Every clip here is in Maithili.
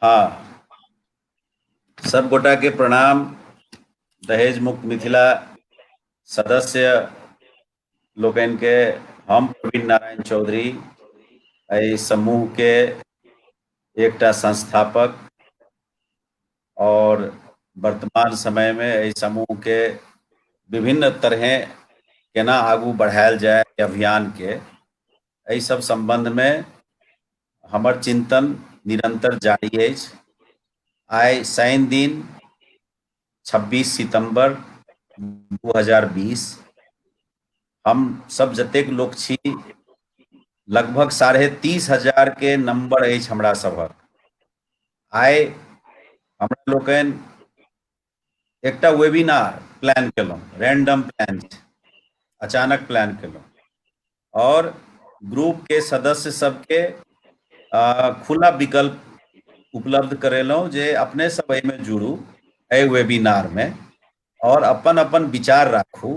हाँ, सब गोटा के प्रणाम। दहेज मुक्त मिथिला सदस्य लोकन के हम प्रवीण नारायण चौधरी एहि समूह के एकटा संस्थापक और वर्तमान समय में एहि समूह के विभिन्न तरहे केना आगू बढ़ायल जाय अभियान के एहि सब संबंध में हमर चिंतन निरंतर जारी अछि। आइ शनि दिन 26 सितंबर 2020 हम सब जतेक लोक छी लगभग 30,500 के नंबर अछि हमरा सभक। आइ हमरा लोकनि एकटा वेबिनार प्लान केलहुँ, रैंडम प्लान, अचानक प्लान केलहुँ और ग्रुप के सदस्य सबके खुला विकल्प उपलब्ध करेलहुँ जे अपने सब एहिमे जुड़ू एहि वेबिनार में और अपन अपन विचार राखू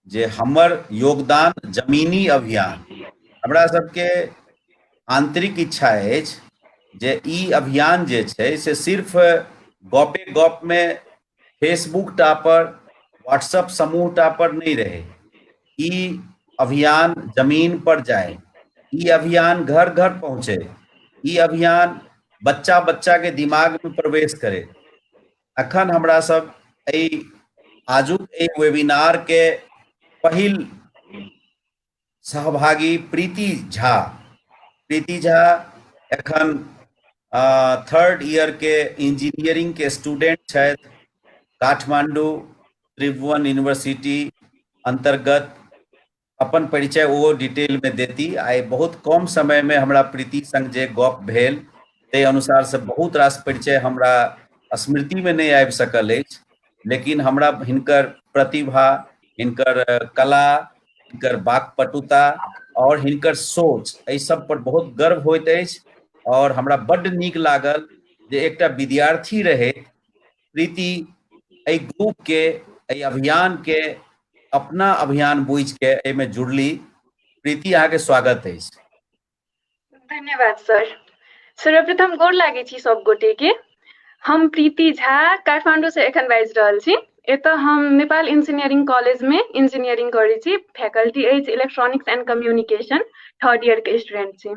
जे हमर योगदान जमीनी अभियान। हमरा सबके आंतरिक इच्छा अछि जे ई अभियान जे छै से सिर्फ गपे गप में फेसबुक टा पर व्हाट्सएप समूह टा पर नहीं रहे, ई अभियान जमीन पर जाए, ई अभियान घर घर पहुंचे, ई अभियान बच्चा बच्चा के दिमाग में प्रवेश करे। अखन हमरा सब आजुक वेबिनार के पहिल सहभागी प्रीति झा एखन 3rd ईयर के इंजीनियरिंग के स्टूडेंट छथि। काठमांडू त्रिभुवन यूनिवर्सिटी अंतर्गत अपन परिचय वो डिटेल में देती। आइ बहुत कम समय में हमरा प्रीति संग जे गप भेल ते अनुसार से बहुत रास परिचय हमरा स्मृति में नहीं आबि सकल अछि, लेकिन हमरा हिनकर प्रतिभा, हिनकर कला, हिनकर वाक्पटुता और हिनकर सोच एहि सब पर बहुत गर्व होइत अछि। और हमरा बड्ड नीक लागल जे एकटा विद्यार्थी रहे प्रीति एहि ग्रुप के एहि अभियान के अपना अभियान बुझ के एहिमे जुड़ली। प्रीति, अहाँ के स्वागत अछि। धन्यवाद सर। सर्वप्रथम गोर लागै छी सब गोटे के। हम प्रीति झा काठमांडू से एखन बाजि रहल छी। एतऽ हम नेपाल इंजीनियरिंग कॉलेज में इंजीनियरिंग करै छी। फैकल्टी अछि electronics and communication, 3rd year के स्टूडेंट छी।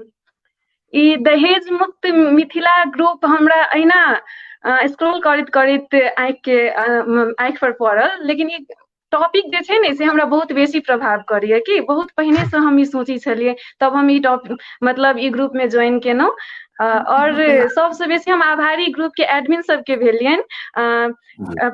ई दहेज मुक्त मिथिला ग्रुप हमरा अहिना स्क्रॉल करैत करैत आँखि पर पड़ल, लेकिन ई टॉपिक जे छै ने से हमरा बहुत बेसी प्रभाव करैया कि बहुत पहिने से हम ई सोचै छलियै, तब हम ई मतलब ई ग्रुप में ज्वाइन केलहुँ। और सबसे बेसी हम आभारी ग्रुप के एडमिन सबके भेलियनि,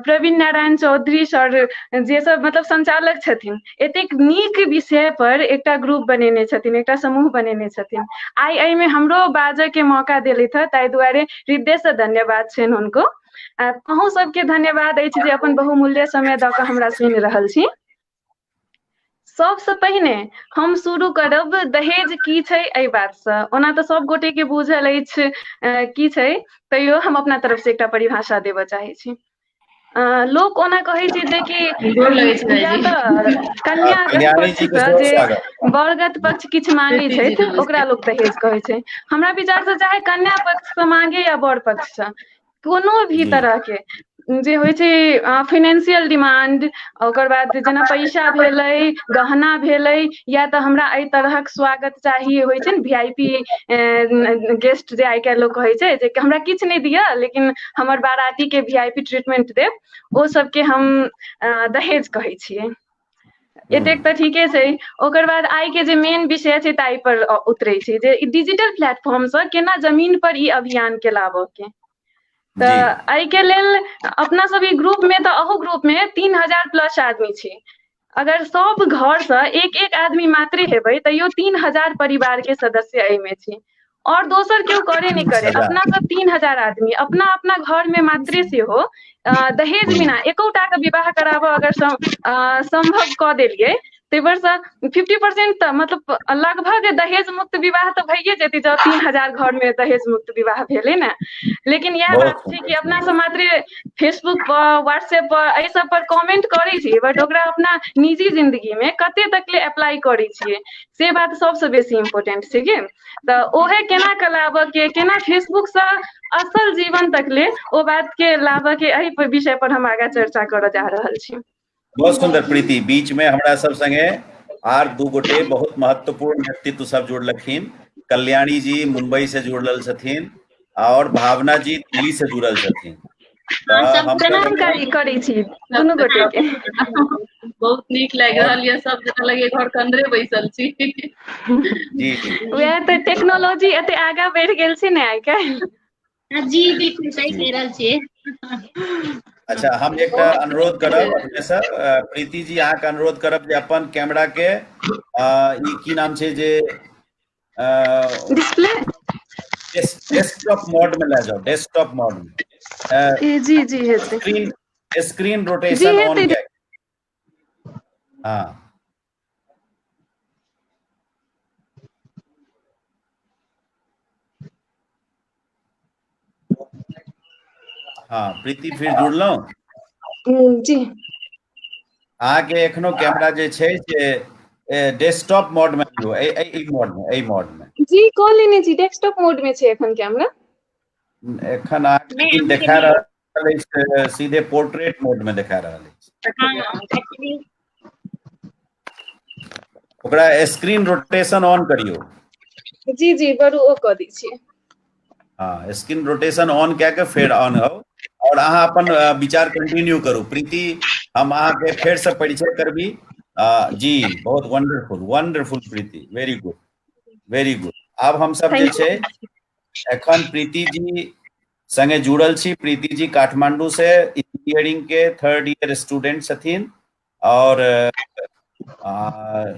प्रवीण नारायण चौधरी सर जे सब मतलब संचालक छथिन। एतेक नीक विषय पर एकटा ग्रुप बनेने छथिन, एकटा समूह बनेने छथिन। आइ एहि में हमरो बाजय के मौका देलथि है, ताहि दुआरे हृदय से धन्यवाद छनि हुनको। अहूँ सबके धन्यवाद अछि जे अपन बहुमूल्य समय दऽ कऽ हमरा सुनि रहल छी। सबसे पहिने हम शुरू करब दहेज की छै एहि बात से। ओना तऽ सब गोटे के बुझल अछि की छै, तैयो हम अपना तरफ से एकटा परिभाषा देबऽ चाहै छी। लोक ओना कहै छै जे कि या तऽ कन्यागत पक्ष से जे बरगत पक्ष किछु मांगै छथि ओकरा लोक दहेज कहै छै। हमरा विचार से चाहे कन्या पक्ष से मांगे या बर पक्ष से, कोनो भी तरह के जे होइ छै फाइनेंशियल डिमांड, ओकर बाद जेना पैसा भेलै, गहना भेलै, या तऽ हमरा एहि तरहक स्वागत चाहिए होइ छै ने VIP गेस्ट जे आइ काल्हि लोक कहै छै जे हमरा किछु नहि दिअ लेकिन हमर बाराती के VIP ट्रीटमेंट देब, ओ सबके हम दहेज कहै छियै। एतेक तऽ ठीके छै। ओकर बाद आइ के जे मेन विषय छै ताहि पर उतरै छै जे डिजिटल प्लेटफॉर्म से केना जमीन पर ई अभियान के लाबऽ के। तऽ एहि के लेल अपना सब ई ग्रुप में, तऽ अहू ग्रुप में 3000+ आदमी छी। अगर सब घर से एक एक आदमी मात्रे हेबै तैयो 3000 परिवार के सदस्य एहि में छी। और दोसर केओ करे नहीं करे, अपना सब 3000 आदमी अपना अपना घर में मात्रे सेहो दहेज बिना एकोटा के विवाह कराबऽ अगर संभव कऽ देलियै ताहि परसँ 50% तऽ मतलब लगभग दहेज मुक्त विवाह तऽ भइए जेतै जब 3,000 घरमे दहेज मुक्त विवाह भेलै ने। लेकिन इएह बहुत बात छै कि सुंदर अपना सुंदर। सब मात्र फेसबुक पर, व्हाट्सएप पर एहि सब पर कमेंट करै छियै, बट ओकरा अपना निजी जिंदगी में कते तक ले अप्लाई करै छियै से बात सबसँ बेसी इम्पोर्टेंट छै कि। तऽ ओहे केना के लाबऽ के, केना फेसबुक से असल जीवन तक ले ओ बात के लाबऽ के, एहि विषय पर हम आगा चर्चा करऽ जा रहल छी। बहुत सुंदर प्रीति, बीच में हमरा सब संगे आर दू गोटे बहुत महत्वपूर्ण व्यक्तित्व सब जुड़लखिन। कल्याणी जी मुंबई से जुड़ल छथिन और भावना जी दिल्ली से जुड़ल छथिन। हाँ तऽ सब हम प्रणाम सब करै छी दुनू गोटे के। बहुत नीक लागि और रहल ये, सब जना लगे घर के अंदरे बैसल छी। जी जी वएह तऽ टेक्नोलॉजी एते आगा बढ़ि गेल छै ने आइ काल्हि। जी बिल्कुल सही जी कह रहल छियै। अच्छा, हम एकटा अनुरोध करब अपनेसँ, प्रीति जी अहाँके अनुरोध करब जे अपन कैमरा के ई की नाम छै जे डिस्प्ले डेस्कटॉप मोड में ले जाओ, डेस्कटॉप मोड में जी जी हेतै, स्क्रीन स्क्रीन जी रोटेशन ऑन हेतै। किया। हाँ हाँ प्रीति फिर जुड़लहुँ। जी अहाँके एखनो कैमरा जे छै से डेस्कटॉप मोड में लियो, एहि मोड में। जी कऽ लेने छी, डेस्कटॉप मोड में छै एखन कैमरा। एखन अहाँके नहीं लेकिन अहाँके देखा नहीं। रहल अछि सीधे पोर्ट्रेट मोड में देखा रहल अछि। हाँ एक्चुअली ओकरा स्क्रीन रोटेशन ऑन करियो। जी जी बरू ओ कऽ दै छियै। हाँ स्क्रीन रोटेशन ऑन कए के फेर ऑन हो, और अहाँ अपन विचार कंटिन्यू करू। प्रीति हम अहाँके फेर से परिचय करबी। जी बहुत वंडरफुल वंडरफुल प्रीति, वेरी गुड वेरी गुड। आब हम सब जे थैंक छै यू। एखन प्रीति जी संगे जुड़ल छी। प्रीति जी काठमांडू से इंजीनियरिंग के 3rd ईयर स्टूडेंट छथिन और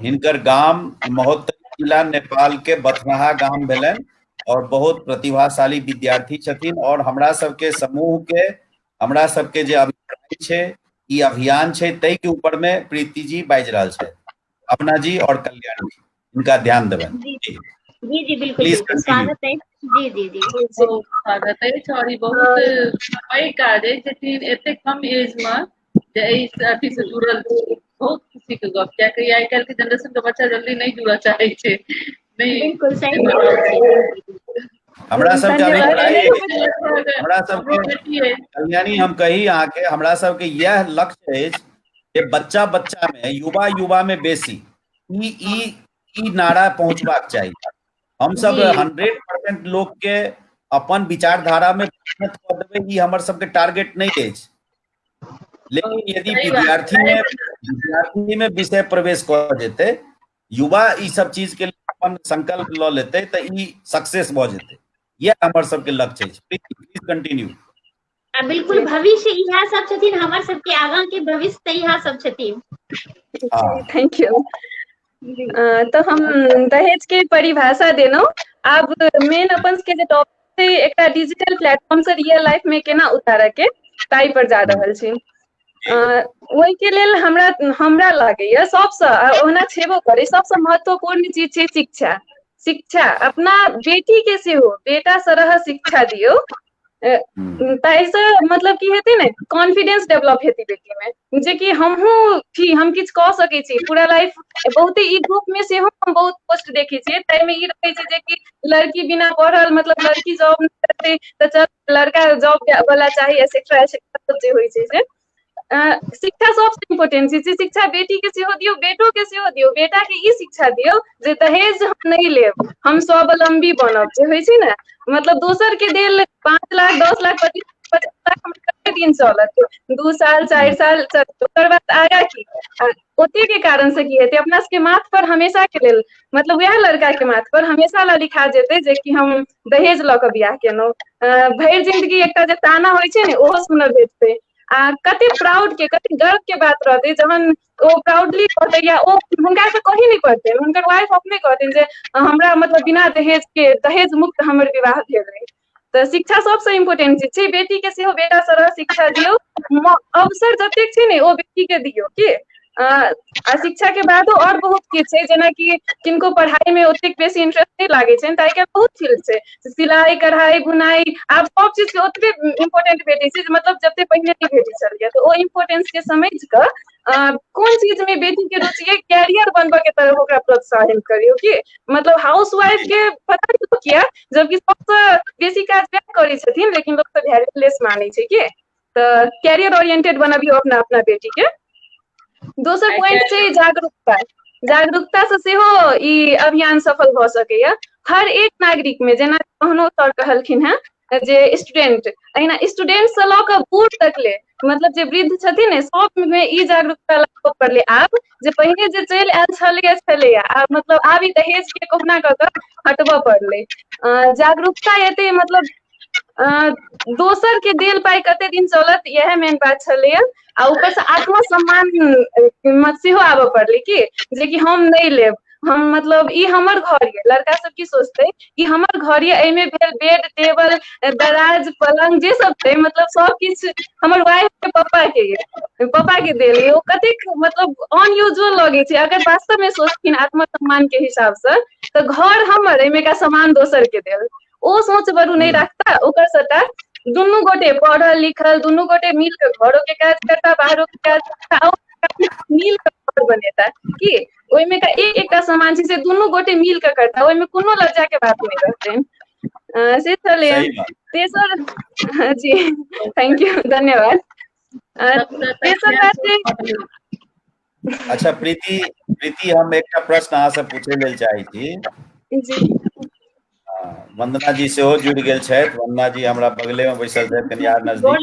हिनकर गाम महोत्तरी जिला नेपाल के बथनाहा गाम भेलनि और बहुत प्रतिभाशाली विद्यार्थी छथिन। और हमरा सबके समूह के, हमरा सबके जे अभिप्राय छै, ई अभियान छै, ताहि के ऊपर में प्रीति जी बाजि रहल छथि। अपना जी और कल्याणी जी, इनका ध्यान देबनि। जी जी जी जी बिल्कुल प्लीज बिल्कुल कंटिन्यू। स्वागत है। जी जी जी जी बहुत स्वागत है, और ई बहुत हाँ, पैघ काज है जे एते कम एज में जे एहि अथी से जुड़ल छी। बहुत खुशी के गप, कियाकि आइ काल्हि के जनरेशन के बच्चा जल्दी नहीं जुड़ऽ चाहे छै। नहीं बिल्कुल सही कह रहल छियै। हमरा सबके धन्यवाद। अभिप्राय एनाहिते हमरा सबके कल्याणी हम कही अहाँके, हमरा सबके यह लक्ष्य अछि जे बच्चा बच्चा में, युवा युवा में बेसी ई नारा पहुंचबाक चाही। हम सब जी 100% लोग के अपन विचारधारा में परिणत कऽ देबै, ई हमर सबके टारगेट नहीं अछि। लेकिन यदि सही बात विद्यार्थी में विषय प्रवेश कऽ जेतै, युवा ई सब चीज के लिए अपन संकल्प लऽ लेतै, तऽ ई सक्सेस भऽ जेतै। यह हमर सबके लक्ष्य अछि। Please continue. बिल्कुल भविष्य इएह सब छथिन, हमर सबके आगाँ के भविष्य तऽ इएह सब छथिन। जी हाँ थैंक यू। जी तो हम दहेज के परिभाषा देलहुँ। आब मेन अपन सबके जे टॉपिक छै, एकटा डिजिटल प्लेटफॉर्म से रियल लाइफ में केना उतारऽ के, ताहि पर जा रहल छी। ओहिके लेल हमरा लागैए सबसँ, ओना छेबो करै, सबसँ महत्वपूर्ण चीज छै शिक्षा। शिक्षा अपना बेटी के सेहो बेटा सरह शिक्षा दियौ, ताहिसँ मतलब की हेतै ने, कॉन्फिडेंस डेवलप हेतै बेटी में, जेकि हमहूँ छी, हम किछु कऽ सकैत छी पूरा लाइफ। बहुते ई ग्रुप में सेहो हम बहुत पोस्ट देखै छियै, ताहिमे ई रहै छै जे कि लड़की बिना पढ़ल, मतलब लड़की जॉब नहि करतै तऽ चल लड़का जॉब वाला चाही, एक्सेट्रा एक्सेट्रा जे होइ छै से। शिक्षा सबसँ इम्पोर्टेंट चीज छै। शिक्षा बेटी के सेहो दियौ, बेटो के सेहो दियौ। बेटा के ई शिक्षा दियौ जे दहेज हम नहीं लेब, हम स्वावलंबी बनब, जे होइ छै ने, मतलब दोसर के देल 5 लाख 10 लाख 25 लाख हम कते दिन चलत, 2 साल 4 साल चलत, ओकर बाद आगा की। ओते के कारण से की हेतै, अपना सबके माथ पर हमेशा के लेल, मतलब वएह लड़का के माथ पर हमेशा ला लिखा जेतै जे कि हम दहेज लऽ कऽ बियाह केलहुँ। भरि जिंदगी एकटा जे ताना होइ छै ने, ओहो सुनऽ भेटतै। आ कते प्राउड के, कते गर्व के बात रहतै जहन ओ प्राउडली कहतै, या ओ हुनका से कही नहीं पड़तै, हुनकर वाइफ अपने कहथिन जे हमरा मतलब बिना दहेज के, दहेज मुक्त हमर विवाह भेल रहे। तऽ शिक्षा सबसँ इम्पोर्टेंट चीज छै। बेटी के सेहो बेटा सरह शिक्षा दियौ, अवसर जतेक छै ने ओ बेटी के दियौ की। आ शिक्षा के बादो और बहुत किछु छै, जेना कि किनको पढ़ाई में ओतेक बेसी इंटरेस्ट नहीं लागे छै ताहि के बहुत फील्ड छै, सिलाई कढ़ाई बुनाई आब सब चीज के ओतबे इम्पोर्टेंट भेटै छै, मतलब जते पहिने नहीं भेटै छलैया। तो ओ इम्पोर्टेंस के समझ कऽ कोन चीज में बेटी के रुचि है, कैरियर बनबऽ के तरफ ओकरा प्रोत्साहन करियो कि मतलब हाउस वाइफ के पता नहीं किया, जबकि सबसे बेसी काज वैह करै छथिन, लेकिन लोग तो वैल्यूलेस मानै छै कि तो कैरियर ओरिएंटेड बनबियो अपना अपना बेटी के। दोसर पॉइंट छै जागरूकता, जागरूकता से सेहो ई अभियान सफल भऽ सकैया। हर एक नागरिक में, जेना कहनो सर कहलखिन हैं जे स्टूडेंट, अहिना स्टूडेंट से लऽ कऽ बूढ़ तक ले, मतलब जे वृद्ध छथिन ने सब में ई जागरूकता लाबऽ पड़लै आब, जे पहिने जे चलि आयल छलैया आब मतलब आब ई दहेज के कहुना कऽ कऽ हटबऽ पड़लै। जागरूकता एते मतलब दोसर के देल पाइ कते दिन चलत, यह मेन बात छलैया। आ ऊपर से आत्मसम्मान सेहो आबऽ पड़लै कि हम नहीं लेब, हम मतलब ई हमर घर ये। लड़का सब की सोचते कि हमर घर ये, एहिमे भेल बेड टेबल दराज पलंग जे सब छै, मतलब सब किछु हमर वाइफ के पापा के ये, पापा के देल ये, ओ कतेक मतलब अनयूजुअल लगे छै। अगर वास्तव में सोचथिन आत्मसम्मान के हिसाब से, तो घर हमर, एहिमे का सामान दोसर के देल, ओ सोच बरू नहीं रखता। ओकर सबटा दुनू गोटे पढ़ल लिखल, दुनू गोटे मिल के घरों के काज करता, बाहरों के काज करता, मिल के घर बनेता कि ओहिमे का एक एकटा सामान छै से दुनू गोटे मिल के करता, ओहिमे कोनो लज्जा के बात नहीं रहते। से चले तेसर, जी थैंक यू, धन्यवाद। तेसर बात छै, अच्छा प्रीति हम एक प्रश्न अहाँ से पूछे लेल चाहे छी। जी वंदना जी सेहो जुड़ि गेल छथि। वंदना जी हमरा बगले में बैसल छथि, कनि यार नजदीक।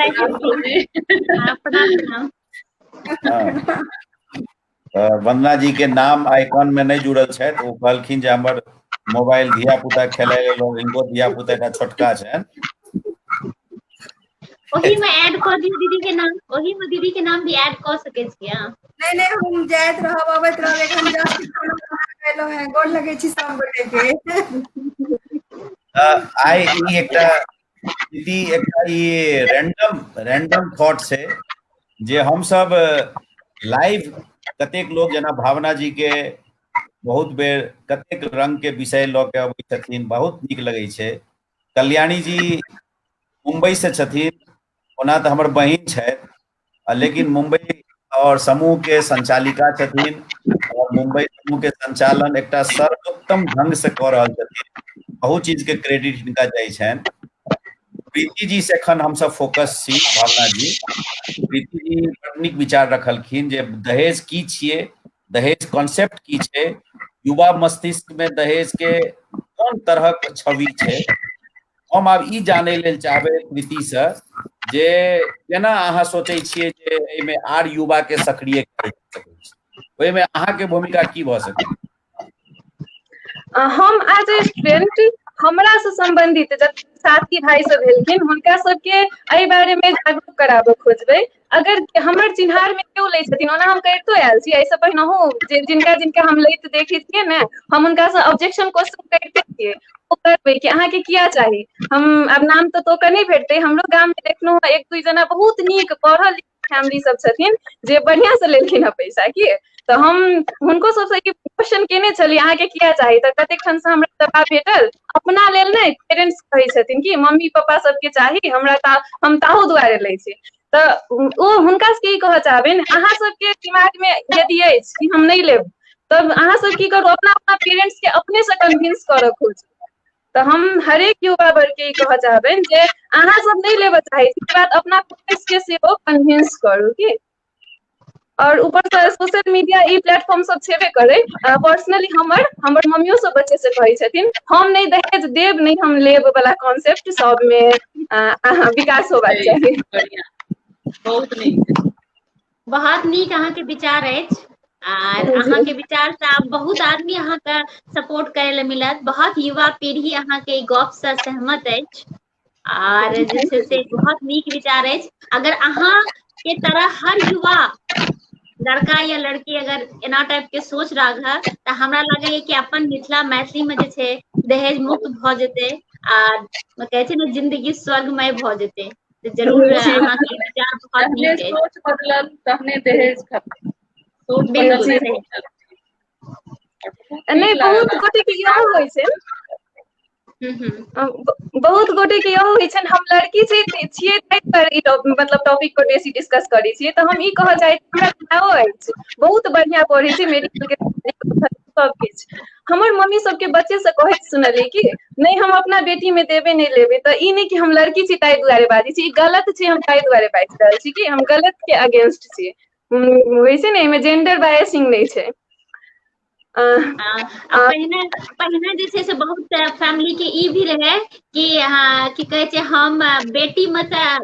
वंदना जी के नाम आइकॉन में नहीं जुड़ल छथि। वो कहलखिन जे हमर मोबाइल धिया पुता खेलाय लेल, इनको धिया पुता एकटा छोटका छनि, ओही में ऐड कर दियो दीदी के नाम, ओही में दीदी के नाम भी ऐड कर सके छियै। नहीं हम जाइत रहब अबैत रहब, एखन जस्ट खाना बना गेलहुं हैं, गोर लगै छी सब गोटे के। आइ ई एकटा दीदी एकटा ई रैंडम थॉट छै जे हम सब लाइव कतेक लोग जेना भावना जी के बहुत बेर कतेक रंग के विषय लऽ के अबै छथिन, बहुत नीक लगै छै। कल्याणी जी मुंबई से छथिन, ओना तऽ हमर बहिन छथि, लेकिन मुंबई और समूह के संचालिका छथिन, और मुंबई समूह के संचालन एकटा सर्वोत्तम ढंग से कऽ रहल छथिन। बहुत चीज के क्रेडिट हिनका जाइ छनि। प्रीति जी से एखन हम सब फोकस छी। भावना जी, प्रीति जी बड़ नीक विचार रखलखिन जे दहेज की छियै, दहेज कॉन्सेप्ट की छै, युवा मस्तिष्क में दहेज के कोन तरहक छवि छै। हम आब ई जानै लेल चाहबै प्रीति से जे केना अहाँ सोचै छियै जे एहिमे आर युवा के सक्रिय कयल जा सकै छै, ओहिमे अहाँके भूमिका की भऽ सकैए? हम एज ए स्टूडेंट, हमरा से संबंधित जते साथी भाई सब भेलखिन, हुनका सबके एहि बारे में जागरूक कराबऽ खोजबै। अगर हमर चिन्हार में केओ लै छथिन, ओना हम करितो आयल छी, एहिसँ पहिनहु जे जिनका जिनका हम लैत देखै छियै ने, हम हुनका से ऑब्जेक्शन क्वेश्चन करते छियै। ओ करबै कि अहाँके किया चाही, हम आब नाम तो के नहीं भेटतै, हमरो गाम में देखलहुँ एक दू जना बहुत नीक पढ़ल लिखल फैमिली सब छथिन जे बढ़िया से लेलखिन हँ पैसा की, तो हम हुनको सबसे ई क्वेश्चन केने छलियै अहाँके किया चाही, तऽ कतेक ठाम से हमरा जवाब भेटल अपना लेल नहीं, पेरेंट्स कहै छथिन कि मम्मी पापा सबके चाही, हमरा हम ताहू दुआरे लै छी। तऽ ओ हुनका सबके ई कहऽ चाहबनि, अहाँ सबके दिमाग में यदि अछि कि हम नहीं लेब, तब अहाँ सब की करू, अपना अपना पेरेंट्स के अपने से कन्विंस करऽ खोजू। तो हम हरेक युवा वर्ग के ई कहऽ चाहबनि जे अहाँ सब नहीं लेबऽ चाहै छी, बात अपना पेरेंट्स के सेहो कन्विंस करू की। और ऊपर से सोशल मीडिया ई प्लेटफॉर्म सब छेबे करे। पर्सनली हमर मम्मियो सब बच्चे से कहै छथिन, हम नहीं दहेज देब नहीं हम लेब वाला कॉन्सेप्ट सब में विकास होबाक चाही। बहुत नीक, बहुत नीक अहाँ के विचार अछि, आर अहाँ के विचार से आब बहुत आदमी अहाँ के सपोर्ट करे ले मिलत। बहुत युवा पीढ़ी अहाँ के गप से सहमत अछि, आर जे छै से बहुत नीक विचार अछि। अगर अहाँ के तरह हर युवा लड़का या लड़की अगर एना टाइप के सोच राखत, तऽ हमरा लागैये कि अपन मिथिला मैथिली में जे छै दहेज मुक्त भऽ जेतै, आ कहै छै ने जिंदगी स्वर्गमय भऽ जेतै। तऽ जरूर अहाँ के विचार बहुत नीक अछि। सोच बदलल तहने दहेज खत्म। सोच बिल्कुल बदलने सही। नहीं बहुत गोटे के इहो होइ छै, बहुत गोटे के इहो होइ छै, हम लड़की छियै मतलब टॉपिक पर बेसी डिस्कस करै छियै, तऽ हम ई कहऽ चाहै छी हमरा भायो अछि बहुत बढ़िया पढ़ै छै मेडिकल के सब किछु, हमर मम्मी सबके बच्चे से कहैत सुनलियै कि नहीं हम अपना बेटी में देबे नहीं लेबे, तऽ ई नहीं कि हम लड़की छी ताहि दुआरे बाजै छी, ई गलत छै हम ताहि दुआरे बाजि रहल छी कि हम गलत के अगेंस्ट छी, वैसे नहीं एहिमे जेंडर बायसिंग नहीं छै। पहिने जे छै से बहुत फैमिली के ई भी रहे कि की कहे छै हम बेटी में तऽ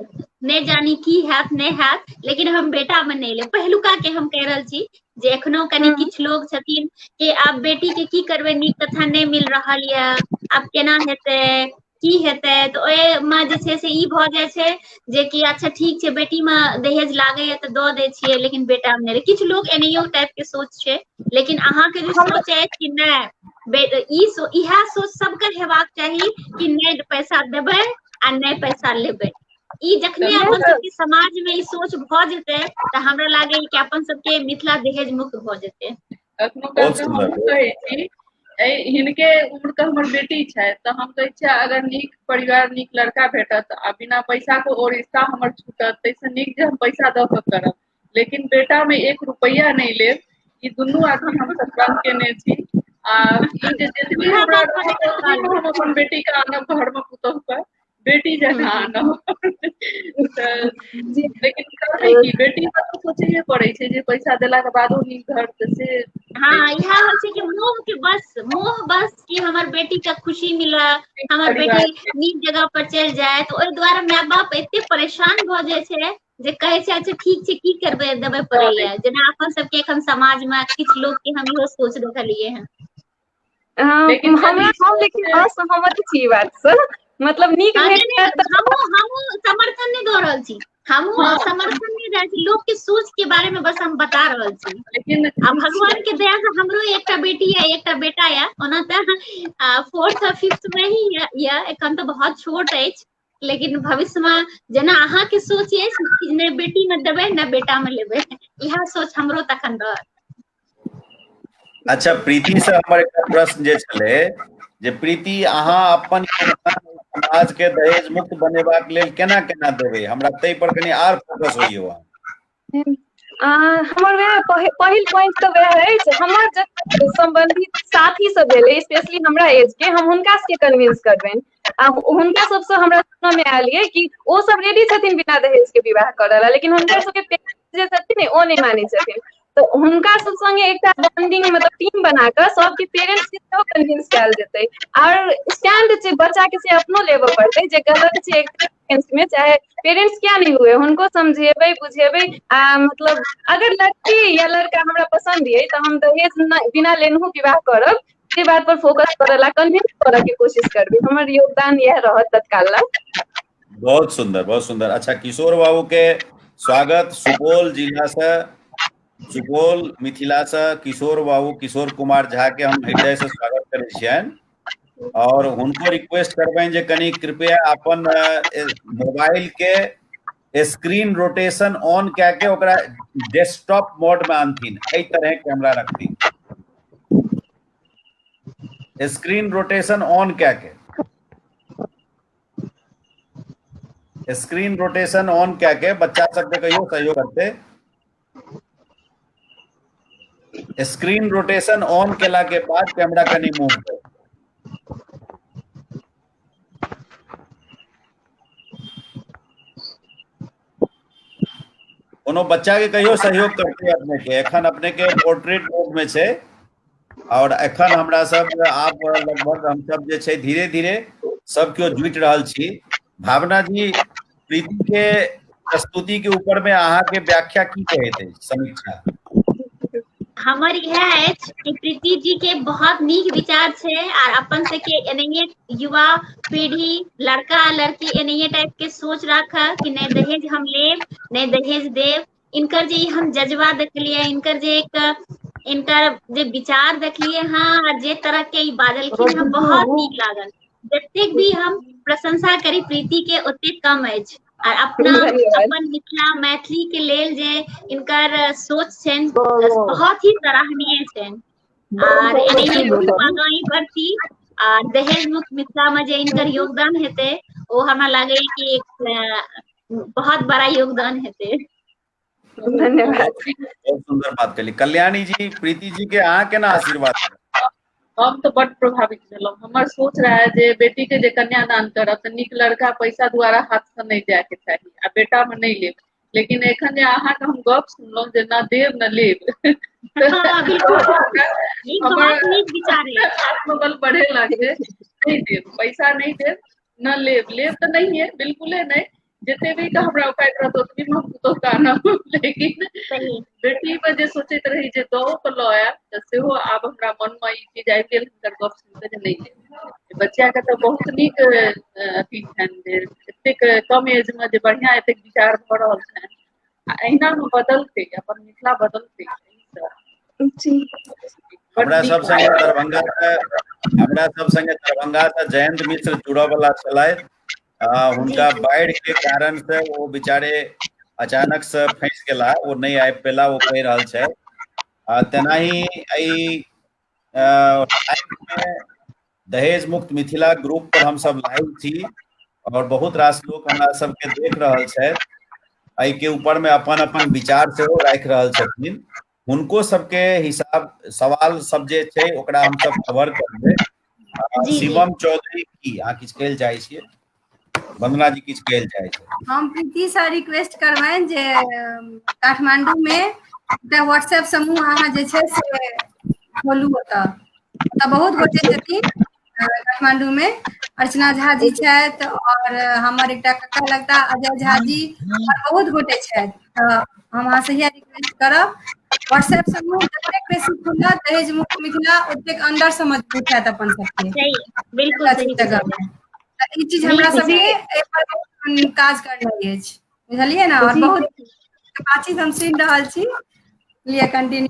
नहीं जानी की हैत नहीं हैत, लेकिन हम बेटा में नहीं लेब, पहिलुका के हम कह रहल छी जे एखनो कनि किछु लोग छथिन कि आब बेटी के की करबै, नीक कथन नहीं मिल रहल यऽ, आब केना हेतै की हेतै, तऽ ओहिमे जे छै से ई भऽ जाइ छै जे कि अच्छा ठीक छै बेटी में दहेज लागैया तऽ दऽ दै छियै, लेकिन बेटा में नहीं। किछु लोग एनाहियो टाइप के सोच छै, लेकिन अहाँके जे सोच है कि नहीं इएह सोच सबके हेबाक चाही कि नहीं पैसा देबै आ नहीं पैसा लेबै। ई जखने अपन सबके समाज में ई सोच भऽ जेतै तऽ हमरा लागैया कि अपन सबके मिथिला दहेज मुक्त भऽ जेतै। कखनो काल के हमहूँ कहै छी हिनके उम्र के हमर बेटी छै तऽ हम कहै छियै अगर नीक परिवार नीक लड़का भेटत आ बिना पैसा के ओ रिश्ता हमर छूटत ताहिसँ नीक जे हम पैसा दऽ कऽ करब, लेकिन बेटा में 1 रुपैया नहीं लेब, ई दुनू आदमी हम सब प्रण केने छी। आ ई जे जतबी इएह हमरा बात पर रहत ओतबी में हम अपन बेटी के आनब घर में पुतोहू के, बेटी जकाँ आनब। तऽ लेकिन करबै की, बेटी पर तऽ सोचैये पड़ै छै जे पैसा देलाके बादो नीक घर तऽ से हाँ इएह होइ छै कि मोह बस कि हमर बेटी के खुशी मिले, हमर बेटी परिवार के नीक जगह पर चलि जाए, तऽ ओहि दुआरे माय बाप एते परेशान भऽ जाइ छै जे कहै छै अच्छा ठीक छै की करबै देबे दऽ दै पड़ैया, जेना अपन सबके एखन समाज में किछु लोग के हम इहो सोच देखलियै हन। लेकिन हमरा कनि हम लेकिन असहमत छी ई बात से, मतलब नीक भेट जायत तऽ हमहूँ समर्थन नहीं दऽ रहल छी, हमहूँ हाँ समर्थन नहीं दऽ रहल छी, लोग के सोच के बारे में बस हम बता रहल छी। लेकिन आ भगवान के दया से हमरो एकटा बेटी है एकटा बेटा है, ओना तऽ 4th और 5th में ही ये एखन तऽ बहुत छोट अछि, लेकिन भविष्य में जेना अहाँ के सोच अछि ने बेटी में देबै ने बेटा में लेबै, इएह सोच हमरो तखन रहत। अच्छा प्रीति से हमर एकटा प्रश्न जे छलै जे प्रीति अहाँ अपन योगदान समाज के दहेज मुक्त बनेबाक लेल केना केना देबै, हमरा ताहि पर कनि आर फोकस होइए। हमर वएह पहिल पॉइंट तऽ वएह अछि, हमर जे संबंधित साथी सब भेलै स्पेशली हमरा एज के, हम हुनका सबके कन्विंस करबनि, आ हुनका सबसँ हमरा सुनऽ में आयल ये कि ओ सब रेडी छथिन बिना दहेज के विवाह करऽ ला, लेकिन हुनकर सबके पेरेंट्स जे छथिन ओ नहीं मानै छथिन, तऽ हुनका सब संगे एकटा बॉन्डिंग मतलब टीम बनाकऽ सबके पेरेंट्स के सेहो कन्विंस कयल जेतै, और स्टैंड छै बच्चा के से अपनो लेबऽ पड़तै जे गलत छै में, चाहे पेरेंट्स क्या नहीं हुए हुनको समझेबै बुझेबै, मतलब अगर लड़की या लड़का हमरा पसंद ये तऽ हम दहेज बिना लेनहु विवाह करब, से बात पर फोकस करऽ ला कन्विंस करऽ के कोशिश करबै, हमर योगदान यह रहत तत्काल ला। बहुत सुंदर बहुत सुंदर। अच्छा किशोर बाबू के स्वागत सुपौल जिला से, सुपौल मिथिला से किशोर बाबू किशोर कुमार झा के हम हृदय से स्वागत करै छियनि, और हुनको रिक्वेस्ट करबनि जे कनि कृपया अपन मोबाइल के स्क्रीन रोटेशन ऑन कए के ओकरा डेस्कटॉप मोड में आनथिन, एहि तरह कैमरा रखथिन, स्क्रीन रोटेशन ऑन कए के, स्क्रीन रोटेशन ऑन कए के बच्चा सबके कहियो सहयोग करते, स्क्रीन रोटेशन ऑन केला के बाद कैमरा कनि मूव कर, कोनो बच्चा के कहियो सहयोग करते अपने के, एखन अपने के पोर्ट्रेट मोड में छै, और एखन हमरा सब आब लगभग हम सब जे छै धीरे धीरे सब केओ जुटि रहल छी। भावना जी प्रीति के प्रस्तुति के ऊपर में अहाँ के व्याख्या की कहैत अछि, समीक्षा? हमर इएह अछि कि प्रीति जी के बहुत नीक विचार छै, आर अपन सबके एनाहिए युवा पीढ़ी लड़का लड़की एनाहिए टाइप के सोच राखऽ कि नहीं दहेज हम लेब नहीं दहेज देव, इनकर जे हम जज्बा देखलियै, इनकर जे विचार देखलियै हाँ, जे तरह के ई बाजलखिन हँ बहुत नीक लागल, जतेक भी हम प्रशंसा करी प्रीति के ओतेक कम अछि। और अपना धन्यवाद। अपन मिथिला मैथिली के लेल जे इनकर सोच छनि बहुत ही सराहनीय छनि और एनाहिए खूब आगाँ ही बढ़ती और दहेज मुक्त मिथिला में जे इनकर योगदान हेतै वो हमरा लागे कि एक बहुत बड़ा योगदान हेतै। धन्यवाद। बहुत सुंदर बात कली। कल्याणी जी, प्रीति जी के अहाँ केना आशीर्वाद? हम तो बड़ प्रभावित भेलहुँ। हमर सोच रहे जे बेटी के जे कन्यादान करब तऽ नीक लड़का पैसा द्वारा हाथ से नहीं जाय के चाही आ बेटा में नहीं लेब, लेकिन एखन जे अहाँके हम गप सुनलहुँ जे न देब न लेब हमर आत्मबल बढ़े लागतै। नहीं देब, पैसा नहीं देब, न लेब, लेब तऽ नहीं है, बिल्कुले नहीं। जते भी तो हमरा उपाय रहत ओतबी में हम तो कानब, लेकिन बेटी में जे सोचैत रही जे दो तो लऽ आयब तऽ सेहो आब हमरा मन में ई चीज आबि गेल हुनकर गप सुनि के जे नहीं देब। बच्चा के तऽ बहुत नीक अथी छनि जे एतेक कम एज में जे बढ़िया एतेक विचार भऽ रहल छनि आ अहिना में बदलतै, अपन मिथिला बदलतै। हमरा सब संगे दरभंगा से जयंत मिश्र जुड़ऽ वाला छलथि। हुनका बाढ़ि के कारण से वो बेचारे अचानक से फंस गेला, वो नहीं आबि पेला, वो कहि रहल छै। तेनाही एहि दहेज मुक्त मिथिला ग्रुप पर हम सब लाइव छी और बहुत रास लोग हमरा सबके देख रहल छथि। एहि के ऊपर में अपन अपन विचार सेहो राखि रहल छथिन। हुनको सबके हिसाब सवाल सब जे छै ओकरा हम सब कवर करबै। शिवम चौधरी की अहाँ किछु कहै चाहै छियै? वंदना जी किछु कहै चाहै छै? हम प्रीति से रिक्वेस्ट करबनि जे काठमांडू में एकटा व्हाट्सएप समूह अहाँ जे छै से खोलू। ओतऽ बहुत गोटे छथिन काठमांडू में। अर्चना झा जी छथि और हमर एकटा कक्का लगता अजय झा जी और बहुत गोटे छथि। तऽ हम अहाँ से इएह रिक्वेस्ट करब, व्हाट्सएप समूह जतेक बेसी खुलत दहेज मुक्त मिथिला ओतेक अंदर से मजबूत हैत अपन सबके। बिल्कुल सही जगह ई चीज हमरा सबके एहि पर काज कर रहल अछि, बुझलियै ना? और बहुत बातचीत हम सुनि रहल छी, लिए कंटिन्यू।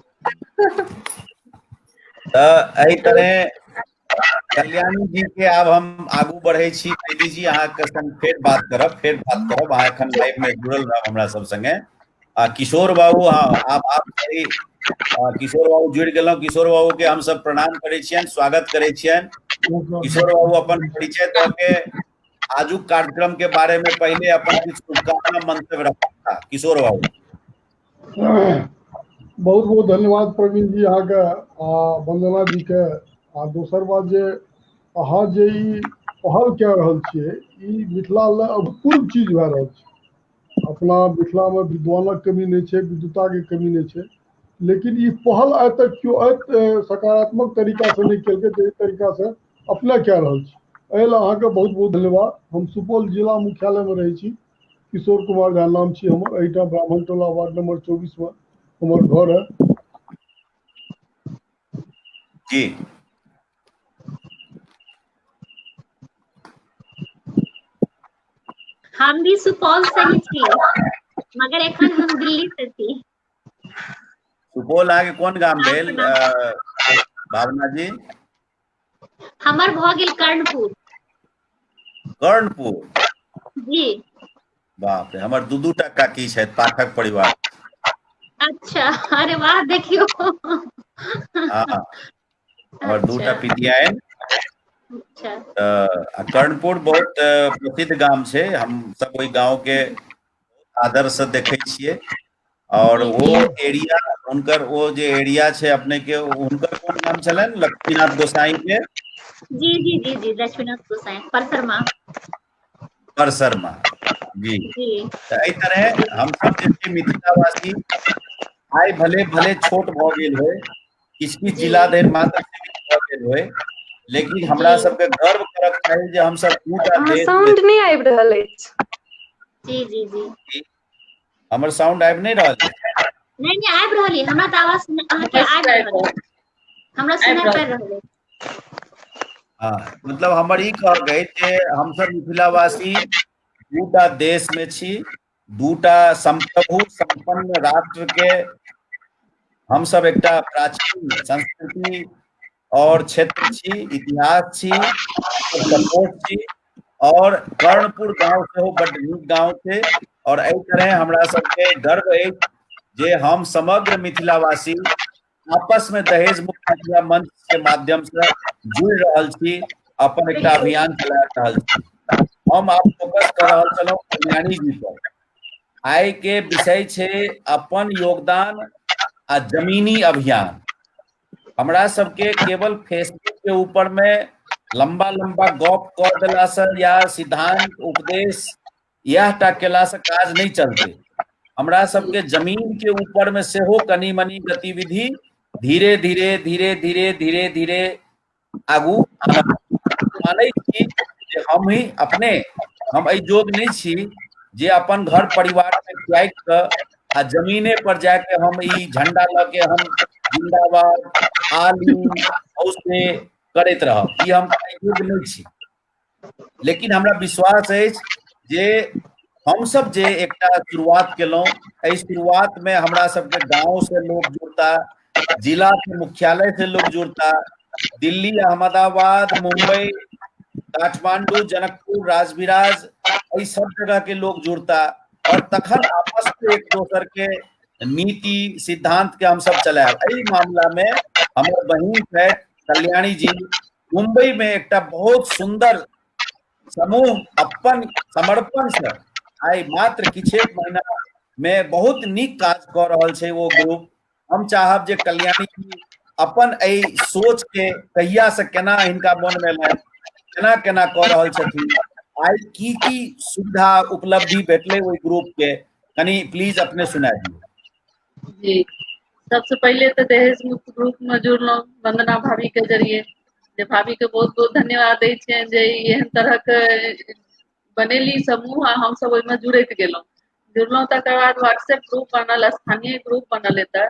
एहि तरह कल्याणी जी के आब हम आगू बढ़े छी। प्रीति जी अहाँ के संग फेर बात करब। अहाँ एखन लाइव में जुड़ल रहब हमरा सब संगे। किशोर बाबू, आप सही किशोर बाबू जुड़ गेलहुँ। किशोर बाबू के हम सब प्रणाम करै छियनि, स्वागत करै छियनि। किशोर बाबू अपन परिचय दऽ के आजुक कार्यक्रम के बारे में पहले अपन किछु शुभकामना मंतव्य रखता। किशोर बाबू। बहुत बहुत धन्यवाद प्रवीण जी अहाँ के, वंदना जी के। आ दोसर बात जे अहाँ जे ई पहल कऽ रहल छियै, ई मिथिला ले अभूतपूर्व चीज भऽ रहल छै। अपना मिथिला में विद्वानक कमी नहीं छै, विद्वता के कमी नहीं छै, लेकिन ई पहल आइ तक केओ सकारात्मक तरीका से नहीं केलकै, जे तरीका से अपने कऽ रहल छी। एहि लेल अहाँके बहुत बहुत धन्यवाद। हम सुपौल जिला मुख्यालय में रहै छी। किशोर कुमार झा नाम छी हमर। एहिठाम ब्राह्मण टोला वार्ड नंबर 24 में हमर घर है जी। हम भी सुपौल से ही छी, मगर एखन हम दिल्ली से छी। सुपौल आगे कौन गाम भेल भावना जी? हमर भऽ गेल कर्णपुर। कर्णपुर जी। बाप रे, हमर दू टा काकी छथि पाठक परिवार। अच्छा, अरे वाह, देखियो। हाँ, हमर दू टा पितियाइन। कर्णपुर बहुत प्रसिद्ध गाम छै। हम सब ओहि गांव के आदर से देखे छियै। और वो एरिया उनकर वो जे एरिया छै अपने के, उनकर कोन नाम छलनि? लक्ष्मीनाथ गोसाई के? जी जी जी जी, लक्ष्मीनाथ गोसाई, परसरमा। परसरमा जी। तो एहि तरह हम सब जे छी मिथिलावासी, आइ भले भले छोट भऽ गेल होय, किछु किछु जिला धरि मात्र सीमित भऽ गेल होय, लेकिन हमरा सबके गर्व करब चाही जे हम सब दूटा देश में। साउंड नहीं आबि रहल अछि। जी जी जी, हमर साउंड आबि नहीं रहल है? नहीं नहीं आबि रहल है, हमरा तऽ आवाज अहाँके आबि रहल है, हमरा सुनाई पड़ि रहल है। हाँ, मतलब हमर ई कहब अछि जे हम सब मिथिलावासी दूटा देश में छी, दूटा संप्रभु संपन्न राष्ट्र के हम सब एकटा प्राचीन संस्कृति और क्षेत्र छी, इतिहास छी, सपोर्ट छी। और कर्णपुर गांव से हो बड़ नीक गांव थे। और एहि तरह हमरा सबके गर्व है जे हम समग्र मिथिलावासी आपस में दहेज मुक्त मिथिला मंच के माध्यम से जुड़ रहल छी, अपन एक अभियान चला रहल छी। हम आप फोकस कर रहल छलहुँ कल्याणी जी पर। आइ के विषय छे अपन योगदान आ जमीनी अभियान। हमरा सबके केवल फेसबुक के ऊपर में लंबा लंबा गप कर देला से या सिद्धांत उपदेश यह टा केला से काज नहीं चलते। हमरा सबके जमीन के ऊपर में सेहो कनी मनी गतिविधि धीरे धीरे धीरे धीरे धीरे धीरे आगू मानै छी जे हम ही अपने हम एहि जोग नहीं छी जे अपन घर परिवार में त्याग के आ जमीने पर जाके हम ई झंडा लगे हम जिंदाबाद आलू औसे करैत रहब। ई हम योग्य नहीं छी। लेकिन हमरा विश्वास है जे हम सब जे एकटा शुरुआत केलहुँ, एहि शुरुआत में हमरा सबके गांव से लोग जुड़ता, जिला के मुख्यालय से लोग जुड़ता, दिल्ली, अहमदाबाद, मुंबई, काठमांडू, जनकपुर, राजविराज एहि सब जगह के लोग जुड़ता और तखन आपस में एक दोसर के नीति सिद्धांत के हम सब चलाएब। एहि मामला में हमर बहिन है कल्याणी जी मुंबई में एकटा बहुत सुंदर समूह अपन समर्पण से आई मात्र किछेक महीना में बहुत नीक काज कर रहल छै वो ग्रुप। हम चाहब जे कल्याणी जी अपन एहि सोच के कहिया से केना हिनका मन में लाइन केना केना कर रहल छथिन, आई की सुविधा उपलब्धि भेटले ओहि ग्रुप के कनी प्लीज अपने सुना दियो। जी, सबसे पहले तो दहेज मुक्त ग्रुप में जुड़लहुँ वंदना भाभी के जरिए, जे भाभी के बहुत बहुत धन्यवाद दै छियनि जे एहन तरह के बनेली समूह आ हम सब ओहिमे जुड़ैत गेलहुँ। जुड़लहुँ तकर बाद व्हाट्सएप ग्रुप बनल, स्थानीय ग्रुप बनल एतऽ।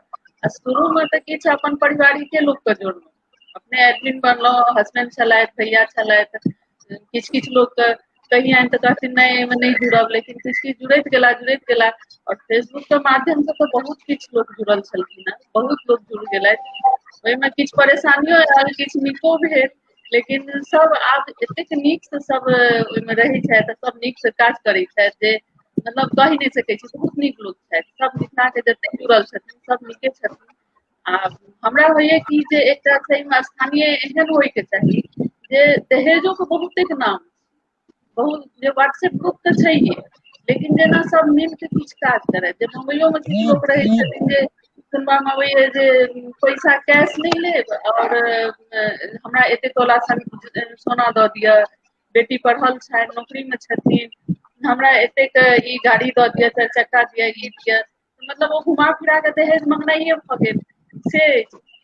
शुरू में तो किछु अपन परिवारिके लोक के जोड़लहुँ, अपने एडमिन बनलहुँ, हस्बैंड छलथि, भैया छलथि, किछु किछु लोक के कहियनि तऽ कहथिन नहीं एहिमे नहीं जुड़ब, लेकिन किछु किछु जुड़ैत गेला। और फेसबुक के माध्यम से तो बहुत किछु लोक जुड़ल छलखिन हैं, बहुत लोक जुड़ गेलथि। ओहिमे किछु परेशानियों आयल, किछु नीको भेल, लेकिन सब आब एतेक नीक से सब ओहिमे रहै छथि, सब नीक से काज करै छथि जे मतलब कहि नहीं सकै छी। बहुत नीक लोक छथि, सब मिथिला के जतेक जुड़ल छथिन सब नीके छथिन। आ हमरा होइए कि जे एकटा सहीमे स्थानीय एहन होइके चाही जे दहेजो के बहुतेक नाम बहुत जे व्हाट्सएप ग्रुप तो छैहे, लेकिन जेना सब मिल के किछु काज करे। जे मुंबईयो में किछु लोक रहै छथिन जे सुनबा में अबैये जे पैसा कैश नहीं लेब और हमरा एते तोला सोना दऽ दिअ, बेटी पढ़ल छनि, नौकरी में छथिन, हमरा एतेक ई गाड़ी दऽ दिअ, 4 चक्का दिअ, ई दिअ, मतलब वो घुमा फिरा के दहेज मंगनाइए भऽ गेल से।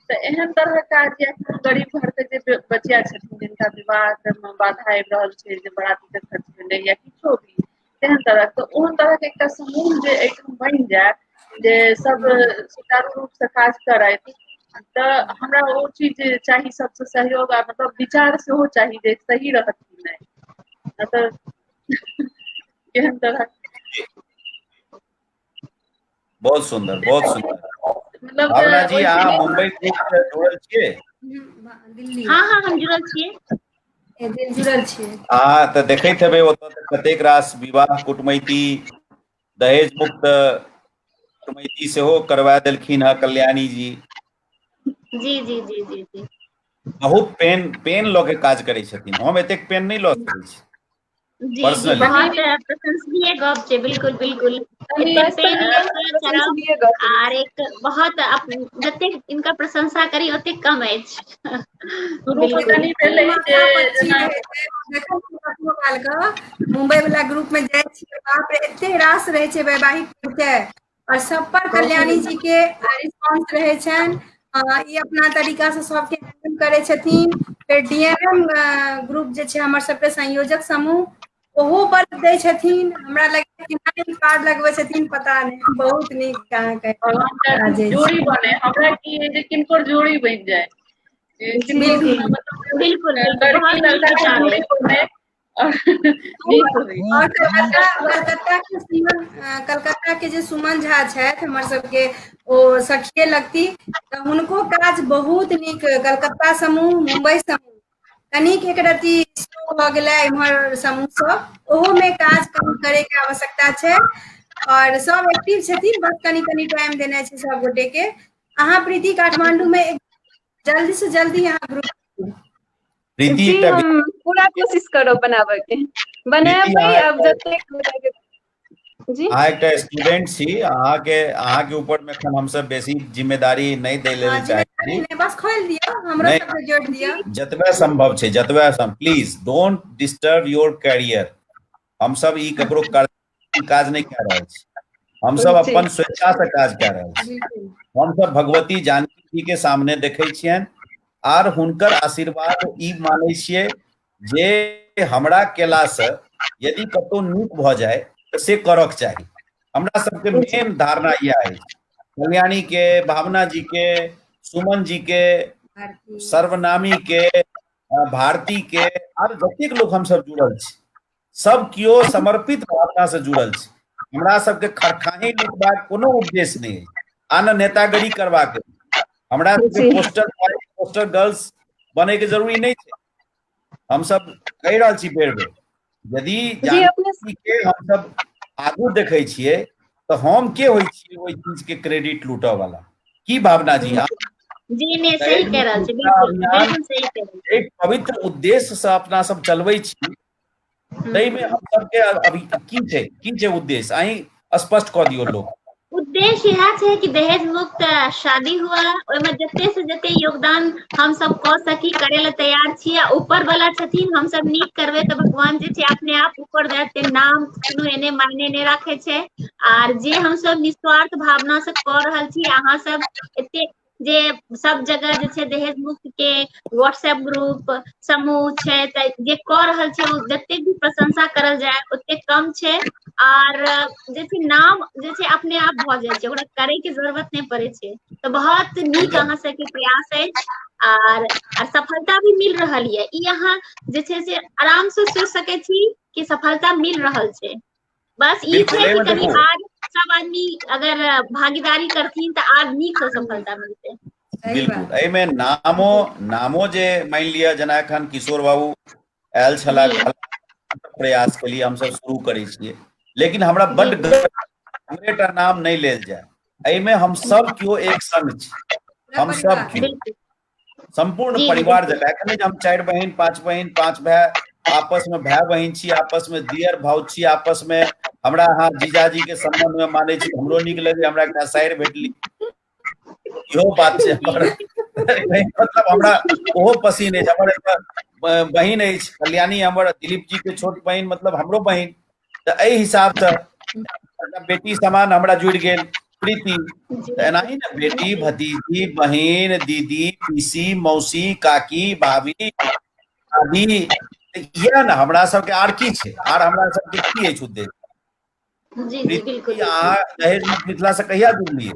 तो एहन तरह काज या गरीब घर के जे बचिया छथिन जिनका विवाह में बाधा आबि रहल छै, जे बराती के खर्च भेलै या किछो भी तेहन तरह, तो ओहन तरह के एकटा समूह जे एहिठाम बनि जाय जे सब सुचारू रूप से काज करथि, तऽ हमरा ओ चीज चाही, सबसे सहयोग आ मतलब विचार सेहो चाही जे सही रहत कि नहीं। तऽ केहन तरह बहुत सुंदर, बहुत सुंदर। मतलब भावना जी अहाँ मुंबई ग्रुप से जुड़ल छियै? दिल्ली हाँ हाँ हम जुड़ल छियै। जुड़ल छियै। हाँ, तऽ देखैत हेबै ओतऽ कतेक रास विवाह कुटमैती दहेज मुक्त कुटमैती सेहो करवा देलखिन हँ कल्याणी जी। जी जी जी जी जी बहुत पेन लऽ के काज करै छथिन, हम एतेक पेन नहीं लऽ सकै छी जी जी पर्सनली। बहुत प्रशंसनीय गप छै, बिल्कुल बिल्कुल। एते पेन लऽ के करब आर एक बहुत जतेक इनका प्रशंसा करी ओते कम अछि। शुरू में बिल्कुल कनी भेलै जे जेना मुंबई वाला ग्रुप में जाय छियै, बाप रे एते रास रहे छै वैवाहिक परिचय, और सब पर कल्याणी जी के रिस्पांस रहे छनि। ई अपना तरीका से सबके हैंडल करै छथिन। फिर डीएमएम ग्रुप जे छै हमर सबके संयोजक समूह ओहो पर दै छथिन। हमरा लगे कि नहीं कार्ड लगबै छथिन, पता नहीं बहुत नीक अहाँके काज अछि। जोड़ी बने, हमरा की है जे किनको जोड़ी बन जाए, बिल्कुल बिल्कुल बिल्कुल लड़की बहुत नीक लड़का के विचार जोड़ी है। बने और नीक होई। और कलकत्ता के जे सुमन झा छथि हमर सबके ओ सखिए लगती, तऽ हुनको काज बहुत नीक, कलकत्ता समूह, मुंबई समूह कनिक एक रत्ती स्लो भ गेलै इम्हर समूह सब ओहो में काज करे के आवश्यकता छै और सब एक्टिव छथिन, बस कनी कनी टाइम देना छै सब गोटे के। अहाँ प्रीति काठमांडू में जल्दी से जल्दी यहाँ ग्रुप प्रीति जी एकटा हम पूरा कोशिश करब बनाबे के, बनाबै अब जतेक जी अहाँ एकटा स्टूडेंट छी, अहाँ के ऊपर में एखन हम सब बेसी जिम्मेदारी नहीं दे लेल चाहे छी, बस खोल दिया हमरो सबके जोड़ दिया जतबे संभव छै, जतबे please don't disturb your career. हम सब ई ककरो काज नहीं कह रहल छी, हम सब अपन स्वेच्छा से काज कह रहल छी। हम सब भगवती जानकी जी के सामने देखे छियन आर हुनकर आशीर्वाद ई माने छियै जे हमरा केला से यदि कतौ नीक भ जाए से करक चाही। हमरा सबके मेन धारणा यह है, कल्याणी के, भावना जी के, सुमन जी के, सर्वनामी के, भारती के आर जतेक लोग हम सब जुड़ल छी, सब कियो समर्पित भावना से जुड़ल छी। हमरा सबके खरखाही लिखबाक कोनो उद्देश्य नहीं है, आन नेतागिरी करबाक, हमरा सबके पोस्टर गर्ल्स बने के जरूरी नहीं है। हम सब कह रहल छी बेर बेर, यदि जानकी के हम सब आगू देखे छियै तो हम के होई छियै ओई चीज के क्रेडिट लूटऽ वाला। की भावना जी जी ने सही कह रहल छी, बिल्कुल बिल्कुल सही कह रहल छी। एक पवित्र उद्देश्य से अपना सब चलबै छी, तै में हम सबके अभी की छै उद्देश्य अहीं स्पष्ट कऽ दियौ। लोग उद्देश्य यह है कि दहेज मुक्त शादी हुआ, ओहिमे जते से जते योगदान हम सब कऽ सकी करे ला तैयार छी। ऊपर वाला छथिन, हम सब नीक करबे तो भगवान जे छै अपने आप ऊपर देते, नाम कोनो एने मायने नहीं राखे छै। आर जे हम सब निस्वार्थ भावना से कऽ रहल छी, अहाँ सब एते जे सब जगह जे छै दहेज मुक्त के व्हाट्सएप ग्रुप समूह छै, जे कऽ रहल छै जते भी प्रशंसा करल जाय ओते कम छै। आर जे छै नाम जे छै अपने आप भ जाय छै, ओकरा करे के जरूरत नहीं पड़े छै। तो बहुत नीक अहाँ सबके प्रयास अछि आर सफलता भी मिल रहल ये, ई अहाँ जे छै से आराम से सोच सके छी कि सफलता मिल रहल छै। बस ई छै कि कनी आर सब आदमी अगर भागीदारी करथिन तो आर नीक से सफलता मिलते। बिल्कुल एहिमे नामो जे मान लिया जेना एखन किशोर बाबू आयल छला, प्रयास के लिए हम सब शुरू करे छियै, लेकिन हमरा बड्ड हमरेटा नाम नहीं लेल जाए, एहिमे हम सब क्यों एक संग छी, हम सब क्यों संपूर्ण परिवार जकाँ। एखन हम 4 बहिन 5 बहिन 5 भाई आपस में भाई बहिन छी, आपस में दियर भाव छी, आपस में हमरा अहाँ जीजाजी के संबंध में माने छी, हमरो नीक लगे हमरा एकटा साइर भेटली, इहो बात छै। मतलब हमरा ओहो पसीन अछि, हमर एकटा बहिन अछि कल्याणी, हमर दिलीप जी के छोट बहिन, मतलब हमरो बहिन। तो एहि हिसाब से बेटी समान हमरा जुड़ गेल प्रीति। एनाही ना बेटी भतीजी बहिन दीदी पीसी मौसी काकी भाभी दादी, इएह ना हमरा सबके आर की छै, आर हमरा सबके की अछि उद्देश्य। जी जी बिल्कुल। अहाँ दहेज मुक्त मिथिला से कहिया जुड़लियै?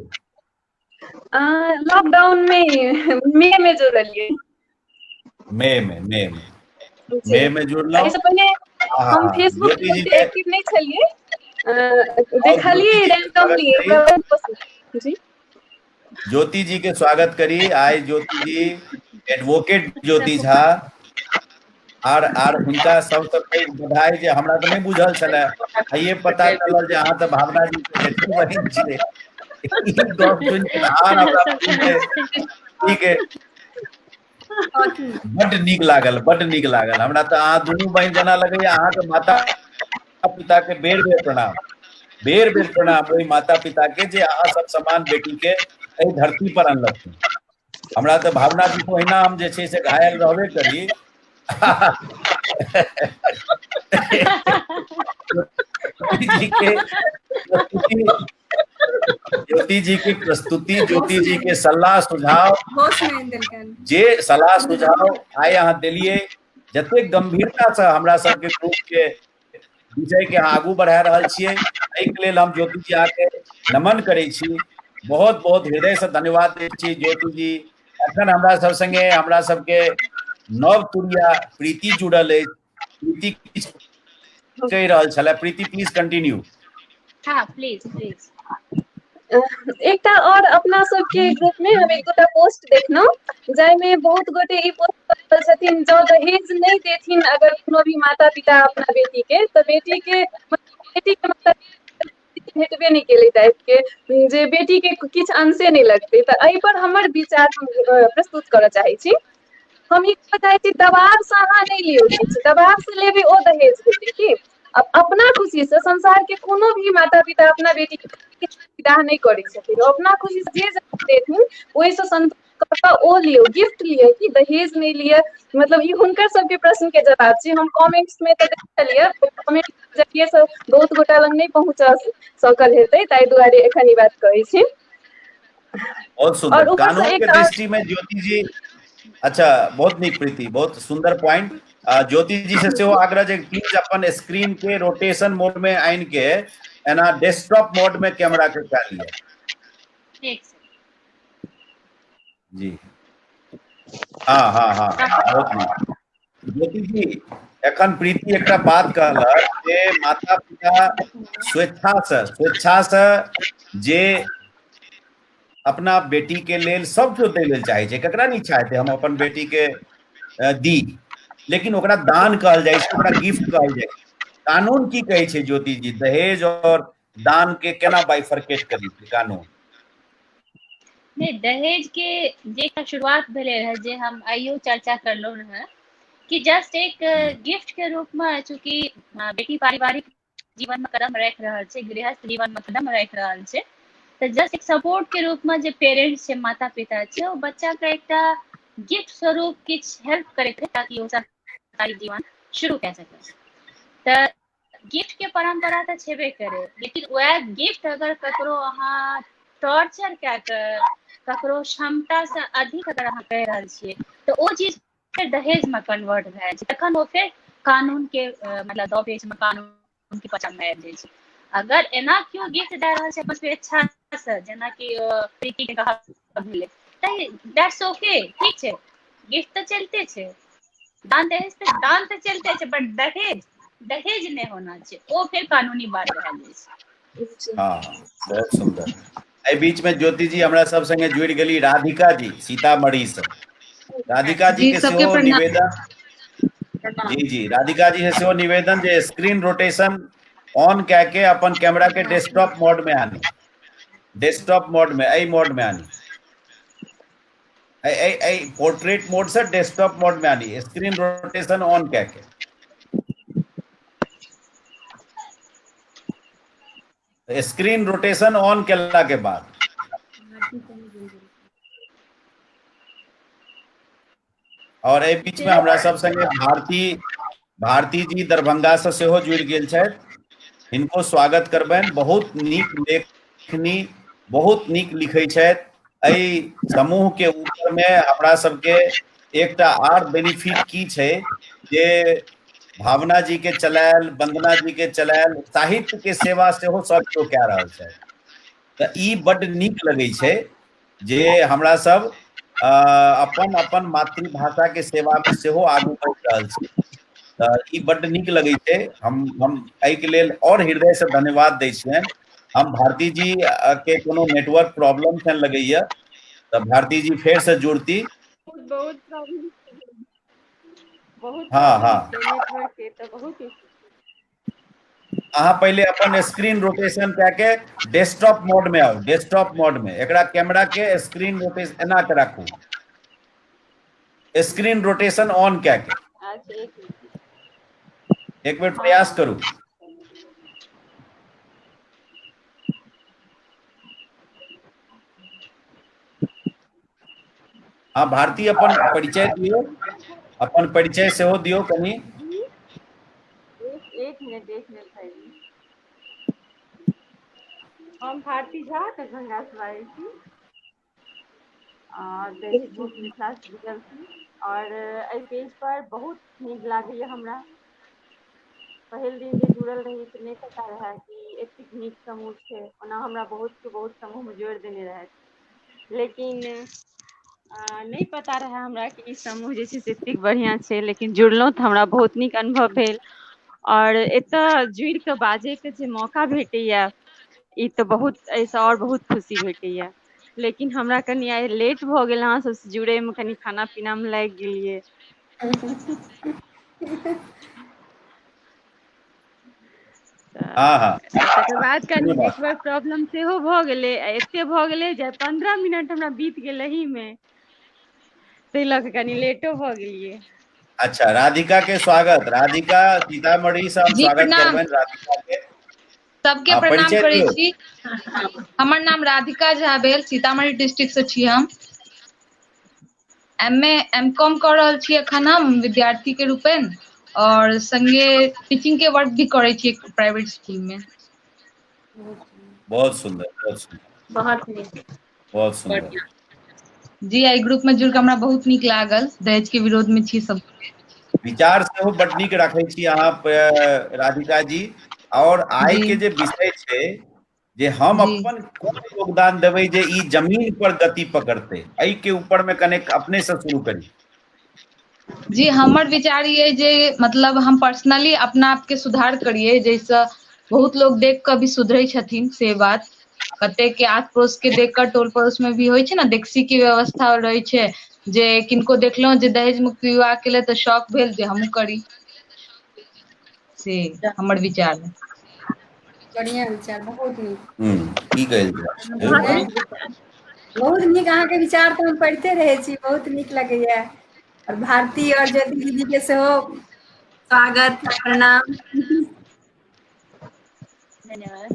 लॉकडाउन में जुड़लियै। मई में जुड़लहुँ। इससे पहले हम फेसबुक पे एक्टिव नहीं छलिए, देखलिए रैंडमली जी। ज्योति जी के स्वागत करी। आइ ज्योति जी एडवोकेट ज्योति झा आर हुनका सबसे पैघ बधाई जे हमरा तो नहीं बुझल छले, ये पता चलल जे अहाँ तो भावना जी के बेटी बहिन छियै। ई गप सुनि के आर हमरा ठीक है, बड्ड नीक लागल हमरा तो। अहाँ दुनू बहिन जेना लगैया अहाँ के माता पिता के बेर बेर प्रणाम ओहि माता पिता के जे अहाँ सब समान बेटी के एहि धरती पर अनलखिन। हमरा तो भावना जी को ओहिना हम जे छै से घायल रहबे करी। ज्योति जी की प्रस्तुति, ज्योति जी के सलाह सुझाव, जे सलाह सुझाव आइ अहाँ देलिए, जते गंभीरता से हमरा सबके ग्रुप के विषय के आगू बढ़ा रहल छियै, एहि के लेल हम ज्योति जी आके नमन करै छी, बहुत बहुत हृदय से धन्यवाद दै छी। ज्योति जी एखन हमरा सब संगे हमरा सबके नव तुरिया प्रीति जुड़ल अछि। प्रीति किछु कहि रहल छलै, प्रीति प्लीज कंटिन्यू। हाँ प्लीज। एकटा और अपना सबके ग्रुप में हम एक गोटा पोस्ट देखलहुँ, जाहिमे बहुत गोटे ई पोस्ट रहल छथिन जँ दहेज नहीं देथिन अगर कोनो भी माता पिता अपना बेटी के, तो बेटी के मतलब भेटबे नहीं केले टाइप के जे बेटी के किछु अंशे नहीं लगते। तो एहि पर हमर विचार हम प्रस्तुत करऽ चाहै छी। हम ई कहऽ चाहै छी दबाव से अहाँ नहीं लियौ किछु, दबाव से लेबै ओ दहेज भेटै की। अपना खुशी से संसार के कोनो भी माता पिता अपना बेटी के विवाह नहीं करै छथिन, ओ अपना खुशी से जे देथिन ओहिसँ संतोष कऽ कऽ ओ लियौ, गिफ्ट लियौ कि दहेज नहीं लिअ। मतलब ई हुनकर सबके प्रश्न के जवाब छै। हम कमेंट्स में तऽ देखलियै, कमेंट के जरिये से बहुत गोटा लग नहीं पहुँच सकल हेतै, ताहि दुआरे एखन ई बात कहै छी। बहुत सुंदर। और ऊपर से कानून के एक दृष्टि में ज्योति जी, अच्छा बहुत नीक प्रीति, बहुत सुंदर पॉइंट। ज्योति जी से सेहो आग्रह जे प्लीज अपन स्क्रीन के रोटेशन मोड में आइन के एना डेस्कटॉप मोड में कैमरा के कए लिअ। ठीक छै। जी हाँ हाँ हाँ, बहुत नीक। ज्योति जी एखन प्रीति एकटा बात कहलक जे माता पिता स्वेच्छा से जे अपना बेटी के लेल सब केओ दै लेल चाहै छै, केकरा नहीं इच्छा हेतै हम अपन बेटी के दी, लेकिन ओकरा दान कहल जाइ छै, ओकरा गिफ्ट कहल जाइ छै। कानून की कहै छै ज्योति जी, दहेज और दान के केना बाइफरकेट करी छै कानून? नहीं, दहेज के जे शुरुआत भेले रहे जे हम आइयो चर्चा करलो रहे कि जस्ट एक गिफ्ट के रूप में, चूंकि बेटी पारिवारिक जीवन में कदम रख रहल छै, गृहस्थ जीवन में कदम रख रहल छै, तो जस्ट एक सपोर्ट के रूप में जे पेरेंट्स छै, माता पिता छै, वो बच्चा के एकटा गिफ्ट स्वरूप किछ हेल्प करे ताकि वो सरकारी जीवन शुरू कऽ सके। तो गिफ्ट के परंपरा तो छेबे करे, लेकिन वह गिफ्ट अगर ककरो अहाँ टॉर्चर कऽ के ककरो क्षमता से अधिक अगर अहाँ कह रहल छियै, तो वो चीज फिर दहेज में कन्वर्ट भए जाइ छै, तखन वो फिर कानून के मतलब दौपेच में कानून के पकड़ में आबि जाइ छै। अगर एना क्यों गिफ्ट दे रहल छै अपन स्वेच्छा से, जेना कि प्रीति के कहब भेलै, दैट्स ओके, ठीक छै, गिफ्ट तो चलते छै, दान तो चलते छै, बट दहेज नहीं होना चाहिए, वो फिर कानूनी बात भए जाइ छै। हाँ बहुत सुंदर। एहि बीच में ज्योति जी हमरा सब संगे जुड़ गेली राधिका जी सीतामढ़ी से। राधिका जी के सबके सेहो प्रणाम। निवेदन, जी जी राधिका जी से सेहो निवेदन जे स्क्रीन रोटेशन ऑन कऽ के अपन कैमरा के डेस्कटॉप मोड में आनी, डेस्कटॉप मोड में, एहि मोड में आनी, पोर्ट्रेट मोड से डेस्कटॉप मोड में आनी, स्क्रीन रोटेशन ऑन कऽ के। स्क्रीन रोटेशन ऑन केला के बाद और एहि बीच में हमरा सब संगे भारती जी दरभंगा से सेहो जुड़ गेल छथि, हिनको स्वागत करबनि। बहुत नीक लेखनी, बहुत नीक लिखै छथि। एहि समूह के ऊपर में हमरा सबके एकटा आर बेनिफिट की छै जे भावना जी के चलायल, वंदना जी के चलायल साहित्य के सेवा सेहो सब केओ कऽ रहल छै। तऽ ई बड्ड नीक लगै छै जे हमरा सब अपन अपन मातृभाषा के सेवा में सेहो आगू बढ़ि रहल छी। तऽ ई बड्ड नीक लगै छै। हम एहिके लेल और हृदय से धन्यवाद दै छियनि। हम भारती जी के कोनो नेटवर्क प्रॉब्लम छनि लगैया, तऽ भारती जी फेर से जुड़ती। बहुत प्रॉब्लम, बहुत हाँ हाँ, प्रॉब्लम छै नेटवर्क के, तऽ बहुत अहाँ पहले अपन स्क्रीन रोटेशन कऽ के डेस्कटॉप मोड में आओ, डेस्कटॉप मोड में एकरा कैमरा के स्क्रीन रोटेशन एना के राखू, स्क्रीन रोटेशन ऑन कऽ के एक बेर प्रयास करू। हाँ भारती अपन परिचय दियो, अपन परिचय सेहो दियो कनी। एक मिनट भाई, हम भारती झा दरभंगा से आयल छी और फेसबुक मिथिला से जुड़ल छी और एहि पेज पर बहुत नीक लागैया हमरा। पहिल दिन जे जुड़ल रही तऽ नहीं पता रहे कि एतेक नीक समूह छै, ओना हमरा बहुत समूह में जोड़ि देने रहथि, लेकिन नहीं पता रहे हमरा कि ई समूह जे छै से एतेक बढ़िया छै, लेकिन जुड़लहुँ तऽ हमरा बहुत नीक अनुभव भेल। और एतऽ जुड़ि कऽ बाजै के जे मौका भेटैया, ई तऽ बहुत, एहिसँ और बहुत खुशी भेटैया। लेकिन हमरा कनि आइ लेट भऽ गेल अहाँ सबसँ जुड़ैमे, कनि खाना पीनामे लागि गेलियै, हाँ हाँ तकर बाद कनि कोनो बात नेटवर्क प्रॉब्लम सेहो भऽ गेलै आ एते भऽ गेलै जे 15 मिनट हमरा बीत गेल एहीमे, ताहि लऽ कऽ कनि लेटो भऽ गेलियै। अच्छा, राधिका के स्वागत। राधिका सीतामढ़ी से हम जी स्वागत प्रणाम। करबनि राधिका के। सबके हाँ, प्रणाम परिचय करै दियौ। छी। हमर नाम राधिका झा भेल, सीतामढ़ी डिस्ट्रिक्ट से छी हम। एम.कॉम कऽ रहल छी एखन हम विद्यार्थी के रूपेण, और संगे टीचिंग के वर्क भी करै छी एक प्राइवेट स्कूल में। बहुत सुंदर, बहुत सुंदर, बहुत नीक। बहुत सुंदर। बढ़िया। जी, एहि ग्रुप में जुड़ के हमरा बहुत नीक लागल। दहेज के विरोध में छी सब। विचार सेहो बड नीक राखै छी अहाँ राधिका जी। और आइ जी के जे विषय छै जे हम जी अपन कोन योगदान देबै जे ई जमीन पर गति पकड़तै, एहि के ऊपर में कनेक अपने से शुरू करी। जी, हमर विचार ये जे मतलब हम पर्सनली अपना आप के सुधार करिए, जैसे बहुत लोग देख कऽ भी सुधरै छथिन से बात। कते के आस पड़ोस के देख कर टोल पड़ोस में भी होइ छै ने, देखसी के व्यवस्था रहै छै जे किनको देखलहुँ जे दहेज मुक्त विवाह केले तऽ शौक भेल जे हमहूँ करी, से हमर विचार है। बढ़िया विचार, बहुत नीक। की कहल जाय। बहुत नीक विचार। बहुत नीक, अहाँके विचार तऽ हम पढ़िते रहै छी, बहुत नीक लगैया। और भारती और ज्योति दीदी के सेहो स्वागत, प्रणाम। धन्यवाद।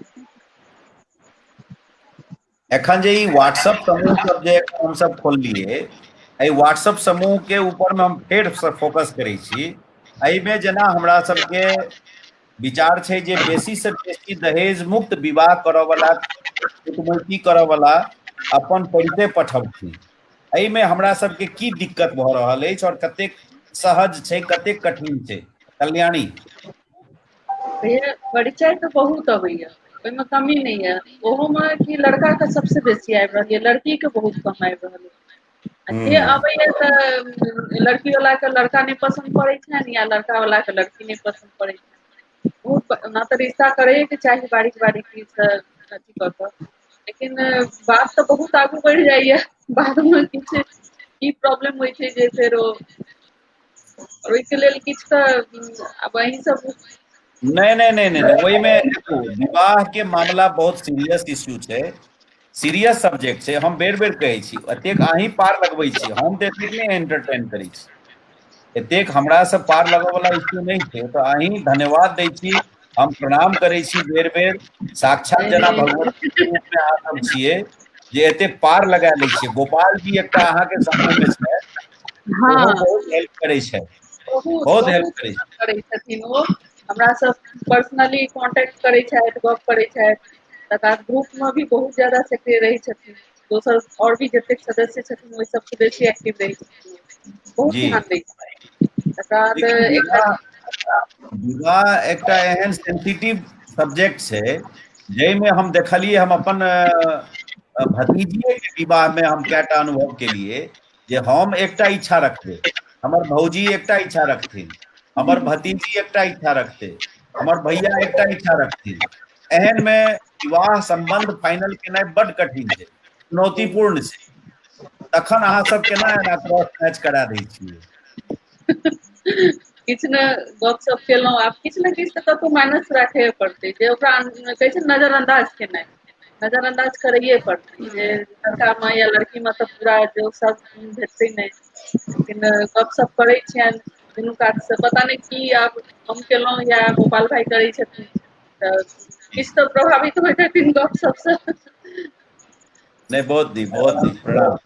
एखन जे ई व्हाट्सएप समूह सब जे हम सब खोललिए, एहि व्हाट्सएप समूह के ऊपर में हम फेर से फोकस करै छी। एहिमे जेना हमरा सबके विचार छै जे बेसी से बेसी दहेज मुक्त विवाह करऽ वाला, कुटमैती करऽ वाला अपन परिचय पठबथिन। एहिमे हमरा सबके की दिक्कत भऽ रहल अछि और कतेक सहज छै, कतेक कठिन छै। कल्याणी। भैया परिचय तो बहुत अबैया, ओहिमे कमी नहीं है। ओहो में कि लड़का के सबसे बेसी आबि रहल है, लड़की के बहुत कम आबि रहल है। जे अबैया तऽ लड़की वाला के लड़का नहीं पसंद पड़ै छनि, या लड़का वाला के लड़की नहीं पसंद पड़ै छनि। बहुत ना तो रिश्ता करे के चाही बारीकी से अथी कऽ कऽ, लेकिन बात तो बहुत आगू बढ़ि जाइया। बाद में किछु की प्रॉब्लम होइ छै जे फेर ओहिके लेल किछु तऽ आब अहीं सब। नहीं, ओहिमे देखो, विवाह के मामला बहुत सीरियस इश्यू छै, सीरियस सब्जेक्ट छै। हम बेर बेर कहै छी, एतेक अहीं पार लगबै छी, हम तऽ एतेक नहीं एंटरटेन करै छी। एतेक हमरा से पार लगऽ वाला इश्यू नहीं छै, तो अहीं धन्यवाद दै छी, हम प्रणाम करै छी बेर बेर। साक्षात जेना भगवती के रूप में अहाँ सब छियै जे एतेक पार लगा लै छियै। गोपाल जी एकटा अहाँके समूह में छै, ओहो हाँ, बहुत हेल्प करै छै, बहुत बहुत हेल्प बहुत करै छै। करै छथिन ओ। हमरा सब पर्सनली कांटेक्ट करै छथि, गप करै छथि। तकर बाद ग्रुप में भी बहुत ज्यादा सक्रिय रहै छथिन। दोसर और भी जतेक सदस्य छथिन, ओहि सबसे बेसी एक्टिव रहै छथिन, बहुत जी, ध्यान दै छथिन। तकर बाद देखिए एकटा विवाह एकटा एहन सेंसिटिव सब्जेक्ट छै, जाहिमे हम देखलिए, हम अपन भतीजिए के विवाह में हम कएटा अनुभव केलिए जे हम एकटा इच्छा रखबै, हमर भौजी एकटा इच्छा रखथिन, हमर भतीजी एकटा इच्छा रखतै, हमर भैया एकटा इच्छा रखथिन। एहन में विवाह संबंध फाइनल केनाइ बड्ड कठिन छै, चुनौतीपूर्ण छै। तखन अहाँ सब केना एना क्रॉस मैच करा दै छियै। किछु ने गपशप केलहुँ, आब किछु ने किछु तऽ कतहु माइनस राखे पड़तै, जे ओकरा कहै छै नजरअंदाज केनाइ, नजरअंदाज करैए पड़तै। जे लड़का में या लड़की में तऽ पूरा जो सब भेटतै नहीं, लेकिन गपशप करै छियनि दुनू कात से। पता नहीं की आब हम केलहुँ या गोपाल भाई करै छथिन, तऽ किछु तऽ प्रभावित होइत हेथिन गपशप से। नहीं, बहुत नीक, बहुत नीक, प्रणाम।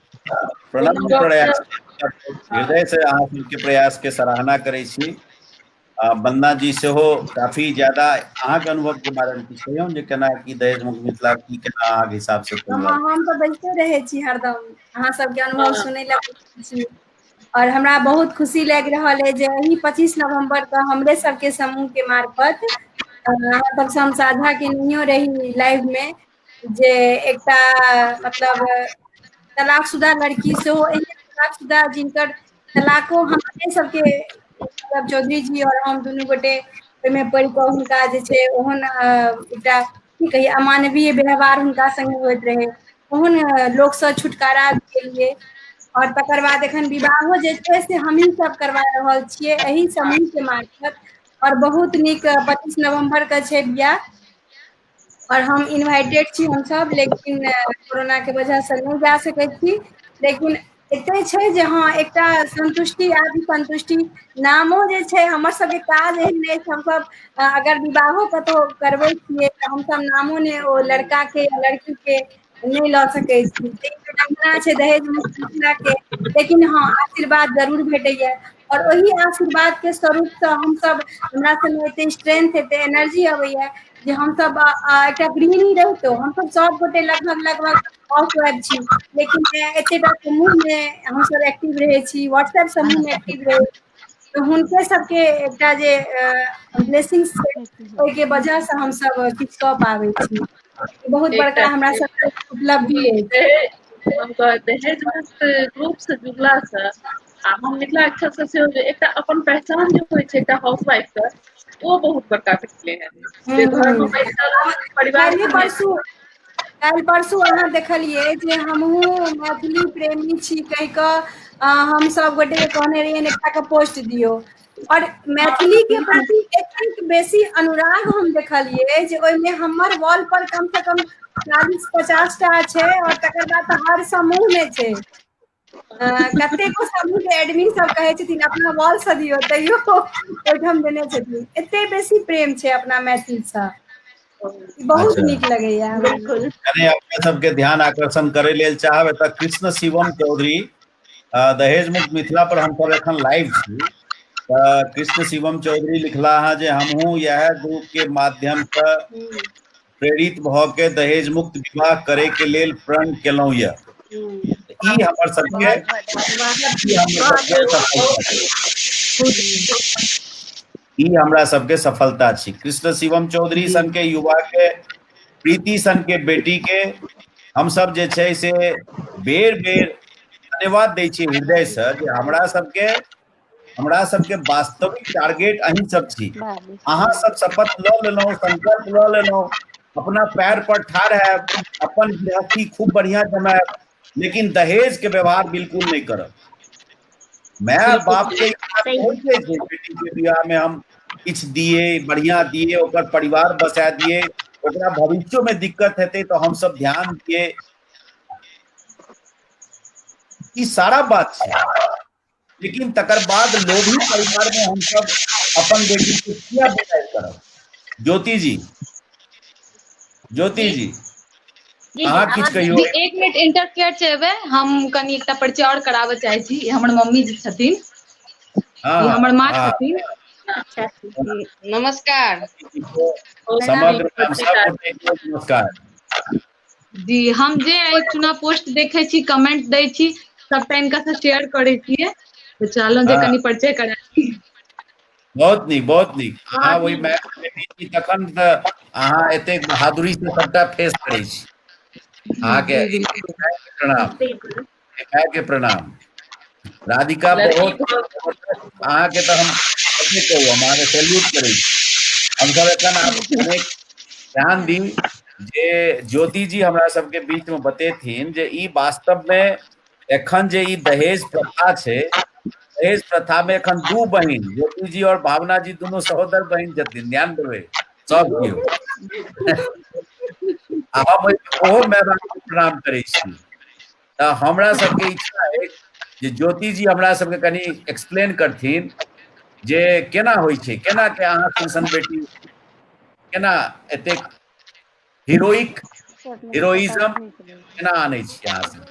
कोनो प्रणम्य प्रयास, गपशप। हाँ, हृदय से अहाँ सबके प्रयास के सराहना करै छी। वंदना जी सेहो काफी ज्यादा अहाँके अनुभव के बारे में किछु कहियौ जे केना की दहेज मुक्त मिथिला की केना अहाँके हिसाब से चलि रहल हम तऽ बैठते रहै छी हरदम, अहाँ सबके अनुभव हाँ, सुनै लए बैठल छी। और हमरा बहुत खुशी लागि रहल है जे अही 25 नवंबर के हमरे सबके समूह के मार्फत अहाँ सबसे हम साझा केनहियो रही लाइव में, जे एकटा मतलब तलाकशुदा लड़की सेहो, एहन तलाकशुदा जिनकर तलाको हमरे सबके मतलब चौधरी जी और हम दुनू गोटे ओहिमे पढ़ि कऽ हुनका जे छै ओहन एकटा की कही अमानवीय व्यवहार हुनका संगे होइत रहे, ओहन लोकसँ छुटकारा केलिए। और तकर बाद एखन विवाहो जे छै से हमही सब करवा रहल छियै एही समूह के मार्फत और बहुत नीक 25 नवंबर के छै बियाह और हम इनवाइटेड छी हम सब लेकिन कोरोना के वजह से नहीं जा सकै छी लेकिन एते छै जे हाँ एकटा संतुष्टि आदि संतुष्टि नामो जे छै हमर सबके काज एहन नहि हम सब अगर विवाहो कतौ करबै छियै तऽ हम सब नामो ने ओ लड़का के या लड़की के नहीं लऽ सकै छी परंपरा छै दहेज मुक्त मिथिला के लेकिन हाँ आशीर्वाद जरूर भेटैया और वही आशीर्वाद के स्वरूप से हम सब हमरा सबमे एते स्ट्रेंथ एते एनर्जी अबैया जे हम सब एकटा गृहिणी रहितो हम सब गोटे लगभग ऑफ छी लेकिन एतेटा समूह में हम सब एक्टिव रहे छी व्हाट्सएप समूह में एक्टिव रहे तो हुनके सबके एकटा जे ब्लेसिंग्स ओहि के वजह से हम सब किछु कऽ पाबै छी बहुत बड़का हमरा सबके उपलब्धि अछि हम दहेज मुक्त ग्रुप से जुड़ला से आ हम मिथिला अक्षर से एकटा अपन पहचान जे होइ छै एकटा हाउसवाइफ के ओ बहुत बड़का भेटले है जे घर में बैसल परिवार काल्हि परसू अहाँ देखलियै जे हमहूँ मैथिली प्रेमी छी कहि कऽ हम सब गोटे के कहने रहियै एकटा के पोस्ट दियौ और मैथिली के प्रति एतेक बेसी अनुराग हम देखलियै जे ओहिमे हमर वॉल पर कम से कम 40-50 टा छै और तकर बाद तऽ हर समूह में छै कतेको समूह के एडमिन सब कहै छथिन अपना वॉल से दियौ तैयो ओहिठाम देने छथिन एते बेसी प्रेम छै अपना मैथिल से बहुत नीक लगैया बिल्कुल यानी अपने सबके ध्यान आकर्षण करे लेल चाहब एतऽ कृष्ण शिवम चौधरी दहेज मुक्त मिथिला पर हम सब एखन लाइव छी कृष्ण शिवम चौधरी लिखला है जे हमहू यह ग्रुप के माध्यम से प्रेरित भ के दहेज मुक्त विवाह करे के लेल प्रण केलहुं यह ई हमर सबके ई हमरा सबके सफलता छी कृष्ण शिवम चौधरी सन के युवा के प्रीति सन के बेटी के हम सब जे छै से बेर बेर धन्यवाद दै छी हृदय से जे हमरा सबके वास्तविक टारगेट अहीं सब छी अहाँ सब शपथ लऽ लेलहुँ संकल्प लऽ लेलहुँ अपना पैर पर ठाढ़ है अपन गृहस्थी खूब बढ़िया जमाएब लेकिन दहेज के व्यवहार बिल्कुल नहीं करब माय बाप के बेटी के बियाह में हम किछु दिए बढ़िया दिए ओकर परिवार बसा दिए ओकरा भविष्य में दिक्कत हेतै तो हम सब ध्यान दिए ई सारा बात छै लेकिन तकर बाद लोभी परिवार में हम सब अपन बेटी के किया विदाई करब ज्योति जी अहाँ किछु कहियो एक मिनट इंटरफेयर चेबे हम कनी एकटा परिचय और कराबे चाहे छी हमर मम्मी जी छथिन हमर माँ छथिन नमस्कार समग्र नमस्कार जी हम जे चुनाव पोस्ट देखे छी कमेंट दै छी सबटा इनका से शेयर करे छियै तो चलो जे कनी परिचय करा बहुत नीक अहाँ ओहि मैच तखन तऽ अहाँ एतेक बहादुरी से सबटा फेस करै छी अहाँके प्रणाम राधिका बहुत अहाँके तऽ हम कहू हम अहाँके सैल्यूट करै छी हम सब एखन ध्यान दी जे ज्योति जी हमरा सबके बीच में बतेथिन जे ई वास्तव में एखन जे ई दहेज प्रथा छै दहेज प्रथा में एखन दू बहिन ज्योति जी और भावना जी दुनू सहोदर बहिन छथिन ध्यान देबै सब केओ हम ओहो माय बाप के प्रणाम करै छी तऽ हमरा सबके इच्छा है जे ज्योति जी हमरा सबके कनी एक्सप्लेन करथिन जे केना होइ छै केना के अहाँ सन बेटी केना एतेक हीरोइज्म केना आनै छी अहाँ सब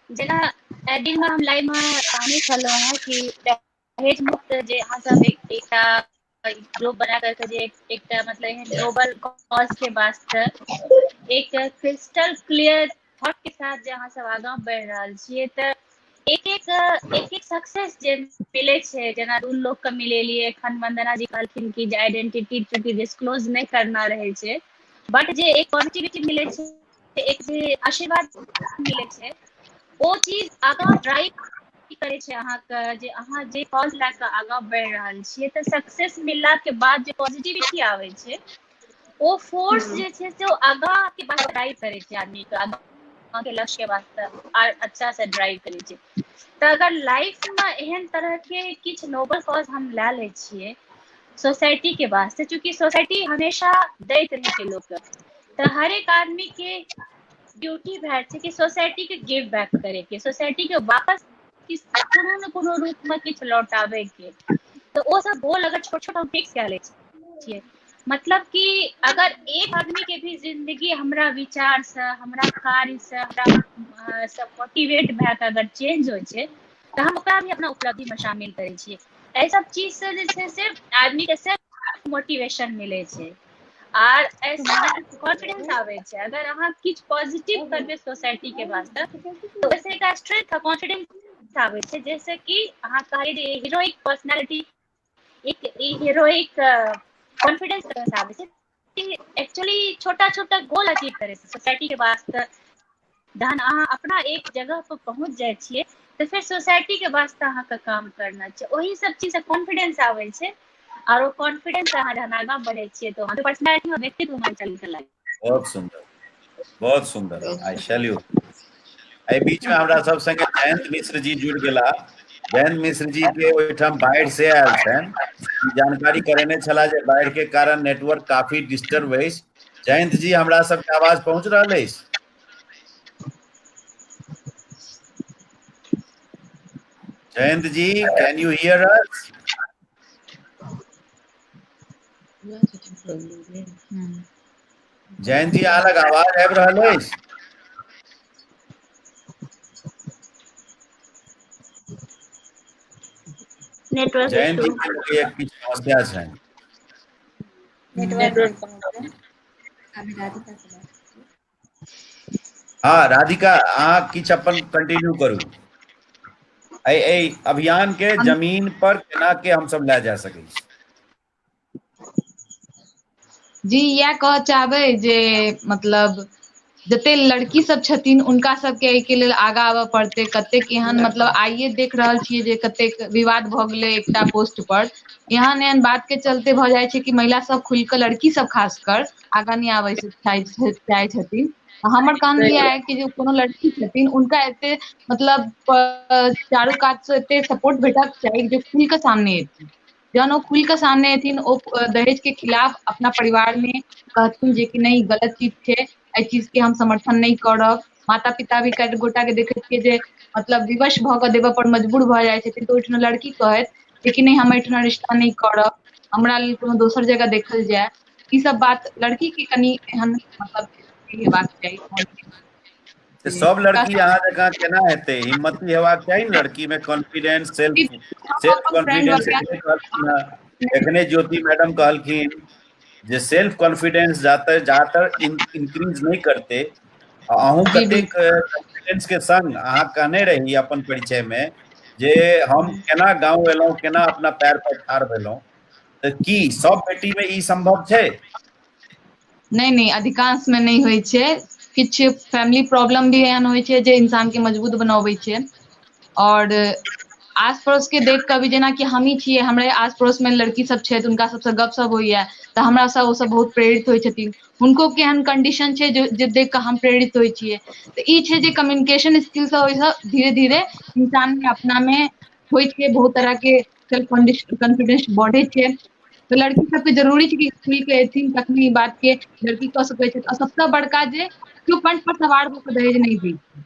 जेना एडिंग में हम लाइव में कहानी छलो है कि दहेज मुक्त जे अहाँ सब एकटा ग्रुप बना करके जे एकटा मतलब ग्लोबल कॉज के वास्ते एक क्रिस्टल क्लियर थॉट के साथ जे अहाँ सब आगाँ बढ़ि रहल छियै तऽ एक सक्सेस जे मिले छै जेना दू लोग के मिलेलिए एखन वंदना जी कहलखिन कि जे आइडेंटिटी चूंकि डिस्क्लोज नहीं करना रहे छै बट जे एक पॉजिटिविटी मिले छै एक जे आशीर्वाद मिले छै ओ चीज आगाँ ड्राइव करे छै अहाँके जे अहाँ जे कॉज लए कऽ आगाँ बढ़ि रहल छियै तऽ सक्सेस मिलला के बाद जे पॉजिटिविटी आवे छै ओ फोर्स जे छै से ओ आगाँ के बात ड्राइव करे छै आदमी के के लक्ष्य के वास्ते और अच्छा से ड्राइव करै छी। तो अगर लाइफ में एहन तरह के किछ नोबल कॉज हम ला ले छिए सोसाइटी के वास्ते, चूंकि सोसाइटी हमेशा दैत रहे छै लोग के, तो हर एक आदमी के ड्यूटी भए छै कि सोसाइटी के गिव बैक करे के, सोसाइटी के वापस कोनो न कोनो रूप में किछ लौटावे के। तो वो सब गोल अगर छोट छोट हम फिक्स कर ले छिए, मतलब कि अगर एक आदमी के भी जिंदगी हमरा विचार से, हमरा कार्य से, हमरा सब मोटिवेट भए के अगर चेंज होइ छै तो हम ओकरा भी अपना उपलब्धि में शामिल करै छिए। एहि सब चीज से जे छै से आदमी के सेल्फ मोटिवेशन मिले छै और ऐसा कॉन्फिडेंस आवे छै। अगर अहाँ किछ पॉजिटिव करबे सोसाइटी के वास्ते तो ऐसे एक स्ट्रेंथ कॉन्फिडेंस आवे छै, जैसे कि अहाँ कहलिए हीरोइक पर्सनालिटी, एक हीरोइक कॉन्फिडेंस आवे छै कि एक्चुअली छोटा छोटा गोल अचीव करे छै सोसाइटी के वास्ते। जहन अहाँ अपना एक जगह पर पहुंच जाय छिए तो फिर सोसाइटी के वास्ते अहाँ के काम करना छै, वही सब चीज से कॉन्फिडेंस आवे छै और वो कॉन्फिडेंस अहाँ जहन आगा बढ़े छिए तो अहाँ पर्सनालिटी में व्यक्तित्व में चल चला। बहुत सुंदर, बहुत सुंदर, आई सैल्यूट। एहि बीच में हमरा सब संगे जयंत मिश्र जी जुड़ गेला। जयंत मिश्र जी के ओहिठाम बाढ़ि से आयल छनि, जानकारी करेने छला जे बाढ़ि के कारण नेटवर्क काफी डिस्टर्ब अछि। जयंत जी हमरा सबके आवाज पहुंच रहल अछि? जयंत जी, कैन यू हियर अस? जयंत जी अहाँ लग आवाज आबि रहल अछि? नेटवर्क जयंत जी इशू। के किछु समस्या छनि। हाँ राधिका, अहाँ किछु अपन कंटिन्यू करू। एहि अभियान के जमीन पर केना के हम सब ले जा सकै छी? जी इएह कहऽ चाहबै जे मतलब जते लड़की सब छथिन हुनका सबके एहिके लेल आगाँ आबऽ पड़तै। कतेक एहन मतलब आइए देख रहल छियै जे कतेक विवाद भऽ गेलै एकटा पोस्ट पर, एहन एहन बात के चलते भऽ जाइ छै कि महिला सब खुलि कऽ, लड़की सब खासकर आगाँ नहि आबै चाहै छथिन। हमर कहना इएह है कि जो कोनो लड़की छथिन हुनका एते मतलब चारू कात से एते सपोर्ट भेटक चाही जे खुल कऽ सामने एथिन। जहन ओ खुलि कऽ सामने एथिन, ओ दहेज के खिलाफ अपना परिवार में कहथिन जे कि नहीं गलत चीज छै, एहि चीज के हम समर्थन नहीं करब। माता पिता भी कए गोटा के देखै छियै जे मतलब विवश भऽ कऽ देबऽ पर मजबूर भऽ जाइ छथिन, तऽ ओहिठाम लड़की कहैत लेकिन नहीं हम एहिठाम रिश्ता नहीं करब, हमरा लेल कोनो दोसर जगह देखल जाय। ई सब बात लड़की के कनि एहन मतलब हेबाक चाही। सब लड़की अहाँ जकाँ केना हेतै? हिम्मती हेबाक चाही ने लड़की में, कॉन्फिडेंस, सेल्फ फ्रेंड कॉन्फिडेंस। वगैरह एखने ज्योति मैडम कहलखिन जे सेल्फ कॉन्फिडेंस जातर इंक्रीज नहीं करते। अहूँ जी कतेक कॉन्फिडेंस के संग अहाँ कहने रही अपन परिचय में जे हम केना गाँव एलहुँ, केना अपना पैर पर ठाढ़ भेलहुँ। तऽ की सब बेटी में ई संभव छै? नहीं अधिकांश में नहीं होइ छै। किछु फैमिली प्रॉब्लम भी एहन होइ छै जे इंसान के मजबूत बनबै छै। और आस पड़ोस के देख कऽ भी, जेनाकि हमही छियै, हमरे आस पड़ोस में लड़की सब छै, हुनका सबसँ गपशप होइया तऽ हमरा सब ओ सब बहुत प्रेरित होइ छथिन। हुनको केहन कंडीशन छै जे देख कऽ हम प्रेरित होइ छियै। तऽ ई छै जे कम्युनिकेशन स्किल से ओहिसँ धीरे धीरे इंसान के अपना में होइ छै, बहुत तरह के सेल्फ कॉन्फिडेंस बढ़ै छै। तऽ लड़की सबके जरूरी छै कि खुल के एथिन, तखनी ई बात के लड़की कऽ सकै छै। और सबसँ बड़का जे केओ कंठ पर सवार भऽ कऽ दहेज नहीं दै छै।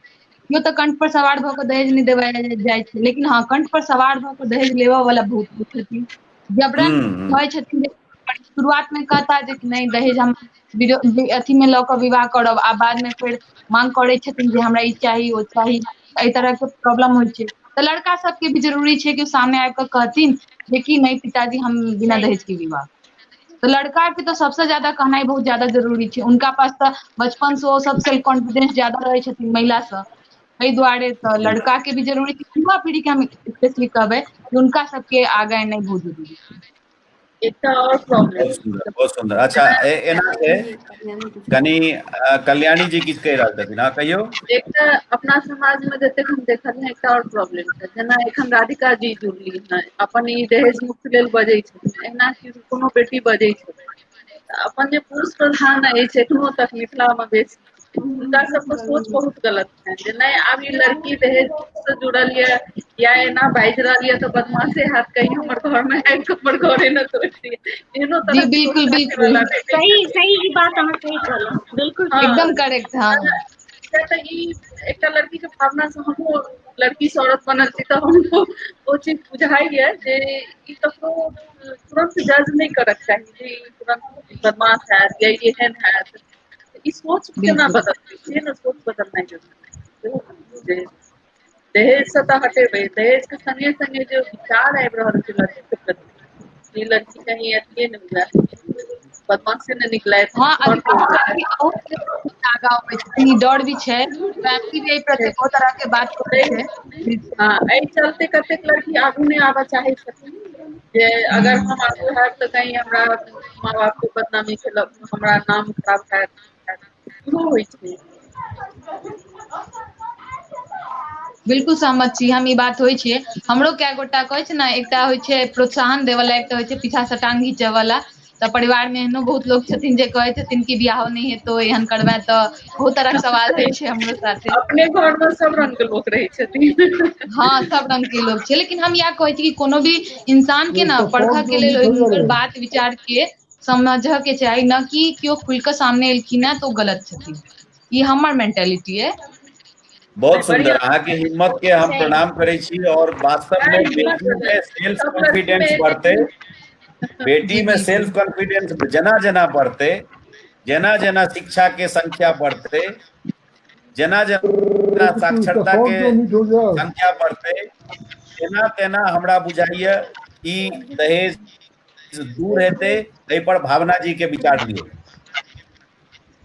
केओ तऽ कंठ पर सवार भऽ कऽ दहेज नहि देबऽ जाइ छै, लेकिन हाँ कंठ पर सवार भऽ कऽ दहेज लेबऽ वाला बहुत लोग छथिन। जबरन कहै छथिन जे शुरुआत में कहता जे नहीं दहेज हम अथी में लऽ कऽ विवाह करब, आ बाद में फेर मांग करै छथिन जे हमरा ई चाही ओ चाही। एहि तरह के प्रॉब्लम होइ छै। तऽ लड़का सबके भी जरूरी छै कि सामने आबि कऽ कहथिन जे कि नहीं पिताजी हम बिना दहेज के विवाह। तो लड़का के तो सबसे ज्यादा कहनाइ बहुत ज्यादा जरूरी छै। उनका पास तऽ बचपन से ओ सब सेल्फ कॉन्फिडेंस ज्यादा रहै छथिन महिला सँ, एहि दुआरे तऽ लड़का के भी जरूरी छै। युवा पीढ़ी के हम स्पेशली कहबै कि हुनका सबके आगा एनाइ बहुत जरूरी छै। एकटा और प्रॉब्लम बहुत सुंदर, बहुत सुंदर। अच्छा एना छै कनि कल्याणी जी किछु कहि रहल छथिन, हाँ कहियौ। एकटा अपना समाज में जतेक हम देखलियै एकटा और प्रॉब्लम छै, जेना एखन राधिका जी जुड़ली हैं, अपन ई दहेज मुक्त लेल बजै छथिन, एना कोनो बेटी बजै छै अपन जे पुरुष प्रधान अछि एखनो तक मिथिला में बेसी, उनका सबके सोच बहुत गलत है जे नहीं आब ई लड़की दहेज से जुड़ल या एना बाजि रहल है तो बदमाशे हाथ कहीं हमर घर में आबि के हमर घरे न तोड़ दिए एहनो जी तरह बिल्कुल बिल्कुल सही सही ई बात अहाँ सही कहलहुँ बिल्कुल एकदम करेक्ट। हाँ एक लड़की के भावना से हमहूँ लड़की से औरत बनल छी तो हमको वो चीज बुझाइए जे ई ककरो तुरंत जज नहीं करक चाहिए जे ई तुरंत बदमाश है या एहन है ई सोच केना बिल्कुल बदलती से न सोच बदलना जरूरी है। दहेज से तो हटेबे दहेज के संगे संगे जो विचार आबि रहल छै लड़की के प्रति ई लड़की कहीं अथिये न हुए बदमाशी न निकले हाँ घर अभी आगा होइ छै ई डर भी छै फैमिली भी एहि प्रति बहुत तरह के बात करै छै। हाँ एहि चलते कतेक लड़की आगू नहीं आबऽ चाहे छथिन जे अगर हम आगू हैब तो कहीं हमरा माँ बाप के बदनामी खेलब हमरा नाम खराब हैत इहो होइ छै। बिल्कुल सहमत छी हम ई बात होइ छै हमरो कए गोटा कहै छै ने एकटा होइ छै प्रोत्साहन देवय वाला एकटा होइ छै पीछा से टांग घींचे वाला तऽ परिवार में एहनो बहुत लोग छथिन जे कहै छथिन कि बियाहो नहीं हेतौ एहन करबै तऽ बहुत तरह के सवाल होइ छै हमरो साथे। अपने घर में सब रंग के लोग रहे छथिन। हाँ सब रंग के लोग छै लेकिन हम इएह कहै छी कि कोनो भी इंसान के ने परखऽ के लेल हुनकर बात विचार के समझऽ के चाही न कि केओ खुलि कऽ सामने एलखिन हैं तो गलत छथिन ई हमर मेंटेलिटी है। बहुत सुंदर अहाँ के हिम्मत के हम प्रणाम करै छी और वास्तव में बेटी में सेल्फ कॉन्फिडेंस बढ़ते बेटी में सेल्फ कॉन्फिडेंस जना जना बढ़ते जेना जेना शिक्षा के संख्या बढ़ते जेना जेना साक्षरता के संख्या बढ़ते तेना तेना हमरा बुझाइए ई दहेज दूर हेतै एहि पर भावना जी के विचार दियौ।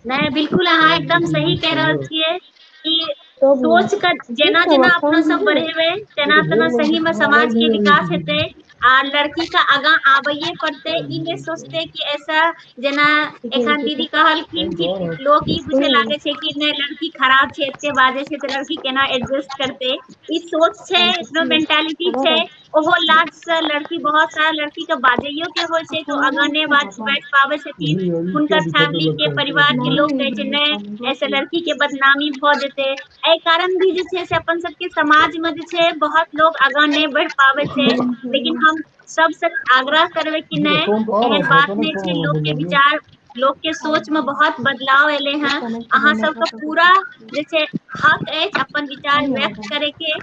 नहीं बिल्कुल अहाँ एकदम सही कह रहल छियै कि सोच का जेना जेना अपना सब बढ़ेबै तेना तेना सही में समाज के विकास हेतै आ लड़की का आगाँ आबैये पड़तै ई नहीं सोचते कि ऐसा जेना एखन दीदी कहलखिन कि लोग ई बुझे लागे छै कि नहीं लड़की खराब छै एते बाजै छै तो लड़की केना एडजस्ट करते ई सोच छै एतनो मेंटालिटी छै ओहो लाज से लड़की बहुत सारा लड़की के बाजैयो के होइ छै तो आगाँ नहीं बैठ पाबै छथिन हुनकर फैमिली के परिवार के लोग कहै छै नहीं ऐसे लड़की के बदनामी भऽ जेतै एहि कारण भी जे छै से अपन सबके समाज में जे छै बहुत लोग आगाँ नहीं बढ़ पाबै छै लेकिन हम सबसे आग्रह करबै कि नहीं एहन बात नहीं छै लोग के विचार लोग के सोच में बहुत बदलाव एले हैं अहाँ सबके पूरा जे छै हक अछि अपन विचार व्यक्त करे के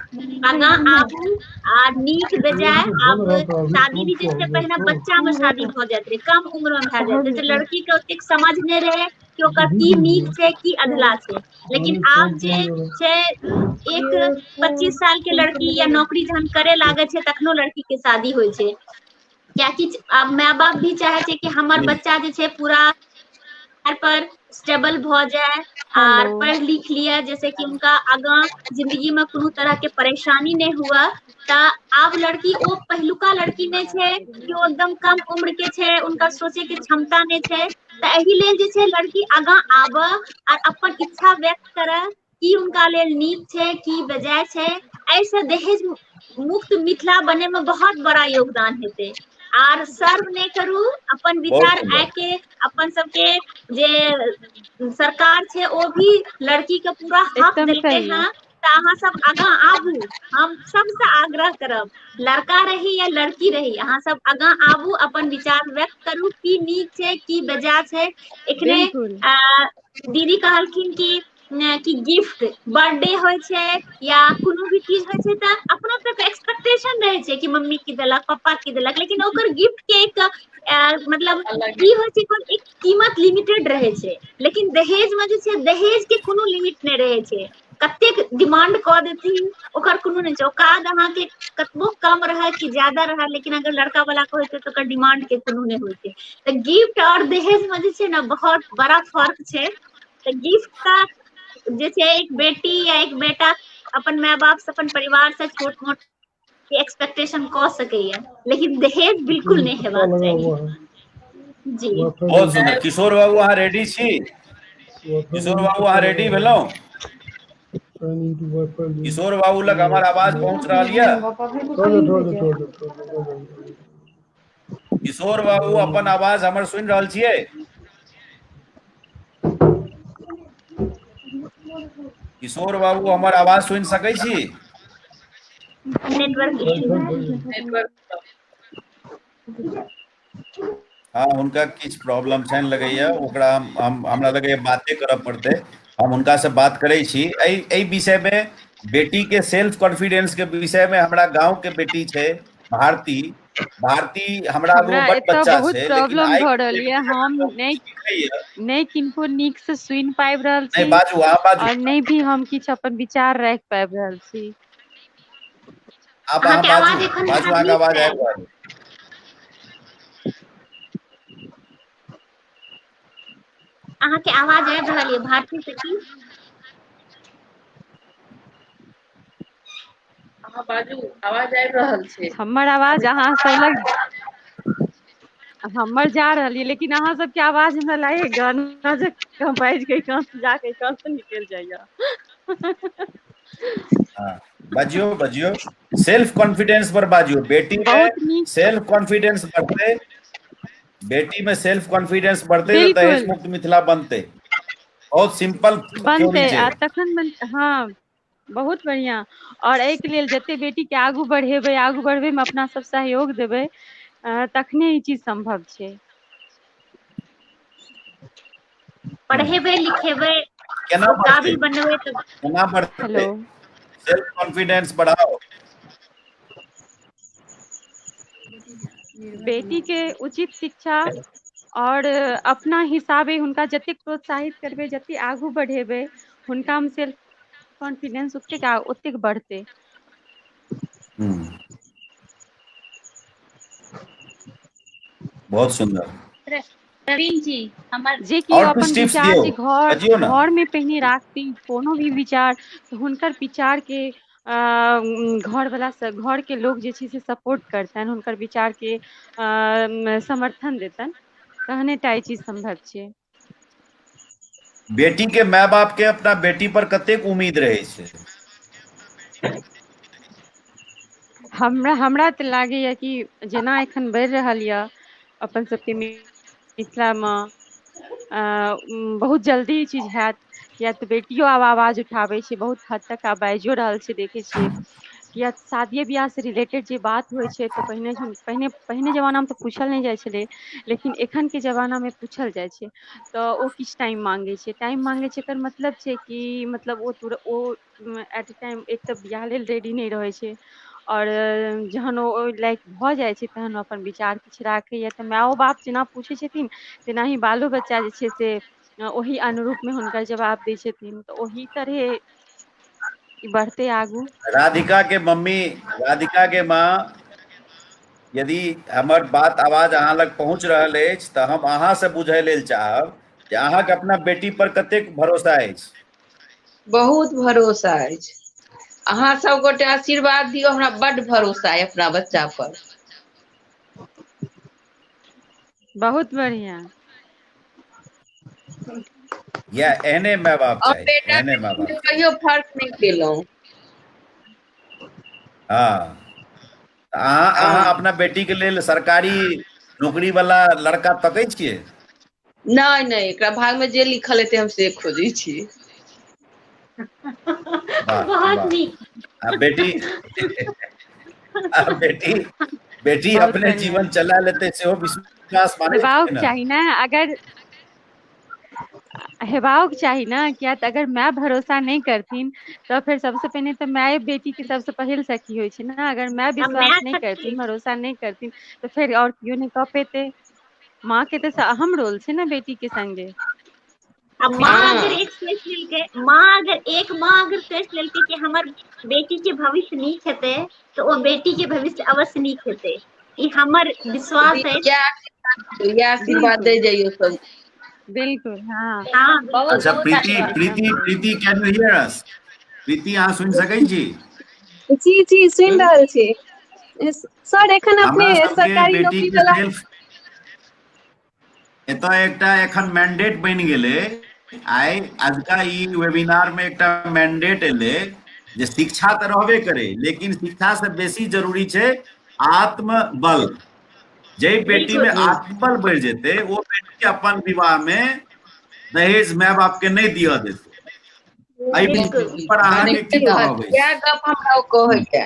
आगाँ आबू आ नीक बेजाय आब शादी भी जे छै पहिने बच्चा में शादी भऽ जाइत रहे कम उम्र में भए जाइत रहे लड़की के ओतेक समझ नहीं रहे कि ओकर की नीक छै की अधला छै लेकिन आब जे छै एक 25 साल के लड़की या नौकरी जहन करे लागे छै तखनो लड़की के शादी होइ छै कियाकि आब माय बाप भी चाहे छै कि हमर बच्चा जे छै पूरा पर स्टेबल भ जाए आर पढ़ लिख लिया जैसे कि उनका आगाँ जिंदगी में कोनो तरह के परेशानी नहीं हुआ तऽ आब लड़की ओ पहिलुका लड़की नहीं छै कि ओ एकदम कम उम्र के छै उनका सोचे के क्षमता नहीं छै तऽ एहि लेल जे छै लड़की आगाँ आबऽ आर अपन इच्छा व्यक्त करऽ की उनका लेल नीक छै की बेजाय छै ऐसे दहेज मुक्त मिथिला बने में बहुत बड़ा योगदान हेतै आर सर्व नहीं करू अपन बहुत विचार सुंदर आके अपन सबके जे सरकार छै ओ भी लड़की के पूरा हक एकदम देलकै सही हैं तऽ अहाँ सब आगाँ आबू हम सबसे आग्रह करब लड़का रही या लड़की रही अहाँ सब आगाँ आबू अपन विचार व्यक्त करू की नीक छै की बेजाय छै एखने बिल्कुल दीदी कहलखिन कि गिफ्ट बर्थडे होइ छै या कोनो भी चीज होइ छै तऽ अपना सबके एक्सपेक्टेशन रहे छै कि मम्मी की देलक पापा की देलक लेकिन ओकर गिफ्ट के एक मतलब की होइ छै एक कीमत लिमिटेड रहे छै लेकिन दहेज में जे छै दहेज के कोनो लिमिट नहीं रहे छै कतेक डिमांड कऽ देथिन ओकर कोनो नहीं छै औकात अहाँके कतबो कम रहे कि ज्यादा रहे लेकिन अगर लड़का वाला के होते तो ओकर डिमांड के कोनो नहीं होइ छै तऽ गिफ्ट और दहेज में जे छै ने बहुत बड़ा फर्क छै तऽ गिफ्ट का जे छै एक बेटी या एक बेटा अपन माय बाप से अपन परिवार से छोट मोट के एक्सपेक्टेशन कऽ सकैया लेकिन दहेज बिल्कुल नहीं हेबाक चाही जी बहुत सुंदर किशोर बाबू अहाँ रेडी छी किशोर बाबू अहाँ रेडी भेलहुँ किशोर बाबू लग हमर आवाज पहुंच रहा है किशोर बाबू अपन आवाज हमर सुनि रहल छियै किशोर बाबू हमर आवाज सुनि सकै छी? नेटवर्क इश्यू नेटवर्क हाँ, हुनका किछु प्रॉब्लम छनि लगैया, ओकरा हमरा लगैया बाते करऽ पड़तै। हम हुनका से बात करै छी एहि विषय में, बेटी के सेल्फ कॉन्फिडेंस के विषय में। हमरा गांव के बेटी छै भारती। हमरा आगू हमरा बड एतऽ बच्चा बहुत छै, लेकिन प्रॉब्लम आइ भऽ के रहल डेट ये, में हम जखन ओ नहि किछु लिखैया, नहि किनको नीक से सुनि पाबि रहल नहीं छी, बाजू, अहाँ बाजू, और नहीं भी हम किछु अपन विचार राखि पाबि रहल छी। आप अहाँ अहाँ के बाजू आवाज एखन बाजू, हमरा अहाँके नीक आवाज से आबि आयल। रहल है। अहाँ के आवाज आबि रहल ये भारती सखी। अहाँ बाजू, आवाज आबि रहल छै। हमर आवाज अहाँ सब लग हमर जा रहल ये, लेकिन अहाँ सबके आवाज हमरा लागैया गाना जकाँ बाजि के कान से जाके कान से निकलि जाइया। हाँ, बजियो बजियो, सेल्फ कॉन्फिडेंस पर बाजियो। बहुत नीक। सेल्फ कॉन्फिडेंस बढ़ते, बेटी में सेल्फ कॉन्फिडेंस बढ़ते तो दहेज बिल्कुल मुक्त मिथिला बनते। बहुत सिंपल थ्योरी बनतै, छै। आ तखन हाँ बहुत बढ़िया। और एहिके लेल जते बेटी के आगू बढ़ेबै, आगू बढ़बै में अपना सब सहयोग देबै, तखने ई चीज संभव छै। पढ़ेबै लिखेबै, केना ओ बढ़तै, काबिल बनबै तऽ केना बढ़तै? हेलो। सेल्फ कॉन्फिडेंस बढ़ाओ। बेटी के उचित शिक्षा और अपना हिसाबे हुनका जतेक प्रोत्साहित करबै, जतेक आगू बढ़ेबै, हुनका में सेल्फ कॉन्फिडेंस ओतेक बढ़तै। बहुत सुंदर। प्रवीण जी हमर जेकि और अपन कुछ टिप्स विचार दियो, जे घर बजियो ना। घर में पहिने राखती, कोनो भी विचार तऽ हुनकर विचार के घर वाला सब, घर के लोग जे छै से सपोर्ट करतनि, हुनकर विचार के समर्थन देतनि, तहने टा ई चीज संभव छै। बेटी के माय बाप के अपना बेटी पर कतेक उम्मीद रहे छै? हमरा तऽ लागैया कि जेना एखन बढ़ि रहल यऽ अपन सबके मिथिला में, बहुत जल्दी ई चीज हैत। किया तऽ बेटियो आब आवाज उठाबै छै, बहुत हद तक आब बाजियो रहल छै, देखे छियै। किया शादिये बियाह से रिलेटेड जे बात होइ छै, तऽ पहिने जमाना में तऽ पूछल नहि जाइ छलै, लेकिन एखन के जमाना में पूछल जाइ छै। तऽ ओ किछु टाइम मांगे छै, एकर मतलब छै कि मतलब ओ एट ए टाइम एक तऽ बियाह लेल रेडी नहि रहै छै, और जहन ओ ओहि लायक भऽ जाइ छै, तहन ओ अपन विचार किछु राखैया। तऽ मायो बाप जेना पूछै छथिन, तेनाही बालो बच्चा जे छै से ओहि अनुरूप में हुनकर जवाब दै छथिन, तऽ ओहि तरहे ई बढ़ते आगू। राधिका के मम्मी, राधिका के माँ, यदि हमर बात आवाज अहाँ लग पहुँच रहल अछि, तऽ हम अहाँ से बुझै लेल चाहब जे अहाँके अपना बेटी पर कतेक भरोसा अछि? बहुत भरोसा अछि। अहाँ सब गोटे आशीर्वाद दियौ, हमरा बड्ड भरोसा अइ अपना बच्चा पर। बहुत बढ़िया। या एहने माय बाप और चाही, बेटा एहने माय बेटी में बाप चाही। कहियो फर्क नहि केलहुँ। हाँ, अहाँ हाँ अपना बेटी के लेल सरकारी नौकरी वाला लड़का तकै छियै? नहि नहि, एकरा भाग में जे लिखल हेतै हम से खोजै छी। वाह बहुत वाह। नीक। आ बेटी आ बेटी बहुत अपने बढ़िया। जीवन चला लेतै सेहो विश्वास मानै हेबाक छियै ने? चाही ने, अगर हेबाक चाही ने, किया तऽ अगर माय भरोसा नहि करथिन तऽ फेर सबसे पहिने तऽ माय बेटी के सबसे पहिल सखी होइ छै ने। अगर माय आ विश्वास मैं नहि सच्ची, करथिन, भरोसा नहीं करथिन, तऽ फेर और कियो नहीं कऽ पेते। माँ के तऽ अहम रोल छै ने बेटी के संगे। अब हाँ एक माँ अगर सोच लेलकै कि हमर बेटी के भविष्य नीक हेतै, तऽ ओ बेटी के भविष्य अवश्य नीक हेतै। ई हमर विश्वास अछि। इएह आशीर्वाद बिल्कुल दै जाइयौ सब। बिल्कुल हाँ। हाँ बहुत अच्छा, बिल्कुल। बहुत प्रीति आशीर्वाद। प्रीति प्रीति कैन यू हियर अस? प्रीति, अहाँ सुनि सकै छी? जी जी, सुनि रहल छी सर। एखन अपने हमरा सबके सरकारी बेटी नौकरी के वला सेल्फ एतऽ एकटा एखन मैंडेट बनि गेलै। आइ आजुका ई वेबिनार में एकटा मैंडेट एलै जे शिक्षा तऽ रहबे करे, लेकिन शिक्षा से बेसी जरूरी छै आत्मबल। जै बेटी में बिल्कुल आत्मबल बढ़ि जेतै, ओ बेटी अपन विवाह में दहेज माय बाप के नहीं दिअ देतै। एहि बिल्कुल पर अहाँके की प्रभाव अछि? क्या गप हमरा कहे के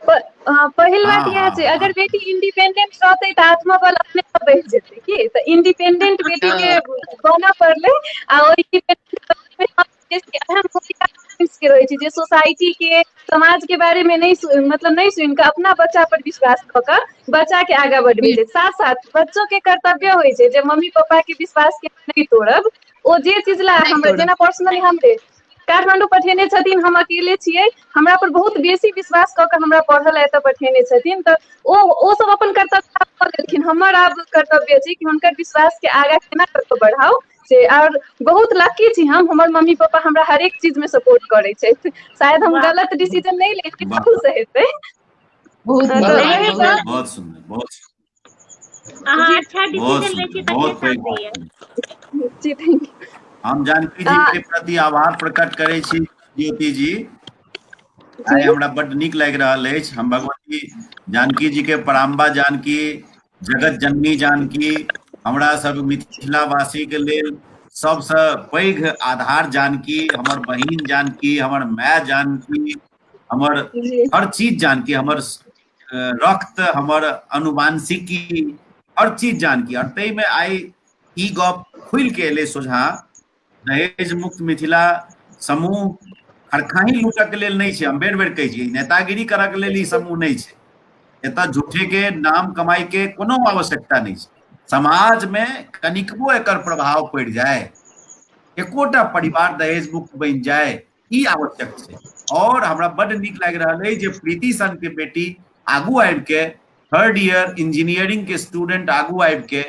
पहिल बात हाँ इएह छै, हाँ अगर हाँ बेटी इंडिपेंडेंट रहतै तऽ आत्मबल अपने से बढ़ि जेतै की। तऽ इंडिपेंडेंट बेटी के बनऽ पड़लै आ ओहि अहम भूमिका के रहै छै जे सोसाइटी के समाज के बारे में मतलब नहीं सुन के अपना बच्चा पर विश्वास कऽ कऽ बच्चा के आगा बढ़बै छै। साथ साथ बच्चों के कर्तव्य होइ छै जे मम्मी पापा के विश्वास के नहीं तोड़ब। ओ जे चीज ला नहीं हमरा तोड़ जेना पर्सनली हमरे काठमांडू पठेने छथिन, हम अकेले छियै, हमरा पर बहुत बेसी विश्वास कऽ के हमरा पढ़ल एतऽ पठेने छथिन, तऽ ओ सब अपन कर्तव्य कऽ लेलखिन। हमर आब कर्तव्य छै कि हुनकर विश्वास के आगा केना कऽ बढ़ाउ से। और बहुत लकी छी हम, हमर मम्मी पापा हमरा हरेक चीज में सपोर्ट करै छथि। शायद हम वाह गलत डिसीजन नहीं लेंगे, वाह खुश हेतै। बहुत तो बहुत रहे बहुत बात बहुत सुंदर, बहुत अहाँ जी अच्छा बहुत डिसीजन लै सुंदर, छी तऽ के बहुत पैघ साथ बात दैये। कहलियै। जी थैंक यू। हम जानकी जी के प्रति आभार प्रकट करै छी ज्योति जी। आइ जी हमरा बड्ड नीक लागि रहल अछि। हम भगवती जानकी जी के पराम्बा जानकी, जगत जननी जानकी, हमरा सब मिथिलावासी के लेल सबसँ पैघ आधार जानकी, हमर बहिन जानकी, हमर माय जानकी, हमर जी हर चीज जानकी, हमर रक्त, हमर अनुवांशिकी, हर चीज जानकी। और ताहि में आई ई गप खुलि के एलै सोझा, दहेज मुक्त मिथिला समूह खरखाही लूटऽ के लेल नहीं छै। हम बेर बेर कहै छी, नेतागिरी करऽ के लेल ई समूह नहीं छै। एतऽ झूठे के नाम कमाई के कोनो आवश्यकता नहीं छै। समाज में कनिकबो एकर प्रभाव पड़ि जाए, एकोटा परिवार दहेज मुक्त बनि जाए, ई आवश्यक छै। और हमरा बड्ड नीक लागि रहल अछि जे प्रीति सन के बेटी आगू आबि के, 3rd ईयर इंजीनियरिंग के स्टूडेंट आगू आबि के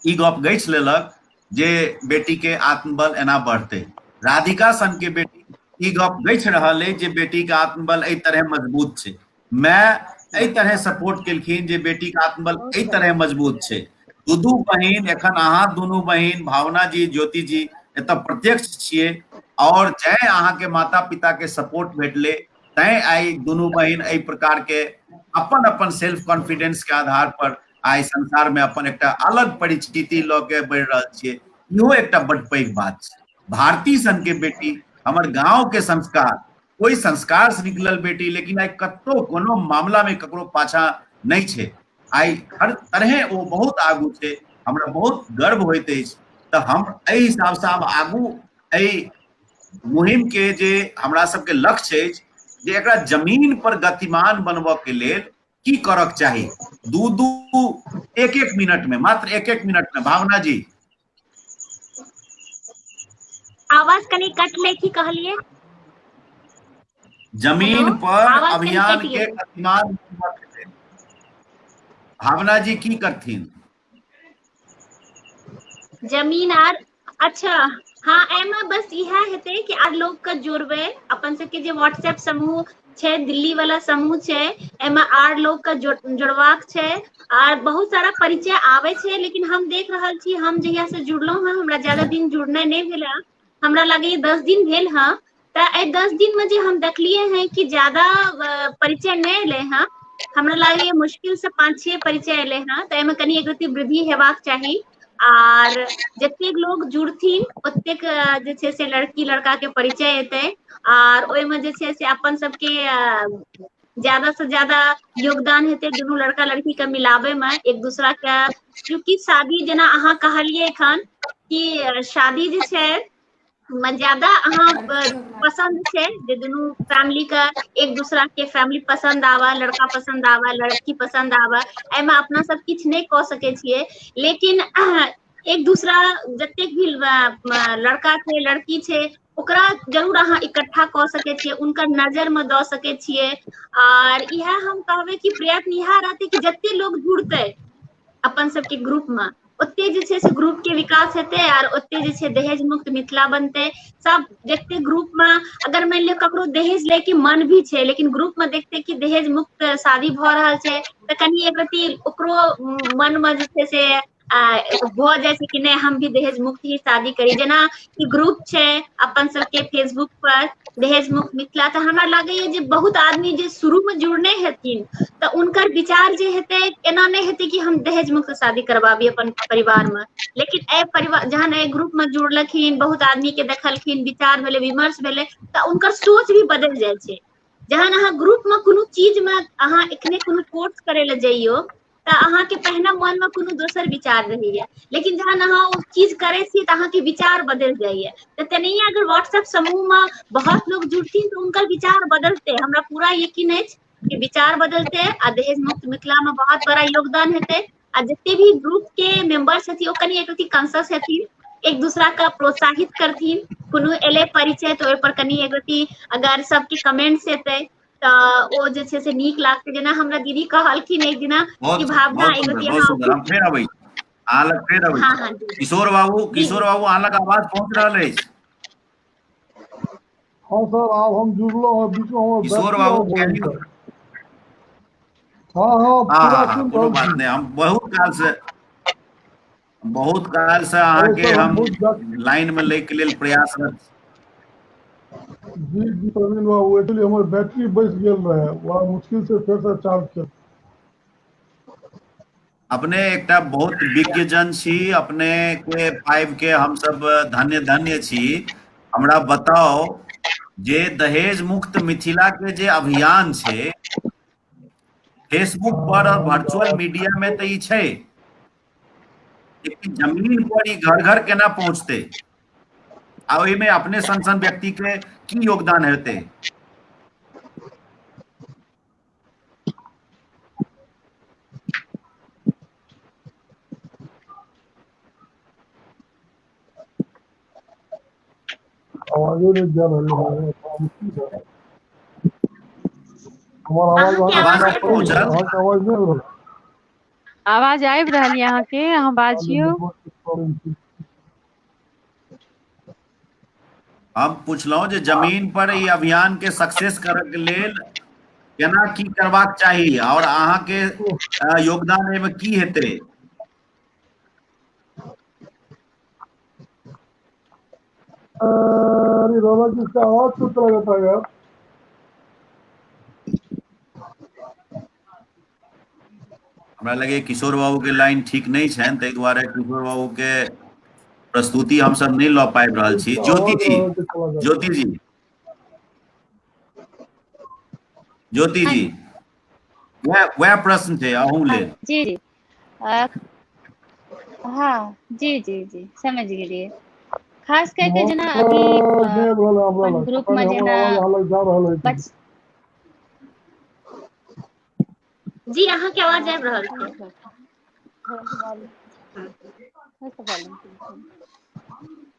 ई गप गछि लेलक जे बेटी के आत्मबल एना बढ़तै। राधिका सन के बेटी ई गप गछि रहल अछि जे बेटी के आत्मबल एहि तरह मजबूत छै। माय एहि तरह सपोर्ट केलखिन जे बेटी के आत्मबल एहि तरह मजबूत छै। दू बहिन, एखन अहाँ दुनू बहिन, भावना जी, ज्योति जी एतऽ प्रत्यक्ष छियै। और जय अहाँ के माता पिता के सपोर्ट भेटले, तैं आई दुनू बहिन एहि प्रकार के अपन अपन सेल्फ कॉन्फिडेंस के आधार पर आई संसार में अपन एकटा अलग परिस्थिति लऽ के बढ़ि रहल छियै। इहो एकटा बड्ड पैघ बात छै। भारती सन के बेटी, हमर गांव के संस्कार, कोई संस्कार से निकलल बेटी, लेकिन आई कतौ कोनो मामला में ककरो पाछा नहीं छै। आई हर तरहे ओ बहुत आगू छै, हमरा बहुत गर्व होइत अछि। तऽ हम एहि हिसाब से आब आगू एहि मुहिम के जे हमरा सबके लक्ष्य अछि जे एकरा जमीन पर गतिमान बनबऽ के लेल की करक चाही। एक एक मिनट में, मात्र एक एक मिनट में, भावना जी आवाज कनी कटले, की कहलिए? जमीन पर आवाज कनी अभियान कटि के गेल। गतिमान बनबऽ के लेल भावना जी की करथिन? जमीन आर अच्छा, हाँ, एमे बस इएह हेतै कि आर लोग के जोड़बै। अपन सबके जे व्हाट्सएप समूह छै, दिल्ली वाला समूह छै, एमे आर लोग के जोड़वाक छै। आर बहुत सारा परिचय आबै छै, लेकिन हम देख रहल छी, हम जहिया से जुड़लहुं हैं, हमरा ज्यादा दिन जुड़नाइ नहीं भेल है। हमरा लागैये 10 दिन भेल है। तऽ एहि 10 दिन में जे हम देखलियै हैं कि ज्यादा परिचय नहीं एलै हैं। हमरा लागैये मुश्किल से 5-6 परिचय एलै हैं। तऽ एहिमे कनी एक रत्ती वृद्धि हेबाक चाही। आर जतेक लोग जुड़थिन ओतेक जे छै से लड़की लड़का के परिचय एतै। आर ओहिमे जे छै से अपन सबके ज्यादा से ज्यादा योगदान हेतै दुनू लड़का लड़की के मिलाबै में, एक दूसरा के। क्योंकि शादी, जेना अहाँ कहलियै एखन कि शादी जे छै ज्यादा अहाँ पसंद छै जे दुनू फैमिली के एक दूसरा के फैमिली पसंद आवे, लड़का पसंद आवे, लड़की पसंद आवे। एहिमे अपना सब किछ नहीं कऽ सकै छियै, लेकिन एक दूसरा जतेक भी लड़का छै लड़की छै ओकरा जरूर अहाँ इकट्ठा कऽ सकै छियै, उनकर नजर में दऽ सकै छियै। आर इएह हम कहबै कि प्रयत्न इएह रहतै कि जते लोग जुड़तै अपन सबके ग्रुप में, ओते जे छै से ग्रुप के विकास हेतै। आर ओते जे छै दहेज मुक्त मिथिला बनतै। सब जते ग्रुप में, अगर मान लिअ ककरो दहेज ले के मन भी छै, लेकिन ग्रुप में देखते कि दहेज मुक्त शादी भऽ रहल छै, तऽ कनी एक रत्ती ओकरो मन में जे छै से भऽ जाइ छै कि नहि हम भी दहेज मुक्त ही शादी करी। जेना कि ग्रुप छै अपन सबके फेसबुक पर दहेज मुक्त मिथिला, तऽ हमरा लागैया जे बहुत आदमी जे शुरू में जुड़ने हेथिन तऽ उनकर विचार जे हेतै एना नहीं हेतै कि हम दहेज मुक्त शादी करबाबी अपन परिवार में, लेकिन एहि परिवार जहन एहि ग्रुप में जुड़लखिन, बहुत आदमी के देखलखिन, विचार भेलै, विमर्श भेलै, तऽ उनकर सोच भी बदलि जाइ छै। जहन अहाँ ग्रुप में कोनो चीज में अहाँ एखने कोनो कोर्स करे ले जइयो तऽ अहाँके पहिने मन में कोनो दोसर विचार रहैया, लेकिन जहन अहाँ ओ चीज करे छियै तऽ अहाँके विचार बदलि जाइया। तऽ तेनाहिये अगर व्हाट्सएप समूह में बहुत लोग जुड़थिन तो उनकर विचार बदलते, हमरा पूरा यकीन अछि कि विचार बदलते आ दहेज मुक्त मिथिला में बहुत बड़ा योगदान हेतै। आ जते भी ग्रुप के मेंबर्स हेथिन ओ कनि एक रति कॉन्शियस हेथिन, एक दूसरा का प्रोत्साहित करथिन, कोनो एले परिचय तो ओहि पर कनि एक रति अगर सबके कमेंट्स एतै तऽ ओ जे छै से नीक लागतै। जेना हमरा दीदी कहलखिन एक दिना कि भावना एक रति बहुत अहाँ सुंदर। हम फेर अबै छी अहाँ लग, फेर अबै हाँ छी। हाँ जी किशोर बाबू, जी किशोर बाबू अहाँ लग आवाज पहुंच रहल अछि। हाँ सर, आब हम जुड़लहुँ हैं, बीच में हमर किशोर बैटरी बाबू ऑफ हो गेल कैन यू, सर। हाँ हाँ, पूरा सुन कोनो रहल बात छी। नहीं। हम बहुत काल से अरे अहाँके सर हम बहुत लाइन में लैके लेल प्रयासरत छी। जी प्रवीण बाबू, एक्चुअली हमर बैटरी बचि गेल रहे, बड़ा मुश्किल से फेर से चार्ज कर। अपने एकटा बहुत विज्ञ जन छी, अपने के पाइब के हम सब धन्य धन्य छी। हमरा बताओ जे दहेज मुक्त मिथिला के जे अभियान छै फेसबुक पर और वर्चुअल मीडिया में तऽ ई छै, लेकिन जमीन पर ई घर घर केना पहुंचते आ ओहिमे अपने सन सन व्यक्ति के की योगदान हेतै? आवाजे नहीं जा रही है, हमार आवाज अहाँके अहाँके आवाज सुना आबि पड़ैया? पहुंचल? अहाँके आवाज नहीं हो रहा? आवाज आबि रहल यऽ अहाँके, अहाँ बाजियौ। हम पूछलहुँ जे जमीन पर ई अभियान के सक्सेस करय के लेल केना की करबाक चाही और अहाँके योगदान एहिमे की हेतै? अरे बाबा जी, इसका आवाज तो चला जाता है यार। हमरा लगे किशोर बाबू के लाइन ठीक नहीं छनि, ताहि दुआरे किशोर बाबू के प्रस्तुति हम सब नहीं लऽ पाबि रहल छी। इसका ज्योति आवाज जी, चला जाता ज्योति जी, ज्योति हाँ जी, वह प्रश्न थे अहूँ हाँ, लेल। जी जी हाँ जी जी जी समझ गेलिए। खास करके जेना अभी नहीं बोला हमरा अपन लग, ग्रुप पता में नहीं हमर जेना आवाज अहाँ लग जा रहल है कि नहीं। बच जी अहाँके आवाज आबि रहल छै।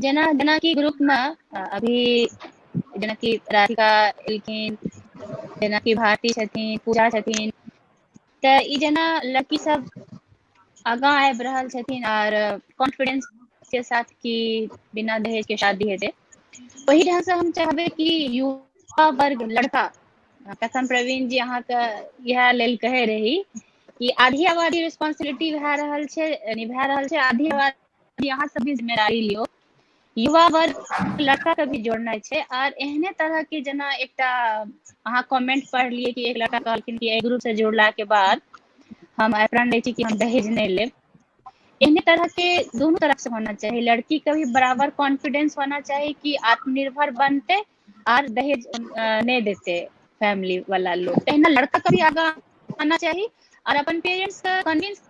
जेना जेना कि ग्रुप में अभी जेना कि राधिका एलखिन, जेना कि भारती छथिन, पूजा छथिन, तऽ ई जेना लड़की सब आगाँ आबि रहल छथिन और कॉन्फिडेंस के साथ कि बिना दहेज के शादी हेतै, वही ढंग से हम चाहबै कि युवा वर्ग लड़का, तखन प्रवीण जी अहाँके इएह लेल कहे रही कि आधी आबादी रिस्पांसिबिलिटी भए रहल छै, निभा रहल छै, आधी आबादी अहाँ सब भी जिम्मेदारी लियो। युवा वर्ग लड़का के भी जोड़ना छै। और एहने तरह के जेना एकटा अहाँ कमेंट पढ़लिए कि एक लड़का कहलखिन कि एहि ग्रुप से जुड़ला के बाद हम प्रण लै छी कि हम दहेज नहीं लेब। इन्हीं तरह के दोनों तरफ से होना चाहिए। लड़की का भी बराबर कॉन्फिडेंस होना चाहिए कि आत्मनिर्भर बनते और दहेज नहीं देते फैमिली वाला लोग। तहिना लड़का का भी आगा आना चाहिए और अपन पेरेंट्स का कन्विंस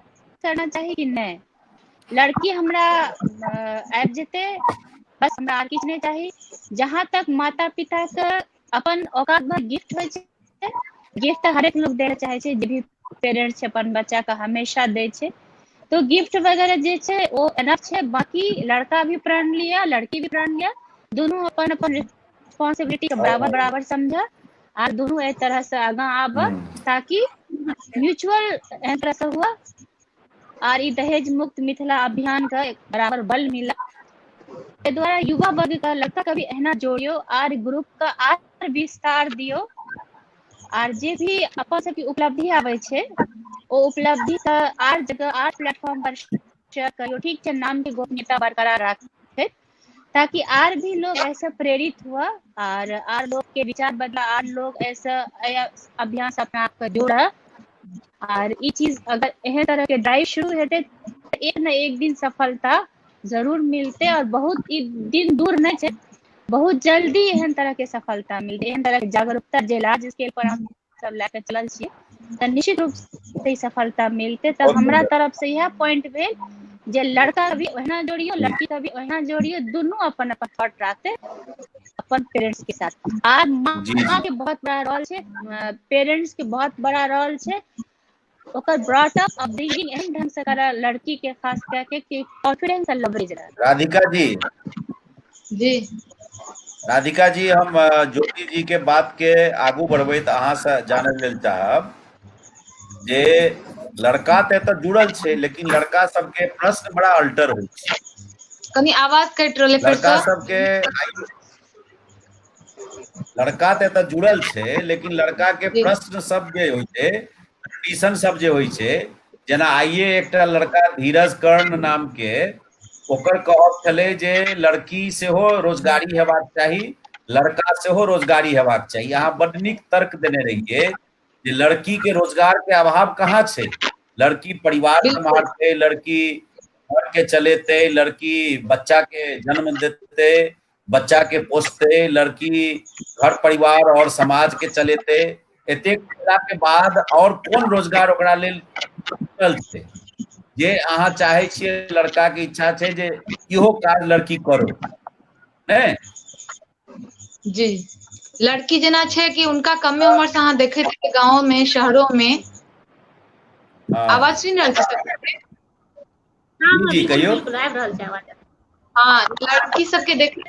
करना चाहिए कि नहीं, लड़की हमरा आबि जेतै, बस हमरा आर किछु नहीं चाहिए। जहाँ तक माता पिता के अपन औकात में गिफ्ट होइ छै, गिफ्ट हरेक लोग दे चाहे छै, जे भी पेरेंट्स छै अपन बच्चा के हमेशा दै छै, तो गिफ्ट वगैरह जे छै वो एनफ छै। बाकी लड़का भी प्रण लिया, लड़की भी प्रण लिया, दोनों अपन अपन रिस्पांसिबिलिटी के बराबर बराबर समझा और दोनों एक तरह से आगा आबा, ताकि म्यूचुअल तरह से हुआ और ई दहेज मुक्त मिथिला अभियान का बराबर बल मिला। एहि द्वारा युवा वर्ग का लड़का का भी एहना जोड़ियो और ग्रुप का आर विस्तार दियो, और जे भी अपन सबके उपलब्धि आबै छै ओ उपलब्धि का आर जगह आर प्लेटफॉर्म पर शेयर करियो, ठीक है, नाम के गोपनीयता बरकरार रखे, ताकि आर भी लोग ऐसा प्रेरित हुआ और आर लोग के विचार बदला, आर लोग ऐसा अभियान से अपना आप जोड़ा। और ये चीज अगर एह तरह के ड्राइव शुरू होते एक न एक दिन सफलता जरूर मिलते, और बहुत दिन दूर नहीं है, बहुत जल्दी एहन तरह के सफलता मिलते, एहन तरह के जागरूकता जे लार्ज स्केल पर हम सब लेके चलल छिए, तो निश्चित रूप से सफलता मिलते। तो हमरा तरफ से यह पॉइंट भेल जे लड़का भी ओहिना जोड़ियो, लड़की का भी ओहिना जोड़ियो, दोनों अपन अपन थॉट रखते अपन पेरेंट्स के साथ। आज माँ के बहुत बड़ा रोल है, पेरेंट्स के बहुत बड़ा रोल है, ओकर ब्रॉट अप अपब्रिंगिंग एहन ढंग से करा लड़की के खास करके कि कॉन्फिडेंस और लवरेज रहे। राधिका जी जी राधिका जी, हम ज्योति जी के बात के आगू बढ़बे तो अहाँ से जाने लेल चाहब जे लड़का ते जुड़ल छे, लेकिन लड़का सबके प्रश्न बड़ा अल्टर होइ छे। कनी आवाज कट रहले फिर लड़का सबके लड़का ते जुड़ल छे, लेकिन लड़का के प्रश्न सब जे होइ छे, कंडीशन सब जे होइ छे, जेना आइए एकटा लड़का धीरज कर्ण नाम के, ओकर कहब छले जे लड़की से हो रोजगारी हेबाक चाही, लड़का से हो रोजगारी हेबाक चाही। अहाँ बड नीक तर्क देने रहिए जे लड़की के रोजगार के अभाव कहाँ छे, लड़की परिवार संभालते, लड़की घर के चलेते, लड़की बच्चा के जन्म देते, बच्चा के पोसते, लड़की घर परिवार और समाज के चलेते, एतेक के बाद और कोन रोजगार ओकरा लेल चलते। जे अहाँ चाहे छिए, लड़का के इच्छा छे जे इहो काज लड़की करो, ने जी। लड़की जना छे कि उनका कमे उम्र से अहाँ देखे थे गाँव में, शहरों में। आवाज सुन रहल छे? जी कहियो। हाँ, लड़की सबके देखे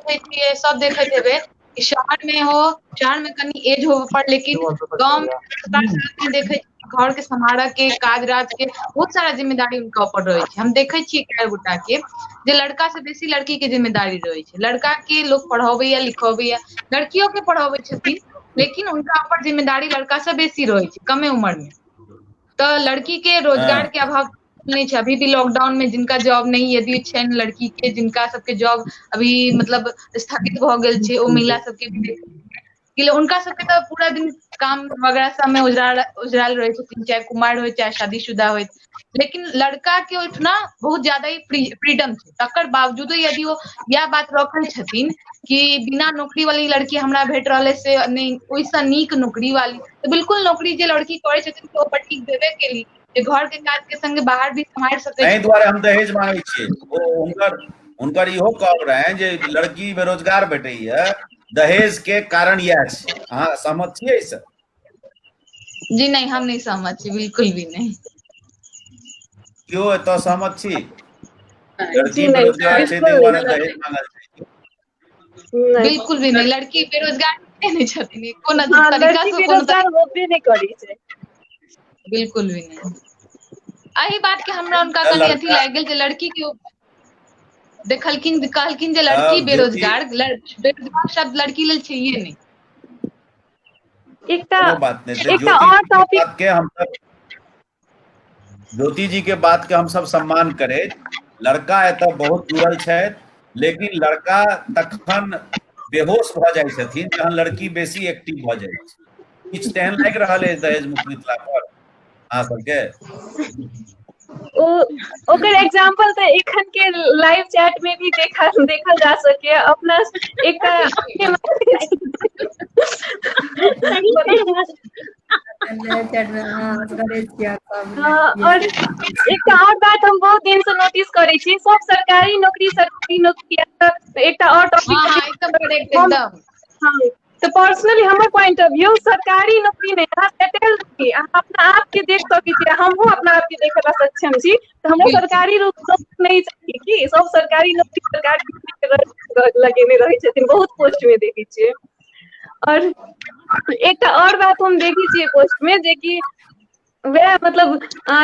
छिए, सब देखे थे कि शहर में हो, शहर में कनी एज हो पर, लेकिन गाँव में देखे घर के सम्हारा के, काज राज के बहुत सारा जिम्मेदारी उनका ऊपर रहे छे। हम देखे छिए कई गोटा के जे लड़का से बेसी लड़की के जिम्मेदारी रहे छे। लड़का के लोग पढ़ाबैया लिखाबैया, लड़कियों के पढ़ाबे छथिन, लेकिन उनका ऊपर जिम्मेदारी लड़का से बेसी रहे छे कमे उम्र में। तो लड़की के रोजगार के अभाव नहीं छे। अभी भी लॉकडाउन में जिनका जॉब नहीं यदि छे लड़की के, जिनका सबके जॉब अभी मतलब स्थगित भ गेल छे, ओ महिला सबके उनका सबके तो पूरा दिन काम वगैरह सब में उजराल रहे छथिन, चाहे कुमार हो चाहे शादीशुदा हो। लेकिन लड़का के उठना बहुत ज्यादा ही फ्रीडम छे, तकर बावजूदो यदि वो यह बात रखे छथिन कि बिना नौकरी वाली लड़की हमरा भेट रहले से नहीं, ओइसा नीक नौकरी वाली, तो बिल्कुल नौकरी जे लड़की करे छथिन तो ओपर टिक देबे के लिए जे घर के काज के संगे बाहर भी संभाल सके। एहि दुआरे हम दहेज मांगे छिए। ओ हुनकर इहो कहब रहे जे लड़की बेरोजगार भेटैया, दहेज के कारण यह छे। अहाँ सहमत छिए इस? जी नहीं, हम नहीं सहमत छी, बिल्कुल भी नहीं। क्यों तो सहमत छी? लड़की बेरोजगार छे तै दुआरे दहेज मांगल छै? बिल्कुल भी नहीं, लड़की बेरोजगार नहीं छथिन, कोन तरीका से बेरोजगार होबे नहीं करै छै, बिल्कुल भी नहीं। एही बात के हमरा उनका कनी अथी लाग गेल जे लड़की के देखलखिन, कहलखिन जे लड़की बेरोजगार शब्द लड़की लेल छैये नहीं। एकटा और टॉपिक के हम सब ज्योति जी के बात के हम सब सम्मान करे। लड़का एतऽ बहुत जुड़ल छै, लेकिन लड़का तखन बेहोश भ जाय छथिन जहन लड़की बेसी एक्टिव भ जाय छै। किछ तेहन लाग रहल है दहेज मुक्त मिथिला पर अहाँ सबके? ओकर एग्जांपल तो एखन के लाइव चैट में भी देखल जा सके। अपना एकटा और एकटा और बात हम बहुत दिन से नोटिस करे छी, सब सरकारी नौकरी एकटा और टॉपिक हाँ, तो पर्सनली हमर पॉइंट ऑफ व्यू सरकारी नौकरी में अहाँ सेटल छी, अहाँ अपना आप के देख सकै छी, हमहू अपना आप के देखे ला सक्षम छी, तो हमरा सरकारी नौकरी नहीं चाहिए कि सब सरकारी नौकरी सरकारी लगेने रहे छथिन, बहुत पोस्ट में देखे छियै। और एक और बात हम देखे छियै पोस्ट में जे कि वह मतलब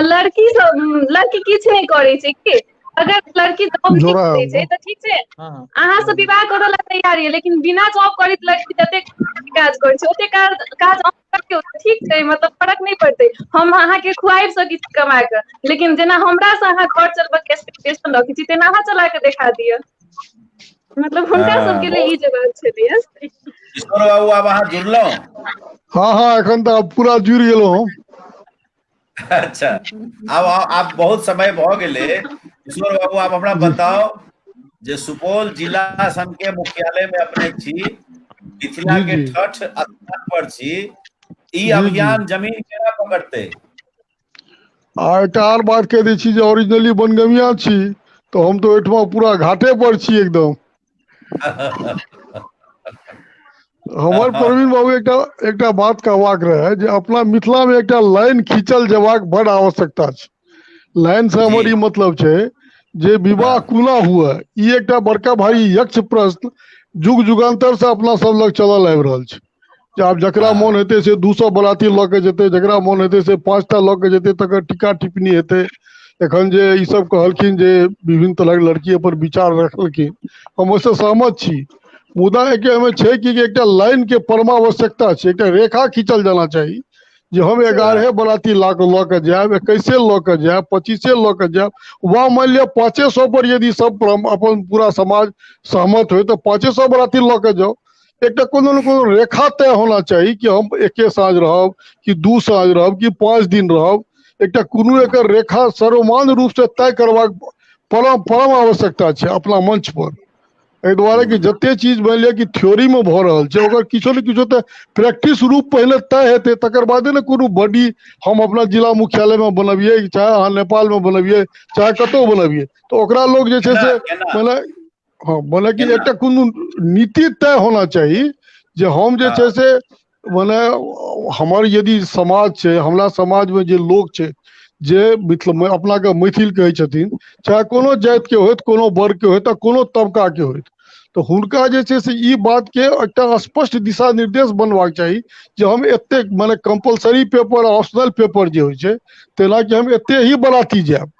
लड़की किछ नहीं करे छै कि अगर लड़की जॉब नहीं जोड़ा करै छै तऽ ठीक छै अहाँ से विवाह करऽ ला तैयार ये, लेकिन बिना जॉब करैत लड़की जते काज करै छै ओते काज अहाँ करियौ ठीक छै, मतलब फर्क नहीं पड़तै। हम अहाँके खुआबि सकै छी कमा कऽ, लेकिन जेना हमरा से अहाँ घर चलबऽ के एक्सपेक्टेशन रखै छी तेना अहाँ चला के देखा दिअ। मतलब हुनका सबके लिए ई जवाब छलै। किशोर बाबू आब अहाँ जुड़लहुँ? हाँ एखन तऽ पूरा जुड़ि गेलहुँ हम। अच्छा, अब आप बहुत समय भ गेले। किशोर बाबू आप हमरा बताओ जे सुपौल जिला संघ के मुख्यालय में अपने छी, मिथिला के ठठ स्थान पर छी, ई अभियान जमीन केना पकड़ते? आ एकटा आर बात कह दै छी जे ओरिजिनली बनगमिया छी, तो हम तो ओहिठमा पूरा घाटे पर छी एकदम। हमर प्रवीण बाबू एकटा बात कहबाक रहे जे अपना मिथिला में एकटा लाइन खींचल जेबाक बड़ आवश्यकता छै। लाइन से हमर ई मतलब छै जे विवाह कोना हुए, ई एकटा बड़का भारी यक्ष प्रश्न जुग जुगान्तर से अपना सब लग चलल आबि रहल छै। जे आब जकरा मोन हेतै से 200 बराती लऽ के जेतै, जकरा मोन हेतै से 5टा लऽ के जेतै, तकर टीका टिप्पणी हेतै। एखन जे ई सब कहलखिन जे विभिन्न तरहक लड़की पर विचार रखलखिन, हम ओहिसँ सहमत छी। मुदा एहिमे छै कि एकटा लाइन के परमावश्यकता छै, एकटा रेखा खींचल जाना चाही जे हम 11 बराती लऽ के जायब, 21 लऽ के जायब, 25 लऽ के जायब, वह मान लिअ 500 पर यदि सब अपन पूरा समाज सहमत हो तो 500 बराती लऽ के जाओ। एक कोनो न कोनो रेखा तय होना चाही कि हम 1 साँझ रहब कि 2 साँझ रहब कि 5 दिन रहब। एकटा कोनो एकर रेखा सर्वमान्य रूप से तय करबाक परम आवश्यकता छै अपना मंच पर। एहि दुआरे कि जते चीज मान लिअ कि थ्योरी में भऽ रहल छै, ओकर किछो ने किछो तऽ प्रैक्टिस रूप पहले तय हेतै, तकर बादे ने कोनो बॉडी हम अपना जिला मुख्यालय में बनबियै, चाहे अहाँ नेपाल में बनबियै, चाहे कतौ बनबियै, तो ओकरा लोग जे छै से मने कि एकटा कोनो नीति तय होना चाही जे हम जे छै से मने हमर यदि समाज छै, हमरा समाज में जे लोग छै जे अपना के मैथिल कहै छथिन, चाहे कोनो जाति के होइत, कोनो वर्ग के होइत, कोनो तबका के होइत, तो हुनका जे छै से ई बात के एकटा स्पष्ट दिशा निर्देश बनबाक चाही जे हम एते माने कंपलसरी पेपर, ऑप्शनल पेपर जे होइ छै, तेना कि हम एते ही बराती जायब।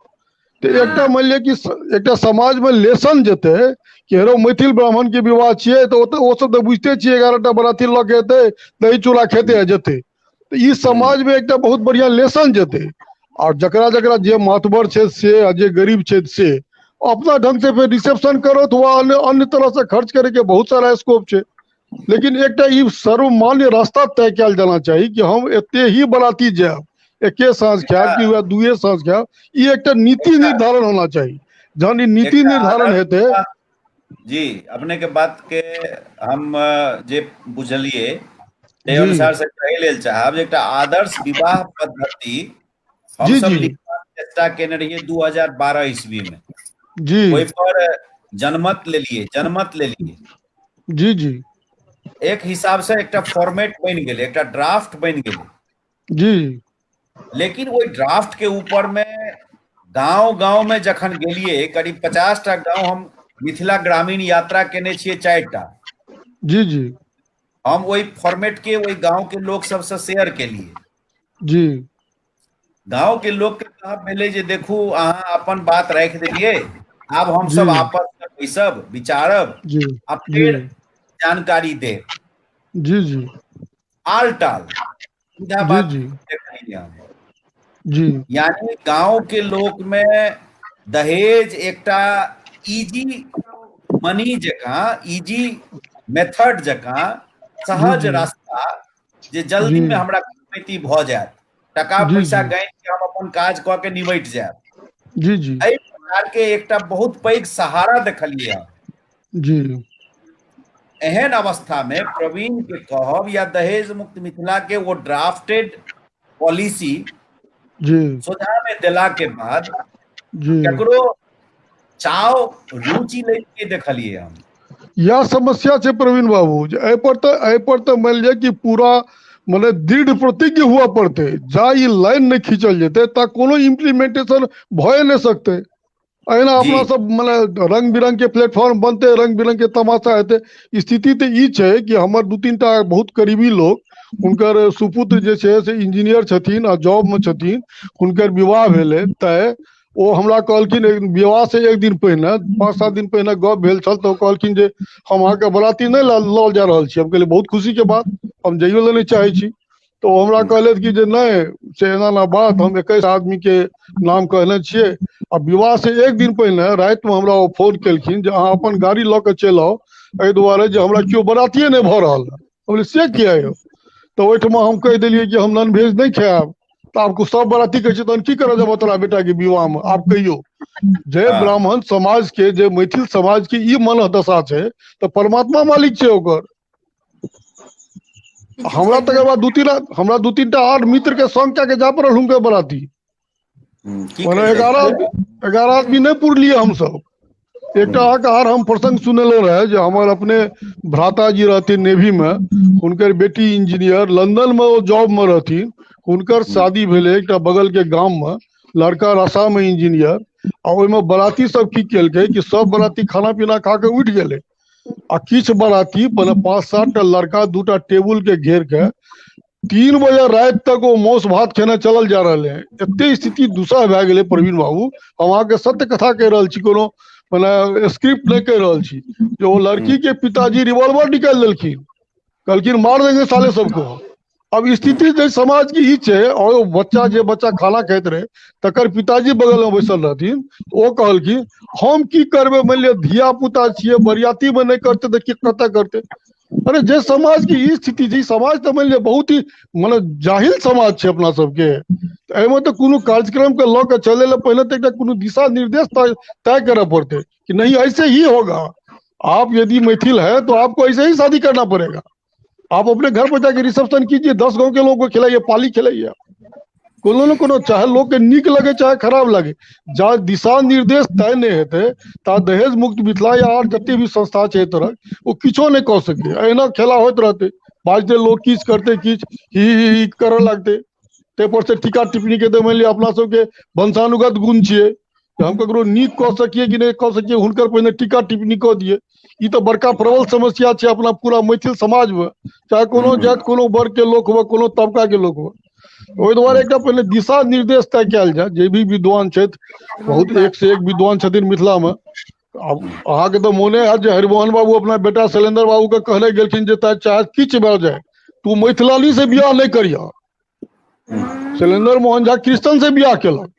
तो एकटा मान लिअ कि एकटा समाज में लेसन जेतै कि हेरो मैथिल ब्राह्मण के विवाह छियै तो ओ सब तो बुझते छियै 11टा बराती लऽ के एतै, दही चूड़ा खेते आ जेतै। तो ई समाज में एकटा बहुत बढ़िया लेसन जेतै। और जकरा जकरा जे मातबर छै से, जे गरीब छै से अपना ढंग से फिर रिसेप्शन करो तो वह अन्य तरह से खर्च करे के बहुत सारा स्कोप छै। लेकिन एकटा ई सर्वमान्य रास्ता तय कयल जाना चाही कि हम एते ही बराती जायब, 1 साँझ खायब कि 2 साँझ खायब, ई एकटा नीति निर्धारण होना चाही। जहन ई नीति निर्धारण हेतै जी, अपने के बात के हम जे बुझलिए ते अनुसार से कहे लेल चाहब, एकटा आदर्श विवाह पद्धति हम सब लिखबाक चेष्टा केने रहिए 2012 ईस्वी में। ओहि पर जनमत लेलिए। जी जी। एक हिसाब से एकटा फॉर्मेट बन गेले, एकटा ड्राफ्ट बन गेले जी। लेकिन वही ड्राफ्ट के ऊपर में गांव में जखन गेलिए, करीब 50टा गांव हम मिथिला ग्रामीण यात्रा केने छियै 4टा। जी जी। हम वही फॉर्मेट के वही गांव के लोग सबसे शेयर के लिए जी। गांव के लोग के कहब भेलै जे देखू अहाँ अपन बात राखि देलिए, आब हम सब आपस में बैसब, विचारब आ फिर जानकारी देब। जी जी। आल टाल सीधा बात जी। यानी गांव के लोक में दहेज एकटा इजी मनी जकां, इजी मेथड जकां, सहज रास्ता जे जल्दी में हमरा खेती भऽ जायत, टका पैसा गाइन के हम अपन काज कऽ के निबटि जायब। जी जी। एहि प्रकार के एकटा बहुत पैघ सहारा देखलिए हम। जी। एहन अवस्था में प्रवीण के कहब या दहेज मुक्त मिथिला के वो ड्राफ्टेड पॉलिसी सोझा में देला के बाद केकरो चाव रुचि ले के देखलिए हम। यह समस्या छै प्रवीण बाबू, एहि पर तो मान लिया कि पूरा माने दृढ़ प्रतिज्ञ हुआ पड़ते। जा ई लाइन नहीं खींचल जेतै ता कोनो इम्प्लीमेंटेशन भए नहीं सकते। अहिना अपना सब माने रंग बिरंग के प्लेटफॉर्म बनते, रंग बिरंग के तमाशा हेतै। स्थिति तो ई छै कि हमर 2-3टा बहुत करीबी लोग, हुनकर सुपुत्र जे छै से इंजीनियर छथिन आ जॉब में छथिन, हुनकर विवाह भेलै तय ओ हमरा कहलखिन विवाह से एक दिन पहिने 5-7 दिन पहिने गप भेल छल तो कहलखिन जे हम अहाँके बराती नहीं लऽ जा रहल छी। हम कहलिए बहुत खुशी के बात, हम जाइयो ले नहीं चाहे छी। तो हमरा कहलथि कि जे नहीं से एना ना बात, हम 21 आदमी के नाम कहने छियै आ विवाह से एक दिन पहिने राति में हमरा ओ फोन केलखिन जे अहाँ अपन गाड़ी लऽ के चलि आओ, एहि दुआरे जे हमरा केओ बरातिये नहीं भऽ रहल है। हम से किया यौ? तो ओहिठमा हम कह दिलियै कि हम नॉनवेज नहीं खायब। तो आपको सब बराती कहे तहन की करऽ जब तोरा बेटा के विवाह में? आप कहियो जे ब्राह्मण समाज के जे मैथिल समाज के ई मन दशा छै तो परमात्मा मालिक छै ओकर। हमरा तकर बाद दू तीन टा आर मित्र के संग कए के जा पड़ल हुनकर बराती। मने 11 आदमी नहीं पुरलियै हम सब। एकटा अहाँके आर हम प्रसंग सुनेलो रहे जे हमर अपने भ्राता जी रहथिन नेवी में, हुनकर बेटी इंजीनियर लंदन में वो जॉब में रहथिन, हुनकर शादी भेले एकटा बगल के गांव में, लड़का रसा में इंजीनियर। आ ओहिमे बराती सब की केलकै कि सब बराती खाना पीना खा के उठ गेलै आ किछ बराती मने 5-7 टा लड़का 2 टा टेबुल के घेर के 3 बजे रात तक वो मौस भात खेने चलल जा रहे हैं। एते स्थिति दुस्सह भए गेलै प्रवीण बाबू, हम अहाँके सत्य कथा कह रहल छी, कोनो मैंने स्क्रिप्ट नहीं कह रहा छी। जो वो लड़की के पिताजी रिवॉल्वर निकाल देलखिन, कहलखिन मार देंगे साले सबको। अब स्थिति जो समाज की ही है, और वो बच्चा खाना खाते रहे तकर पिताजी बगल में बैसल रहथिन, वो कहलखिन हम की करबे, मान लिया धिया पुता छिए बरियाती में नहीं करते तो कत करते। अरे जे समाज की ई स्थिति छै, समाज तो मान लिया बहुत ही माने जाहिल समाज है अपना सबके। एहिमे तो कोनो कार्यक्रम के लऽ के चले ले पहले तो कोनो दिशा निर्देश तय करना पड़ते कि नहीं ऐसे ही होगा। आप यदि मैथिल है तो आपको ऐसे ही शादी करना पड़ेगा। आप अपने घर पर जाके रिसेप्शन कीजिए, 10 गांव के लोगों को खिलाइए, पाली खिलाइए। कोनो न कोनो चाहे लोग के नीक लगे चाहे खराब लगे, जा दिशा निर्देश तय नहीं हेते ता दहेज मुक्त मिथिला या और जते भी संस्था छै तरह वो किछो नहीं कह सके। एना खेला होत रहते, बाजते लोग किछ करते, किछ ही करे लगते। ते पर से टीका टिप्पणी के तो मान लिया अपना सबके वंशानुगत गुण छिए, हम ककरो नीक कह सकिए कि नहीं कह सकिए, हुनकर पहिने टीका टिप्पणी कह दिए। ई तो बड़का प्रबल समस्या छै अपना पूरा मैथिल समाज में, चाहे कोनो जात कोनो वर्ग के लोग हो, कोनो तबका के लोग हो। ओहि दुआरे एकटा पहले दिशा निर्देश तय कयल जाय। जे भी विद्वान छथि, बहुत एक से एक विद्वान छथिन मिथिला में। अब अहाँके तो मोने है जे हरिमोहन बाबू अपना बेटा शैलेंद्र बाबू के कहने गेलखिन जे चाहे किछ भऽ जाए तू मैथिलानी से बियाह नहीं करिया। शैलेंद्र मोहन झा क्रिश्चियन से बियाह केलक।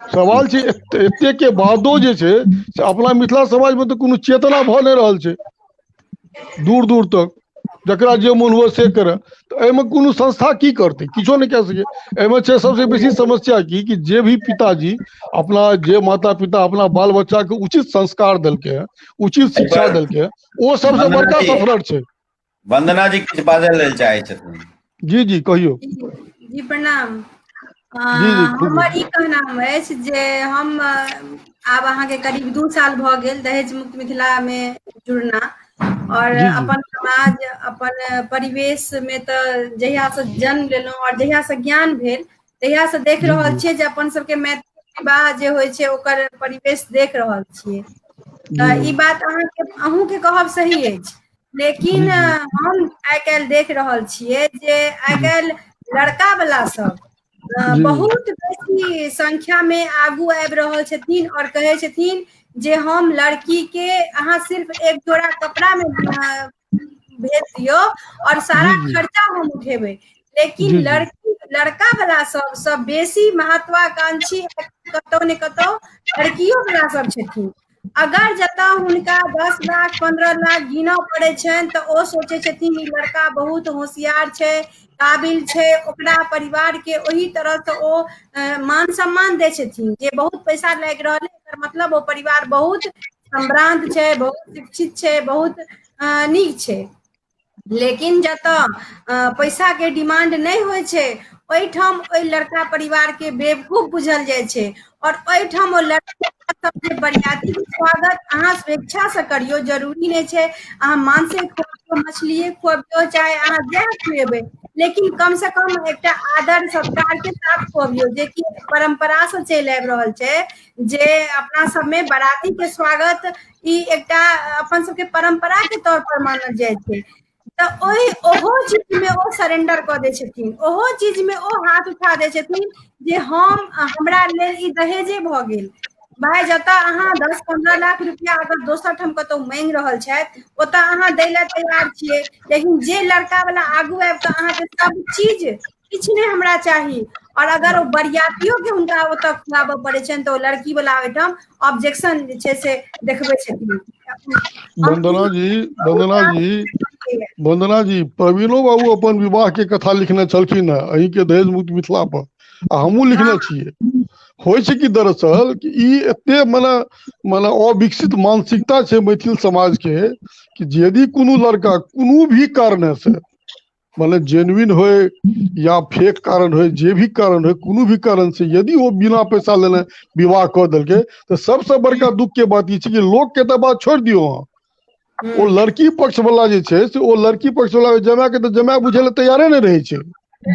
सवाल छै एते के बादो जे छै से अपना मिथिला समाज में तो कोनो चेतना भऽ नहीं रहल छै दूर दूर तक, जकरा जे मन हुए से करे। तो एहिमे कोनो संस्था की करते, किछो नहीं कह सके। एहिमे छै सबसे बेसी समस्या कि जे भी पिताजी अपना जे माता पिता अपना बाल बच्चा के उचित संस्कार देलके हैं, उचित शिक्षा देलके हैं, वो सबसे बड़का सफर छै। वंदना जी किछ बाजै लेल चाहै छथिन। जी जी कहियो। जी प्रणाम। जी जी हमर ई कहना अछि जे हम आब अहाँके करीब 2 साल भऽ गेल दहेज मुक्त मिथिला में जुड़ना, और जी जी अपन समाज अपन परिवेश में तो जहिया से जन्म लेलहुँ और जहिया से ज्ञान भेल तहिया से देख जी रहल जी छियै जे अपन सबके मैथिल विवाह जे होइ छै ओकर परिवेश देख रहल छियै। तऽ जी ई बात अहूँ के कहब सही अछि, लेकिन जी जी हम आइ काल्हि देख रहल छियै जे आइ जी काल्हि लड़का वाला सब जी बहुत बेसी संख्या में आगू आबि रहल छथिन और कहै छथिन जे हम लड़की के अहाँ सिर्फ एक जोड़ा कपड़ा में भेज दियो और सारा जी जी खर्चा हम उठेबै। लेकिन जी जी लड़का वाला सब बेसी महत्वाकांक्षी कतौ ने कतौ लड़कियों वाला सब छथिन। अगर जतऽ हुनका 10 लाख 15 लाख गिनऽ पड़ै छनि तऽ ओ सोचै छथिन ई लड़का बहुत होशियार छै, काबिल छै, ओकरा परिवार के ओही तरह से ओ मान सम्मान दै छथिन जे बहुत पैसा लागि रहल है, एकर मतलब ओ परिवार बहुत सम्भ्रांत छै, बहुत शिक्षित छै, बहुत नीक छै। लेकिन जतऽ पैसा के डिमांड नहीं होइ छै ओहिठाम ओहि लड़का परिवार के बेवकूफ बुझल जाइ छै, और ओहिठाम ओ लड़का सब जे बरियाती के स्वागत अहाँ स्वेच्छा से करियो, जरूरी नहीं छै अहाँ मांसे खुआबियो, मछलिए खुआबियो, चाहे अहाँ जएह खुएबै, लेकिन कम से कम एकटा आदर सत्कार के साथ खुआबियो, जे कि परंपरा से चलि आबि रहल छै जे अपना सब में बराती के स्वागत ई एकटा अपन सबके परंपरा के तौर पर मानल जाइ छै। तो ओहो चीज में ओ सरेंडर कर दे छथिन, ओहो चीज में ओ हाथ उठा दे छथिन जे हम हमरा लेल ई दहेजे भ गेल। भाई जतऽ अहाँ 10-15 लाख रुपया अगर दोसर ठाम कतौ मांगि रहल छथि ओतऽ अहाँ दै ले तैयार छियै, लेकिन जे लड़का वाला आगू आबि कऽ अहाँके सब चीज किछु नहीं हमरा चाही, और अगर वो बरियातियों के हुनका ओतऽ खुआबऽ पड़े छनि तो लड़की वाला ओहिठाम ऑब्जेक्शन जे छै से देखबै छथिन। वंदना जी प्रवीणो बाबू अपन विवाह के कथा लिखने छलखिन है अहीं के दहेज मुक्त मिथिला पर, आ हमहूँ लिखने छियै। होइ छै कि दरअसल कि ई एते मने अविकसित मानसिकता छै मैथिल समाज के कि यदि कोनो लड़का कोनो भी कारण से माने जेन्युइन होए या फेक कारण होए, जे भी कारण होए, कोनो भी कारण से यदि वो बिना पैसा लेने विवाह कर देलके तो सबसे बड़का दुख के बात ये कि लोग के तो बात छोड़ दियो, वो लड़की पक्ष वाला जे छै से वो लड़की पक्ष वाला जमाए के तो जमाए बुझे ले तैयारे नहीं रहे छै।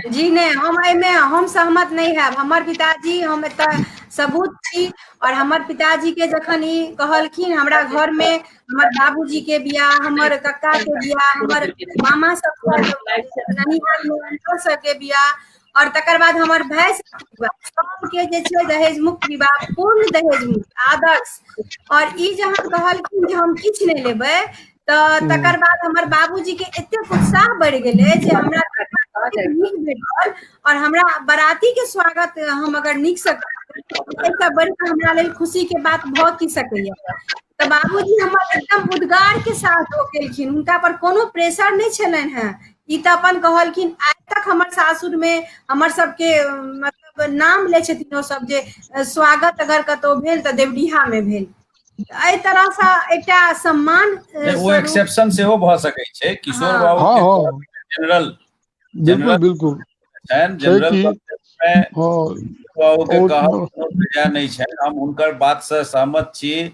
जी नहीं, हम एहिमे हम सहमत नहीं है। हमर पिताजी, हम एतऽ सबूत छी, और हमर पिताजी के जखन ई कहलखिन हमरा घर में हमर बाबूजी के बियाह, हमर कक्का के बियाह, हमर मामा सब ननिहाल में सबके बियाह, और तकर बाद हमर भाई सबके जे छै दहेज मुक्त विवाह, पूर्ण दहेज मुक्त आदर्श। और ई जहन कहलखिन जे हम किछु नहीं लेबै तो तकर बाद हमर बाबूजी के एतेक उत्साह बढ़ गेलै जे हमरा नीक भेटल, और हमरा बराती के स्वागत हम अगर नीक से एकटा बड़ी हमरा लेल खुशी के बात भ की सकैया। तो बाबूजी हमर एकदम उद्गार के साथ ओ केलखिन, हुनका पर कोनो प्रेशर नहीं छलनि हैं। ई तो अपन कहलखिन, आइ तक हमर सासुर में हमर सबके मतलब नाम ले छथिन ओ सब जे स्वागत अगर कतौ भेल तो देवडीहा में भेल। एहि तरह से एकटा सम्मान वो एक्सेप्शन सेहो भ सकै छै। किशोर बाबू के जनरल बिल्कुल जनरल बाबू के कहब नहीं छै। हम हुनकर बात से सहमत छी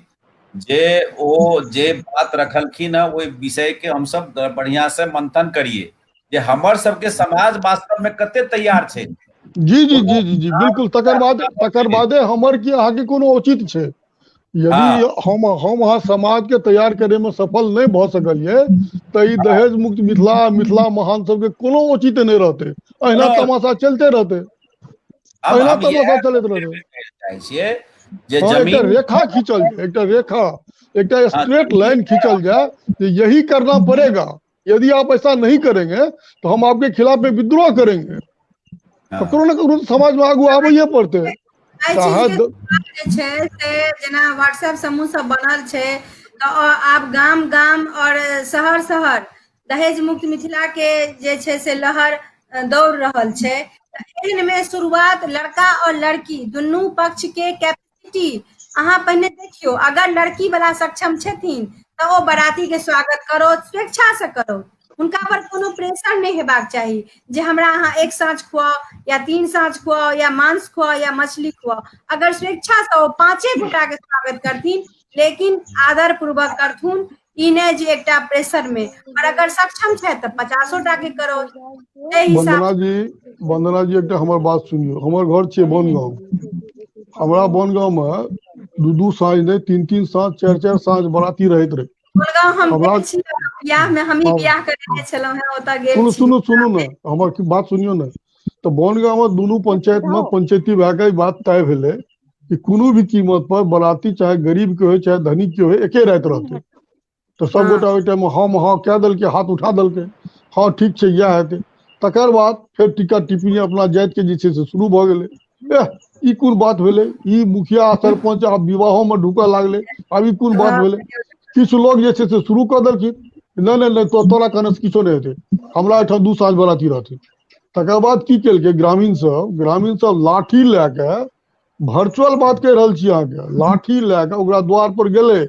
जे ओ जे बात रखलखिन है ओहि विषय के हम सब बढ़िया से मंथन करिए जे हमर सबके समाज वास्तव में कते तैयार छै। जी जी जी जी जी बिल्कुल। तकर बादे हमर की अहाँ के कोनो उचित छै। यदि हम अहाँ समाज के तैयार करे में सफल नहीं भ सकलिए तो ई दहेज मुक्त मिथिला महान सबके कोनो उचित नहीं रहते। अहिना तमाशा चलते रहते, अहिना तमाशा चलते रहते। एक रेखा खींचल जाए, एक स्ट्रेट लाइन खींचल जाए, यही करना पड़ेगा। यदि आप ऐसा नहीं करेंगे तो हम आपके खिलाफ में विद्रोह करेंगे। ककरो न ककरो समाज में आगू आबैये पड़ते। जेना व्हाट्सएप समूह सब बनल छै तो आप गाम गाम और शहर शहर दहेज मुक्त मिथिला के जे छै से लहर दौड़ रहल छै। एहन में शुरुआत लड़का और लड़की दुनू पक्ष के कैपेसिटी अहाँ पहिने देखियो, अगर लड़की वाला सक्षम छथिन तो वो बराती के स्वागत करो, स्वेच्छा से करो, उनका पर कोनो प्रेशर नहीं हेबाक चाहिए जे हमरा अहाँ 1 साँझ खुआओ या 3 साँझ खुआओ या मांस खुआओ या मछली खुआओ। अगर स्वेच्छा से वो 5 गोटा के स्वागत करथिन लेकिन आदर पूर्वक करथुन, ई नहीं जे एकटा प्रेशर में। और अगर सक्षम है तो 50 टा के करो। वंदना जी एकटा हमर बात सुनियो। हमर घर छै बनगांव। हमरा बनगांव में 2-2 साँझ नहीं 3-3 साँझ 4-4 साँझ बराती रहत रहे। सुनू ना हमर बात सुनियो ना। तो बनगांव में दोनों पंचायत में पंचायती भए के बात तय भेले कि कोनो भी कीमत पर बराती चाहे गरीब के हो चाहे धनिक के हो एके रात रहते। तो सब गोटा ओइ टाइम हाँ कह दल के, हाथ उठा दल के, हाँ ठीक छै यह हेतै। तकर बाद फिर टिका टिप्पणी अपना जाति के जे छै से शुरू भ गेलै। ई कोन बात भेलै, ई मुखिया सरपंच आब विवाहों में ढुकऽ लागले, आब ई कोन बात भेलै। किछु लोग जे छै से शुरू कऽ देलखिन नहीं तोरा कहने से किछो नहीं हेतै, हमरा एहिठाम 2 साँझ बराती रहतै। तकर बाद की केलकै ग्रामीण सब लाठी लए के, वर्चुअल बात कह रहल छी अहाँ के, लाठी लए के ओकरा द्वार पर गेलै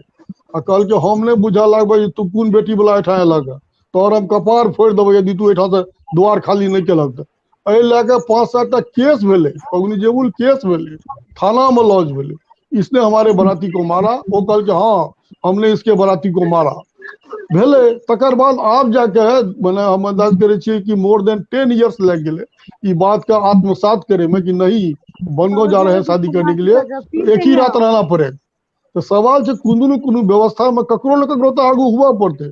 आ कहलकै हम नहीं बुझा लगबै तू कोन बेटी वाला एहिठाम एलक, तोहर हम कपार फोड़ देबै यदि तू एहिठाम से द्वार खाली नहीं केलक तऽ। एहि लए के 5-7 टा केस भेलै, कॉग्निजेबल केस भेलै, थाना में लॉज भेलै। इसने हमारे बराती को मारा, वो कल के हाँ हमने इसके बराती को मारा भेले। तकर बाद आप जाके मैंने हम अंदाज करे छे कि मोर देन 10 इयर्स लग गए ई बात का आत्मसात करे में कि नहीं बनगांव जा रहे हैं शादी करने के लिए तो एक ही रात रहना पड़ेगा। तो सवाल से कोनो न कोनो व्यवस्था में ककरो न ककरो तो आगू हुआ पड़ते।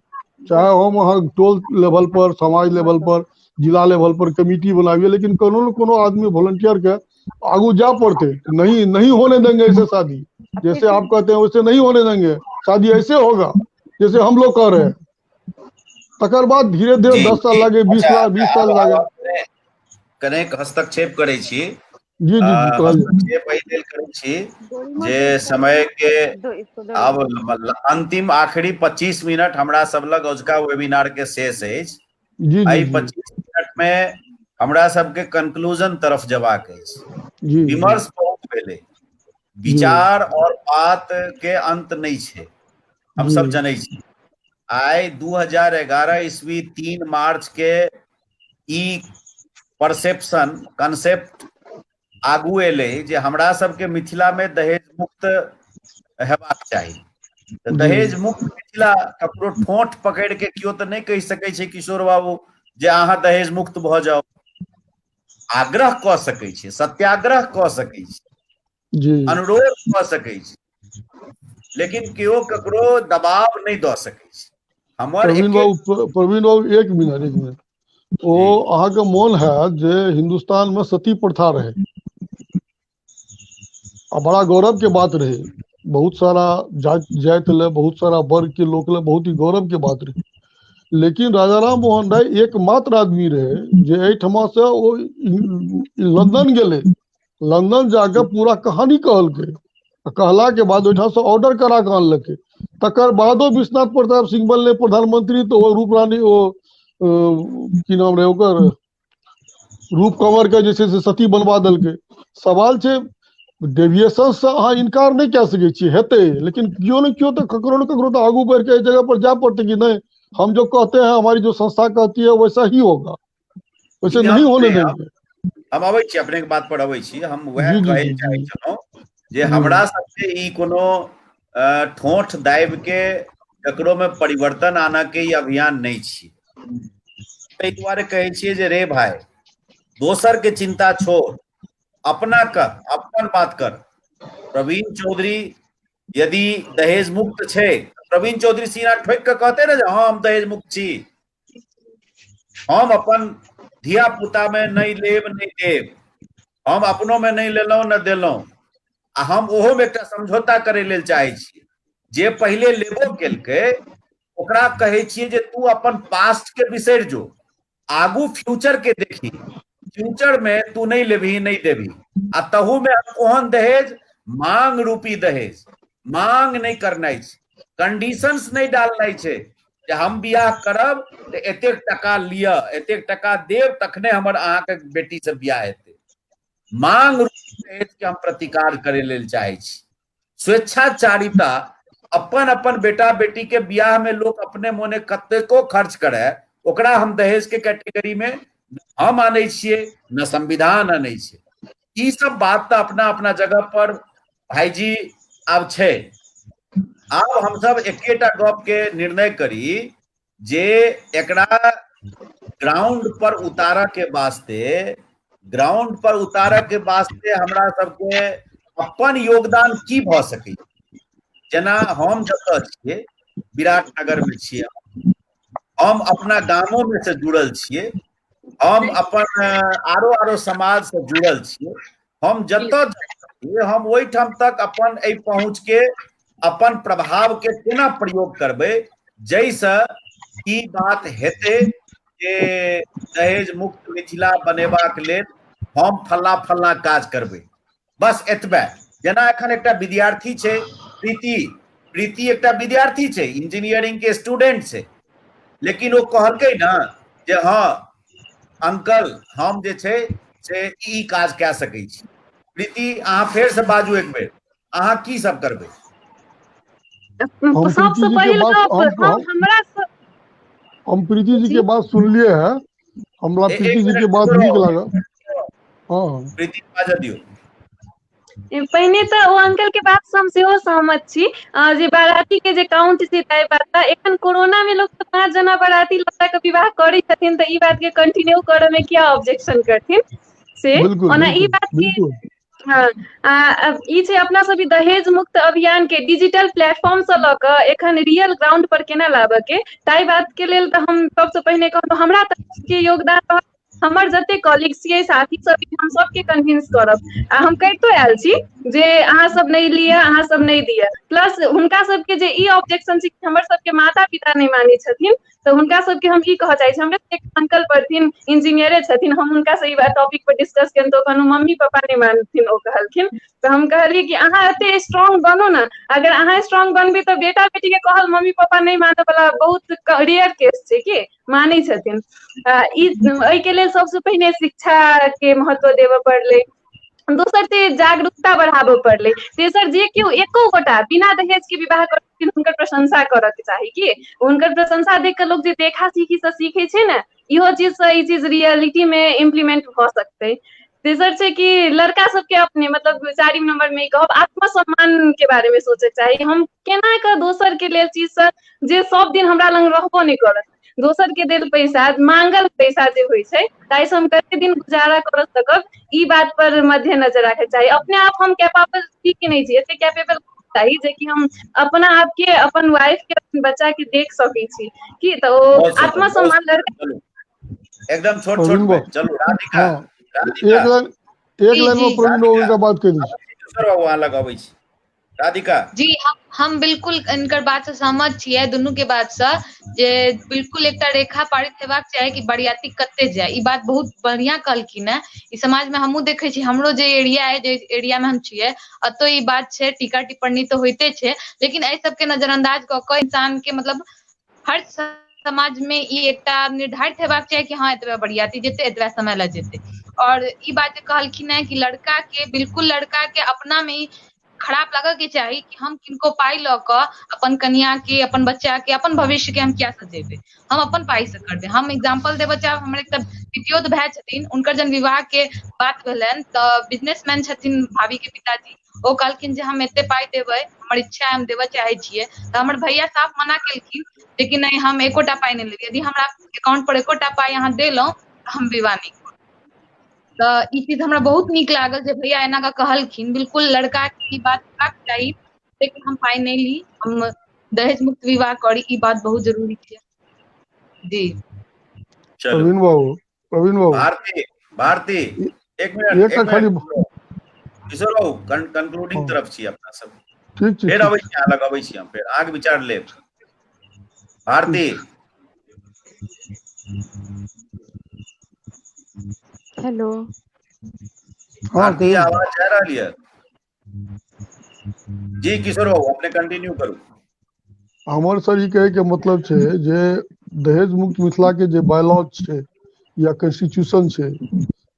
चाहे हम अहाँ टोल लेवल पर, समाज लेवल पर, जिला लेवल पर कमेटी बनाइए, लेकिन कोनो न कोनो आदमी वॉलंटियर के आगू जा पड़ते। नहीं होने देंगे ऐसे शादी, जैसे आप कहते हैं वैसे नहीं होने देंगे। शादी ऐसे होगा जैसे हम लोग कर रहे हैं, तकर बाद धीरे धीरे 10 साल लगे, 20 साल लगे। कनेक हस्तक्षेप करे छी। जी जी जी हस्तक्षेप एहि लेल करै छी जे समय के अब अंतिम आखिरी 25 मिनट हमरा सब लग अजुका वेबिनार के शेष अछि। जी एहि जी 25 मिनट में हमरा सबके कंक्लूजन तरफ जेबाक अछि। जी विमर्श बहुत भेलै, विचार और बात के अंत नहीं छे, हम सब जनै छी। आई 2011 ईस्वी 3 मार्च के ई परसेप्शन कंसेप्ट आगू एले जे हमरा सबके मिथिला में दहेज मुक्त हेबाक चाही। दहेज मुक्त मिथिला ककरो ठोंठ पकड़ के क्यों तो नहीं कह सकै छै किशोर बाबू जे अहाँ दहेज मुक्त भ जाओ। आग्रह क सकै छै, सत्याग्रह क सकै छै, अनुरोध क सकै छै, लेकिन केओ ककरो दबाव नहीं द सकै छै। हमर प्रवीण बाबू एक मिनट ओ अहाँ के मोन है जे हिंदुस्तान में सती प्रथा रहे आ बड़ा गौरव के बात रहे, बहुत सारा जाति ले, बहुत सारा वर्ग के लोग ले बहुत ही गौरव के बात रहे। लेकिन राजा राम मोहन राय एकमात्र आदमी रहे जे एहिठमा से ओ लंदन गेले, लंदन जाके पूरा कहानी कहलकै, कहला के बाद ओहिठाम से ऑर्डर करा के आनलकै। तकर बादो विश्वनाथ प्रताप सिंह बनले प्रधानमंत्री तो ओ रूप रानी ओ की नाम रहे ओकर रूप कंवर के जे छै से सती बनवा देलकै। सवाल छै डेविएशन से अहाँ इनकार नहीं कह सकै छी, हेतै, लेकिन क्यों न क्यों तो ककरो न ककरो तो आगू बढ़ के जगह पर जा पड़ते कि नहीं हम जो कहते हैं, हमारी जो संस्था कहती है वैसा ही होगा, वैसे नहीं होने देंगे। हम अबै छी अपने के बात पर अबै छी। हम वह कहे चाहे छलहुं जे हमरा सबके ई कोनो ठोंठ दाबि के ककरो में परिवर्तन आना के ई अभियान नहीं छी। ताहि दुआरे कहै छियै जे रे भाई दोसर के चिंता छोड़, अपना कर, अपन बात कर। प्रवीण चौधरी यदि दहेज मुक्त छै, प्रवीण चौधरी सीना ठोक के कहते ना हाँ हम दहेज मुक्त छी, हम अपन धिया पुता में नहीं लेब नहीं देब, हम अपनों में नहीं लेलहुं न देलहुं, आ हम ओहो में एक समझौता करे लेल चाहे छी। जे पहले लेबो केलकै ओकरा कहै छियै जे तू अपन पास्ट के बिसरि जो, आगू फ्यूचर के देखी, फ्यूचर में तू नहीं लेबही नहीं देबही। आ तहू में ओहन दहेज मांग रूपी दहेज, मांग नहीं करनाइ छै, कंडीशंस नहीं डालनाइ छै जे हम बियाह करब तो एतेक टका लिअ, एतेक टका देब तखने हमर अहाँ के बेटी से बियाह हेतै। मांग रूपी दहेज के हम प्रतिकार करे लेल चाहे छी। स्वेच्छाचारिता, अपन अपन बेटा बेटी के बियाह में लोग अपने मोने कतेको खर्च करे, ओकरा हम दहेज के कैटेगरी में हम आनै छियै न संविधान आनै छै। ई सब बात तो अपना अपना जगह पर भाईजी आब छै। आब हम सब एकेटा गप के निर्णय करी जे एकरा ग्राउंड पर उतारऽ के वास्ते, ग्राउंड पर उतारऽ के वास्ते हमरा सबके अपन योगदान की भ सकै। जेना हम जतऽ छियै विराटनगर में छियै, हम अपना गामों में से जुड़ल छियै, हम अपन आरो समाज से जुड़ल छियै, हम जतऽ छियै हम ओहिठाम तक अपन एहि पहुँच के अपन प्रभाव के केना प्रयोग करबै जैसे ई बात हेतै जे दहेज मुक्त मिथिला बनेबाक लेल हम फल्ला फल्ला काज करबै, बस एतबे। जेना एखन एकटा विद्यार्थी छै प्रीति एकटा विद्यार्थी छै, इंजीनियरिंग के स्टूडेंट छै, लेकिन वो कहलकै ना जे हाँ अंकल हम जे छै से ई काज कए सकै छी। प्रीति अहाँ फेर से बाजू एक बेर, अहाँ की सब करबै? सबसे पहिल गप हम प्रीति जी के बात सुनलिए है, हमरा प्रीति जी के बात नीक लागल। हाँ प्रीति बाजऽ दियौ। पहिने तऽ ओ अंकल के बात से हम सेहो सहमत छी जे बाराती के जे काउंट छै ताहि बात एखन कोरोना में लोग 5 जना बाराती लगा के विवाह करै छथिन तऽ ई बात के कंटिन्यू करऽ में क्या ऑब्जेक्शन करथिन से। ओना ई बात के हाँ अब ई छै अपना सब ई दहेज मुक्त अभियान के डिजिटल प्लेटफॉर्म से लऽ कऽ एखन रियल ग्राउंड पर केना लाबऽ के ताहि बात के लेल तऽ हम सबसँ पहिने कहब हमरा तरफ के योगदान रहत। हमर जते कॉलीग छियै साथी सब हम सबके कन्विंस करब आ हम कहितो आयल छी जे अहाँ सब नहीं लिअ अहाँ सब नहीं दिअ प्लस हुनका सबके जे ई ऑब्जेक्शन छै कि हमर सबके माता पिता नहीं मानै छथिन तऽ हुनका सबके हम ई कहऽ चाहै छी हमरा एक अंकल पढ़थिन इंजीनियरे छथिन हम हुनका से ई टॉपिक पर डिस्कस केलियनि तऽ कहलहुँ मम्मी पापा नहीं मानथिन ओ कहलखिन तऽ हम कहलियै कि अहाँ एते स्ट्रांग बनू ने अगर अहाँ स्ट्रांग बनबै तऽ बेटा बेटी के कहल मम्मी पापा नहीं मानय वाला बहुत रेयर केस छै कि मानै छथिन। एहिके लेल सबसँ पहिने शिक्षा के महत्व देबऽ पड़लै दोसर ते जागरूकता बढ़ाबऽ पड़लै तेसर जे केओ एको गोटा बिना दहेज के विवाह करथिन हुनकर प्रशंसा करऽ के चाही कि हुनकर प्रशंसा देख कऽ लोग जे देखा सीखी से सीखे छै ने इहो चीज से ई चीज रियलिटी में इम्प्लीमेंट भऽ सकतै। तेसर छै कि लड़का सबके अपने मतलब 4 नंबर में कहब आत्मसम्मान के बारे में सोचे चाही हम केना कऽ दोसर के लेल चीज से जे सब दिन हमरा लग रहबो नहीं करत दोसर के देल पैसा मांगल पैसा जे होइ छै ताहिसँ हम कते दिन गुजारा कर सकब ई बात पर मद्देनजर राखे चाही अपने आप हम कैपेबल छी कि नहीं छी एते कैपेबल चाही जे कि हम अपना आप के अपन वाइफ के अपन बच्चा के देख सकै छी कि तो बहुत सुंदर आत्मसम्मान लड़का चलो एकदम छोट छोट प्रवीण में बाबू चलो राधिका हाँ राधिका एक लाइन में प्रवीण बाबू राधिका इनका बात करी किशोर बाबू अहाँ लग अबै छी राधिका जी हम बिल्कुल इनकर बात से सहमत छियै दुनू के बात से जे बिल्कुल एकटा रेखा पारित हेबाक चाही कि बरियाती कते जाए ई बात बहुत बढ़िया कहलखिन है। ई समाज में हमहूँ देखे छी हमरो जे एरिया है जे एरिया में हम छियै अतो ई बात छै टीका टिप्पणी तो होइते छै लेकिन एहि सबके नजरअंदाज कऽ कऽ इंसान के मतलब हर समाज में ई एकटा निर्धारित हेबाक चाही कि हाँ एतबा बरियाती जेतै एतबा समय लग जेतै और ई बात जे कहलखिन है कि लड़का के बिल्कुल लड़का के अपना में ही खराब लगे के चाही कि हम किनको पाई लऽ कऽ अपन कनिया के अपन बच्चा के अपन भविष्य के हम क्या सजेबे हम अपन पाई से करबे। हम एग्जाम्पल देबऽ चाहब हमर एकटा पितियोत भाई छथिन उनकर जन विवाह के बात भेलनि तऽ बिजनेसमैन छथिन भाभी के पिताजी ओ कहलखिन जे हम एते पाई देबै हमर इच्छा है हम देबऽ चाहे छियै तऽ हमर भैया साफ मना केलखिन लेकिन नहीं हम एकोटा पाई नहीं लेबै यदि हमरा अकाउंट पर एकोटा पाई अहाँ देलहुँ तऽ हम विवाह नहीं करब। तऽ ई चीज हमरा बहुत नीक लागल जे भैया एना कऽ कहलखिन बिल्कुल लड़का के ई बात हेबाक चाही लेकिन हम पाई नहीं ली हम दहेज मुक्त विवाह करी ई बात बहुत जरूरी छै। जी चलो प्रवीण बाबू भारती भारती एक एक खाली मिनट किशोर बाबू कंक्लूडिंग हाँ, तरफ छी अपना सब ठीक छै फेर ठीक अबै छै छी अहाँ लग अबै छी हम फेर आगे विचार लेब भारती हेलो हाँ भारती कहियौ आवाज जा रही है जी किशोर बाबू अपने कंटिन्यू करू। हमर सर ई कहे के मतलब छै जे दहेज मुक्त मिथिला के जे बायलॉज छै या कॉन्स्टिट्यूशन छै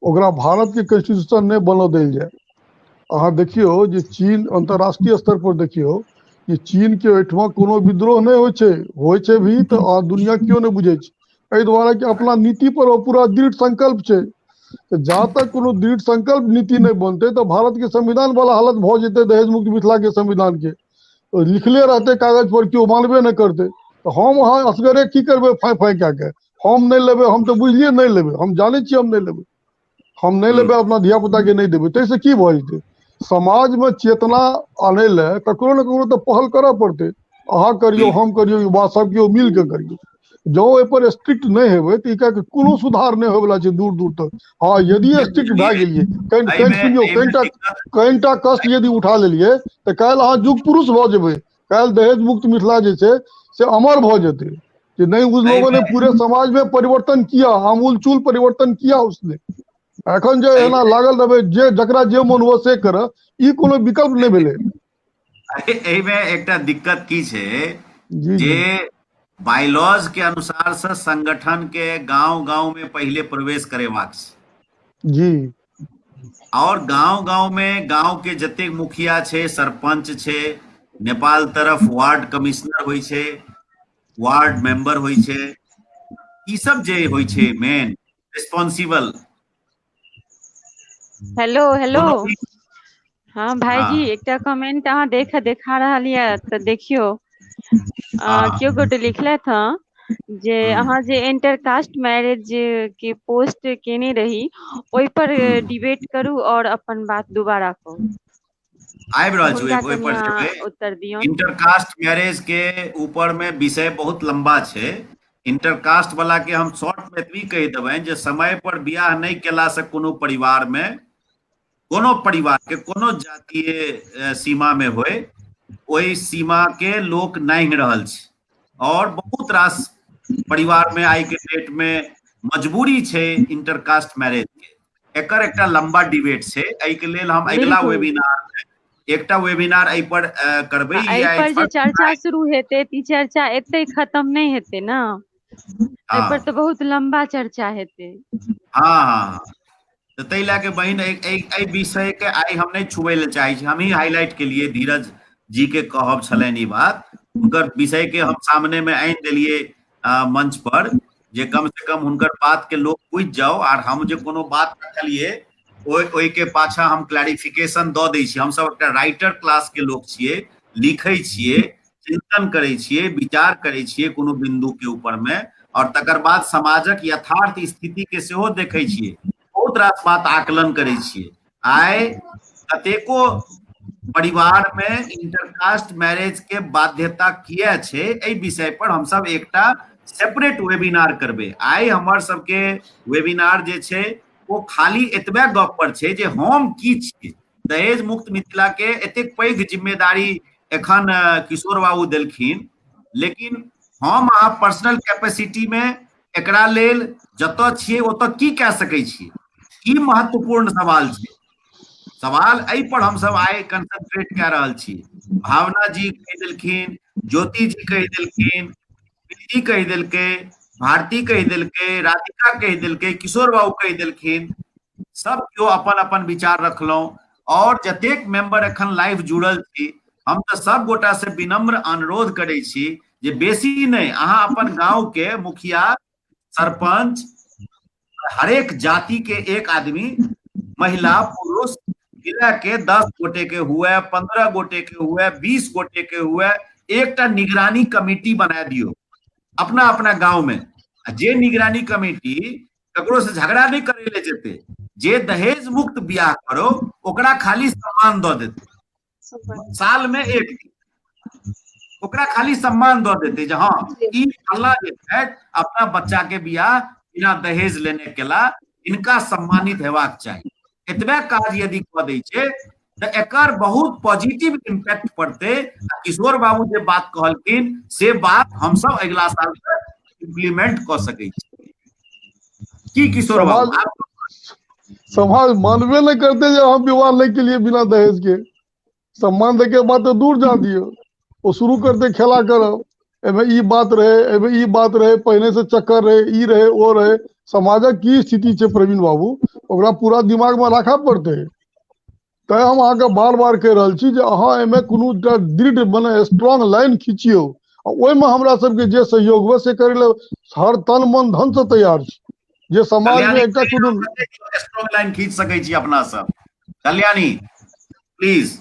ओकरा भारत के कॉन्स्टिट्यूशन नहीं बनऽ देल जाए। अहाँ देखियो जे चीन अंतर्राष्ट्रीय स्तर पर देखियो कि चीन के ओहिठमा कोनो विद्रोह नहीं होइ छै भी तो दुनिया क्यों नहीं बुझे छै एहि दुआरे कि अपना नीति पर ओ पूरा दृढ़ संकल्प छै। तो जहाँ तक कोनो दृढ़ संकल्प नीति नहीं बनते तो भारत के संविधान वाला हालत भ जेते दहेज मुक्त मिथिला के संविधान के तो लिखले रहते कागज पर क्यों मानबे नहीं करते तो हम अहाँ असगरे की करबे फाई फाई क्या के हम नहीं लेबे हम तो बुझलिए नहीं लेबे हम जाने छी हम नहीं लेबे हम नहीं लेबे अपना धिया पुता के नहीं देबे तैसे की भ जेतै। समाज में चेतना आने ले ककरो न ककरो तो पहल करऽ पड़ते अहाँ करियो हम करियो युवा सब केओ मिल के करियो जो एहि पर स्ट्रिक्ट नहीं हेबे तो ई कोनो सुधार नहीं होय वाला छै दूर दूर तक। हाँ यदि स्ट्रिक्ट भए गेलिए कनि सुनियो कनिटा कष्ट यदि उठा लेलिए तो काल्हि अहाँ युग पुरुष भ जेबै काल्हि दहेज मुक्त मिथिला जे छै से अमर भ जेतै कि नहीं उस लोगों ने पूरे समाज में परिवर्तन किया आमूल चूल परिवर्तन किया उसने। एखन जे एना लागल रहबै जे जकरा जे मन हुए से करे ई कोनो विकल्प नहीं भेलै। एहि में एकटा दिक्कत की छै जी जे जी बायलॉज के अनुसार से संगठन के गांव गांव में पहले प्रवेश करेबाक छै जी और गांव गांव में गांव के जतेक मुखिया छै सरपंच छै नेपाल तरफ वार्ड कमिश्नर होइ छै वार्ड मेंबर होइ छै ई सब जे होइ छै मेन रिस्पांसिबल हेलो हेलो कोनो भी हाँ भाईजी एकटा कमेंट अहाँ देखा रहल यऽ तऽ देखियो हाँ केओ गोटे लिखलथि हँ जे अहाँ जे इंटरकास्ट मैरिज के पोस्ट केने रही ओहि पर डिबेट करू और अपन बात दोबारा कहू। आबि रहल छी, हुनका ओहि कनि पर अहाँ जेबै। उत्तर दियौन। इंटरकास्ट मैरिज के ऊपर में विषय बहुत लंबा छै। इंटरकास्ट वाला के हम शॉर्ट में एतबी कहि देबनि जे समय पर बियाह नहीं केला से कोनो परिवार में, कोनो परिवार के कोनो जातीय सीमा में होय, ओहि सीमा के लोक नहीं रहल छै। और बहुत रास परिवार में आई के डेट में मजबूरी छै इंटरकास्ट मैरिज के। एकर एकटा लंबा डिबेट छै। एहि के लेल हम अगिला बिल्कुल। वेबिनार में एकटा वेबिनार एहि पर करबै। एहि पर जे चर्चा शुरू हेतै ती चर्चा एते खत्म नहीं हेतै ना। एहि पर तो बहुत लंबा चर्चा हेतै। हाँ हाँ, तो ताहि लए के बहिन एहि विषय के आई हम नहीं छुबै ले चाहे छी। हम ही हाईलाइट के लिए धीरज जी के कहब छलनि ई बात, हुनकर विषय के हम सामने में आनि देलिए मंच पर, जे कम से कम हुनकर बात के लोग बुझ जाओ। और हम जे कोनो बात रखलिए ओहि के पाछा हम क्लैरिफिकेशन दऽ दै छी। हम सब एकटा राइटर क्लास के लोग छियै, लिखै छियै, चिंतन करै छियै, विचार करै छियै कोनो बिंदु के ऊपर में, और तकर बाद समाजक यथार्थ स्थिति के सेहो देखै छियै, बहुत रास बात आकलन करै छियै। आइ कतेको परिवार में इंटरकास्ट मैरिज के बाध्यता किया छै, एहि विषय पर हम सब एकटा सेपरेट वेबिनार करबै। आई हमर सबके वेबिनार जे छै वो खाली एतबे गप पर छै जे हम की छियै। दहेज मुक्त मिथिला के एतेक पैघ जिम्मेदारी एखन किशोर बाबू देलखिन, लेकिन हम अहाँ पर्सनल कैपेसिटी में एकरा लेल जतऽ छियै ओतऽ की कए सकै छियै, ई महत्वपूर्ण सवाल छै। सवाल एहि पर हम सब आइ कंसंट्रेट कए रहल छी। भावना जी कहि देलखिन, ज्योति जी कहि देलखिन, प्रीति कहि देलकै, भारती कहि देलकै, राधिका कहि देलकै, किशोर बाबू कहि देलखिन। सब केओ अपन अपन विचार रखलहुं। और जतेक मेंबर एखन लाइव जुड़ल छी, हम तऽ सब गोटा से विनम्र अनुरोध करै छी जे बेसी नहीं, अहाँ अपन गांव के मुखिया, सरपंच, हरेक जाति के एक आदमी, महिला पुरुष मिला के 10 गोटे के हुए, 15 गोटे के हुए, 20 गोटे के हुए, एकटा निगरानी कमेटी बना दियो अपना अपना गांव में। जे निगरानी कमेटी ककरो से झगड़ा नहीं करे ले जेते, जे दहेज मुक्त बियाह करो ओकरा खाली सम्मान दऽ देते, साल में एक दिन ओकरा खाली सम्मान दऽ देते जे हाँ ई फल्ला जे है अपना बच्चा के बियाह बिना दहेज लेने केला, इनका सम्मानित हेबाक चाही। एतबे काज यदि कऽ दै छै तऽ एकर बहुत पॉजिटिव इम्पैक्ट पड़ते। किशोर बाबू जे बात कहलखिन से बात हम सब अगला साल इम्प्लीमेंट कऽ सकै छी। की किशोर बाबू समाज मानबे नहीं करते जो हम विवाह नहीं के लिए बिना दहेज के। सम्मान दे के बात तो दूर जा दियो, वो शुरू करते खेला करब, एमे ई बात रहे, एमे ई बात रहे, पहले से चक्कर रहे, ई रहे, वो रहे। समाजक की स्थिति छै प्रवीण बाबू, ओकरा पूरा दिमाग में राखा पड़ते। तै हम अहाँ के बार बार कह रहल छी जे अहाँ एमे कोनो दृढ़ बने स्ट्रांग लाइन खींचियो, ओहि में हमरा सबके जे सहयोग हो से करे ले हर तन मन धन से तैयार छी। जे समाज में एकटा कोनो स्ट्रांग लाइन खींच सकै छी अपना सब। कल्याणी प्लीज,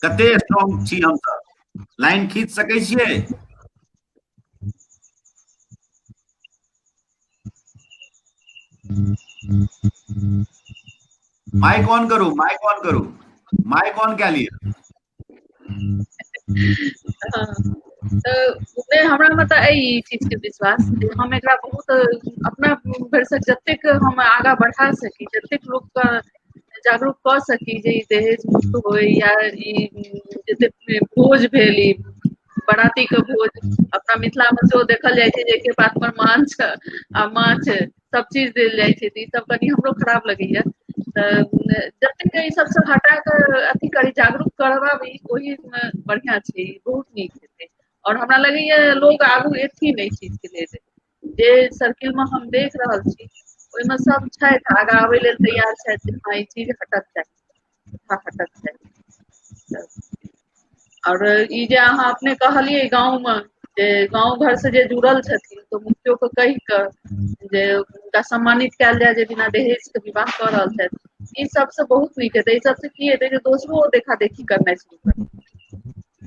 कते स्ट्रांग छी हम सब, लाइन खींच सकै छियै? माइक ऑन करू, माइक ऑन करू, माइक ऑन कए लिअ। तो हमरा मतलब ई चीज के विश्वास हम एकरा बहुत अपना भर से जतेक हम आगा बढ़ा सकी, जतेक लोग का जागरूक कर सकी जे दहेज मुक्त होय, या जते भोज भेल, बराती के भोज अपना मिथिला में सेहो देखल जाय छै, जेके बात पर मांछ आ माछ सब चीज देल जाय छै। ई सब कनी हमरो खराब लगैया। जतेक ई सबसे हटा के अथी करी, जागरूक करबाबी, ओही में बढ़िया छै, बहुत नीक हेतै। और हमरा लगैया लोग आगू एथिन एहि चीज के लेल, जे सर्किल में हम देख रहल छी ओहिमे सब छथि आगा आबै लेल तैयार छथि। हाँ ई चीज हटक चाही, हटक चाही। और ई जे अहाँ अपने कहलिए गांव में जे गांव घर से जे जुड़ल छथिन, तो मुखियो के कहि के जे उनका सम्मानित कैल जाय जे बिना दहेज के विवाह कऽ रहल छथि। ई सबसे बहुत नीक हेतै। ई सबसे की हेतै जे दोसरो देखा देखी करनाइ शुरू करतै,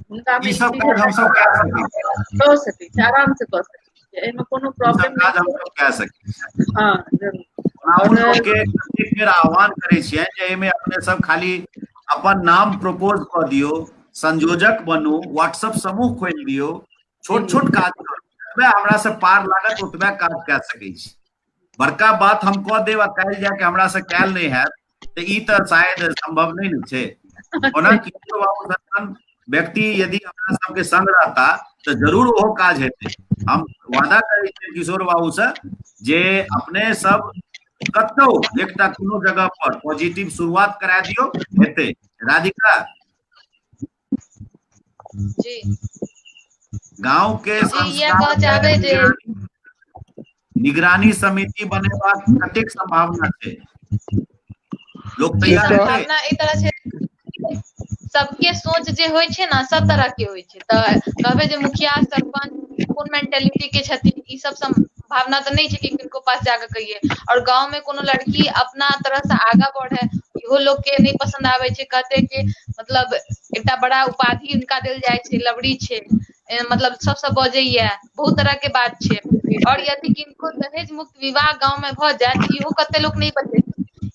हुनका में ई चीज कऽ सकै छै, आराम से कऽ सकै छै। एमे कोनो प्रॉब्लम काज हम नहीं सब कह सके। हाँ जरूर उन लोग के एक बेर आह्वान करे छियै जे एहिमे अपने सब खाली अपन नाम प्रपोज कऽ दियौ, संयोजक बनू, व्हाट्सएप समूह खोलि दियौ, छोट छोट काज करू, जतबे हमरा से पार लागत ओतबे काज कऽ सकै छी। बड़का बात हम कह देब आ काल्हि जाके हमरा से कैल नहीं हैत तऽ ई तऽ शायद संभव नहीं न छै। ओना किशोर बाबू सनक व्यक्ति यदि हमरा सबके संग रहता तऽ जरूर ओहो काज हेतै। हम वादा करै छियै किशोर बाबू से जे अपने सब कतौ एकटा कोनो जगह पर पॉजिटिव शुरुआत करा दियो, हेतै। राधिका जी गांव के जी ये कह चाहबे जे निगरानी समिति बनेबाक कतेक संभावना छै? लोग जी तैयार हेतै? संभावना ई तरह छै सबके सोच जे होइ छै ना सब तरह के होइ छै, तऽ कहबे जे मुखिया सरपंच कोन मेंटेलिटी के छथिन ई सब संभावना तऽ नहीं छै कि किनको पास जाके कहिए। और गांव में कोनो लड़की अपना तरह से आगा बढ़े इहो लोग के नहीं पसंद आवे छै, कहते कि मतलब एकटा बड़ा उपाधि इनका देल जाय छै, लवड़ी छै, मतलब सबसे बजैया, बहुत तरह के बात छै। और यदि किनको दहेज मुक्त विवाह गांव में भ जाय त इहो कते लोग नहीं बजै छै।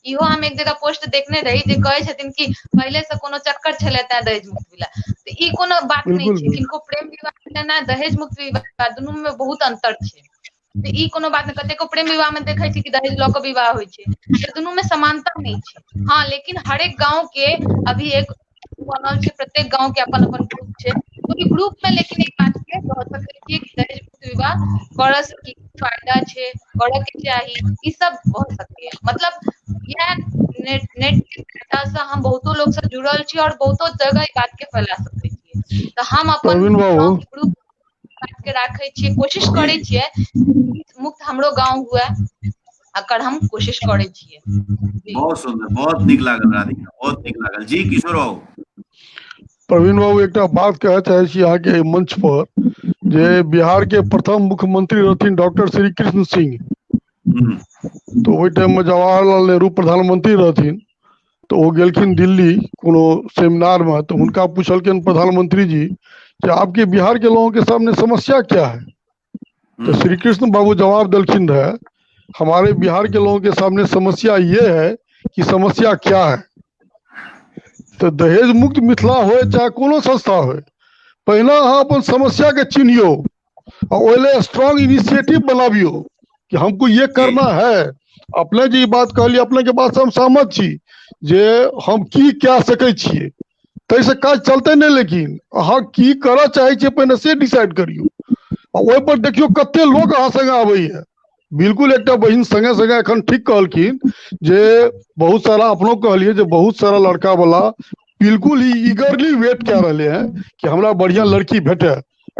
इहो हम एक जगह पोस्ट देखने रही जे कहै छथिन कि पहले से कोनो चक्कर छलै तें दहेज मुक्त विवाह, तऽ ई कोनो बात नहीं छै। किनको प्रेम विवाह केना दहेज मुक्त विवाह दुनू में बहुत अंतर छै, तऽ ई कोनो बात नहीं। कतेको प्रेम विवाह में देखै छी कि दहेज लऽ के विवाह होइ छै, तऽ दुनू में समानता नहीं छै। हाँ लेकिन हरेक गांव के अभी एक बनल छै, प्रत्येक गांव के अपन अपन ग्रुप छै, तो ई ग्रुप में लेकिन एक बात के कह सकै छियै कि दहेज मुक्त विवाह करऽ से की फायदा छै, करऽ के चाही, ई सब भऽ सकैये। मतलब यह नेट के फायदा से हम बहुतो लोग से जुड़ल छी और बहुतो जगह ई बात के फैला सकै छियै। तऽ हम अपन प्रवीण बाबू गांव के ग्रुप के राखै छियै, कोशिश करै छियै मुक्त हमरो गांव हुए, एकर हम कोशिश करै छियै। बहुत सुंदर, बहुत नीक लागल राधिका, बहुत नीक लागल। जी किशोर बाबू प्रवीण बाबू एकटा बात कहऽ चाहे छी अहाँ के मंच पर जे बिहार के प्रथम मुख्यमंत्री रहथिन डॉक्टर श्री कृष्ण सिंह, तो ओहि टाइम में जवाहरलाल नेहरू प्रधानमंत्री रहथिन, तो वो गेलखिन दिल्ली कोनो सेमिनार में, तो उनका पूछलखिन प्रधानमंत्री जी कि आपके बिहार के लोगों के सामने समस्या क्या है? तो श्री कृष्ण बाबू जवाब दिलखिन रहे, हमारे बिहार के लोगों के सामने समस्या ये है कि समस्या क्या है। तो दहेज मुक्त मिथिला हो चाहे कोनो संस्था हो, पहिने अहाँ अपन समस्या के चिन्हियो और ओइले स्ट्रॉन्ग इनिशिएटिव बनाबियो कि हमको ये करना है। अपने जी बात कहलिए, अपने के बात से हम सहमत छी जे हम की कए सकै छियै, तैसे काज चलते नहीं। लेकिन अहाँ की करऽ चाहे छियै पहिने से डिसाइड करियो, और ओइ पर देखियो कते लोग अहाँ संगे आबैया। बिल्कुल एकटा बहिन संगे संगे एखन ठीक कहलखिन जे बहुत सारा अपनो कहलिए जे बहुत सारा लड़का वाला बिल्कुल ही ईगरली वेट कऽ रहले हैं कि हमरा बढ़िया लड़की भेटे,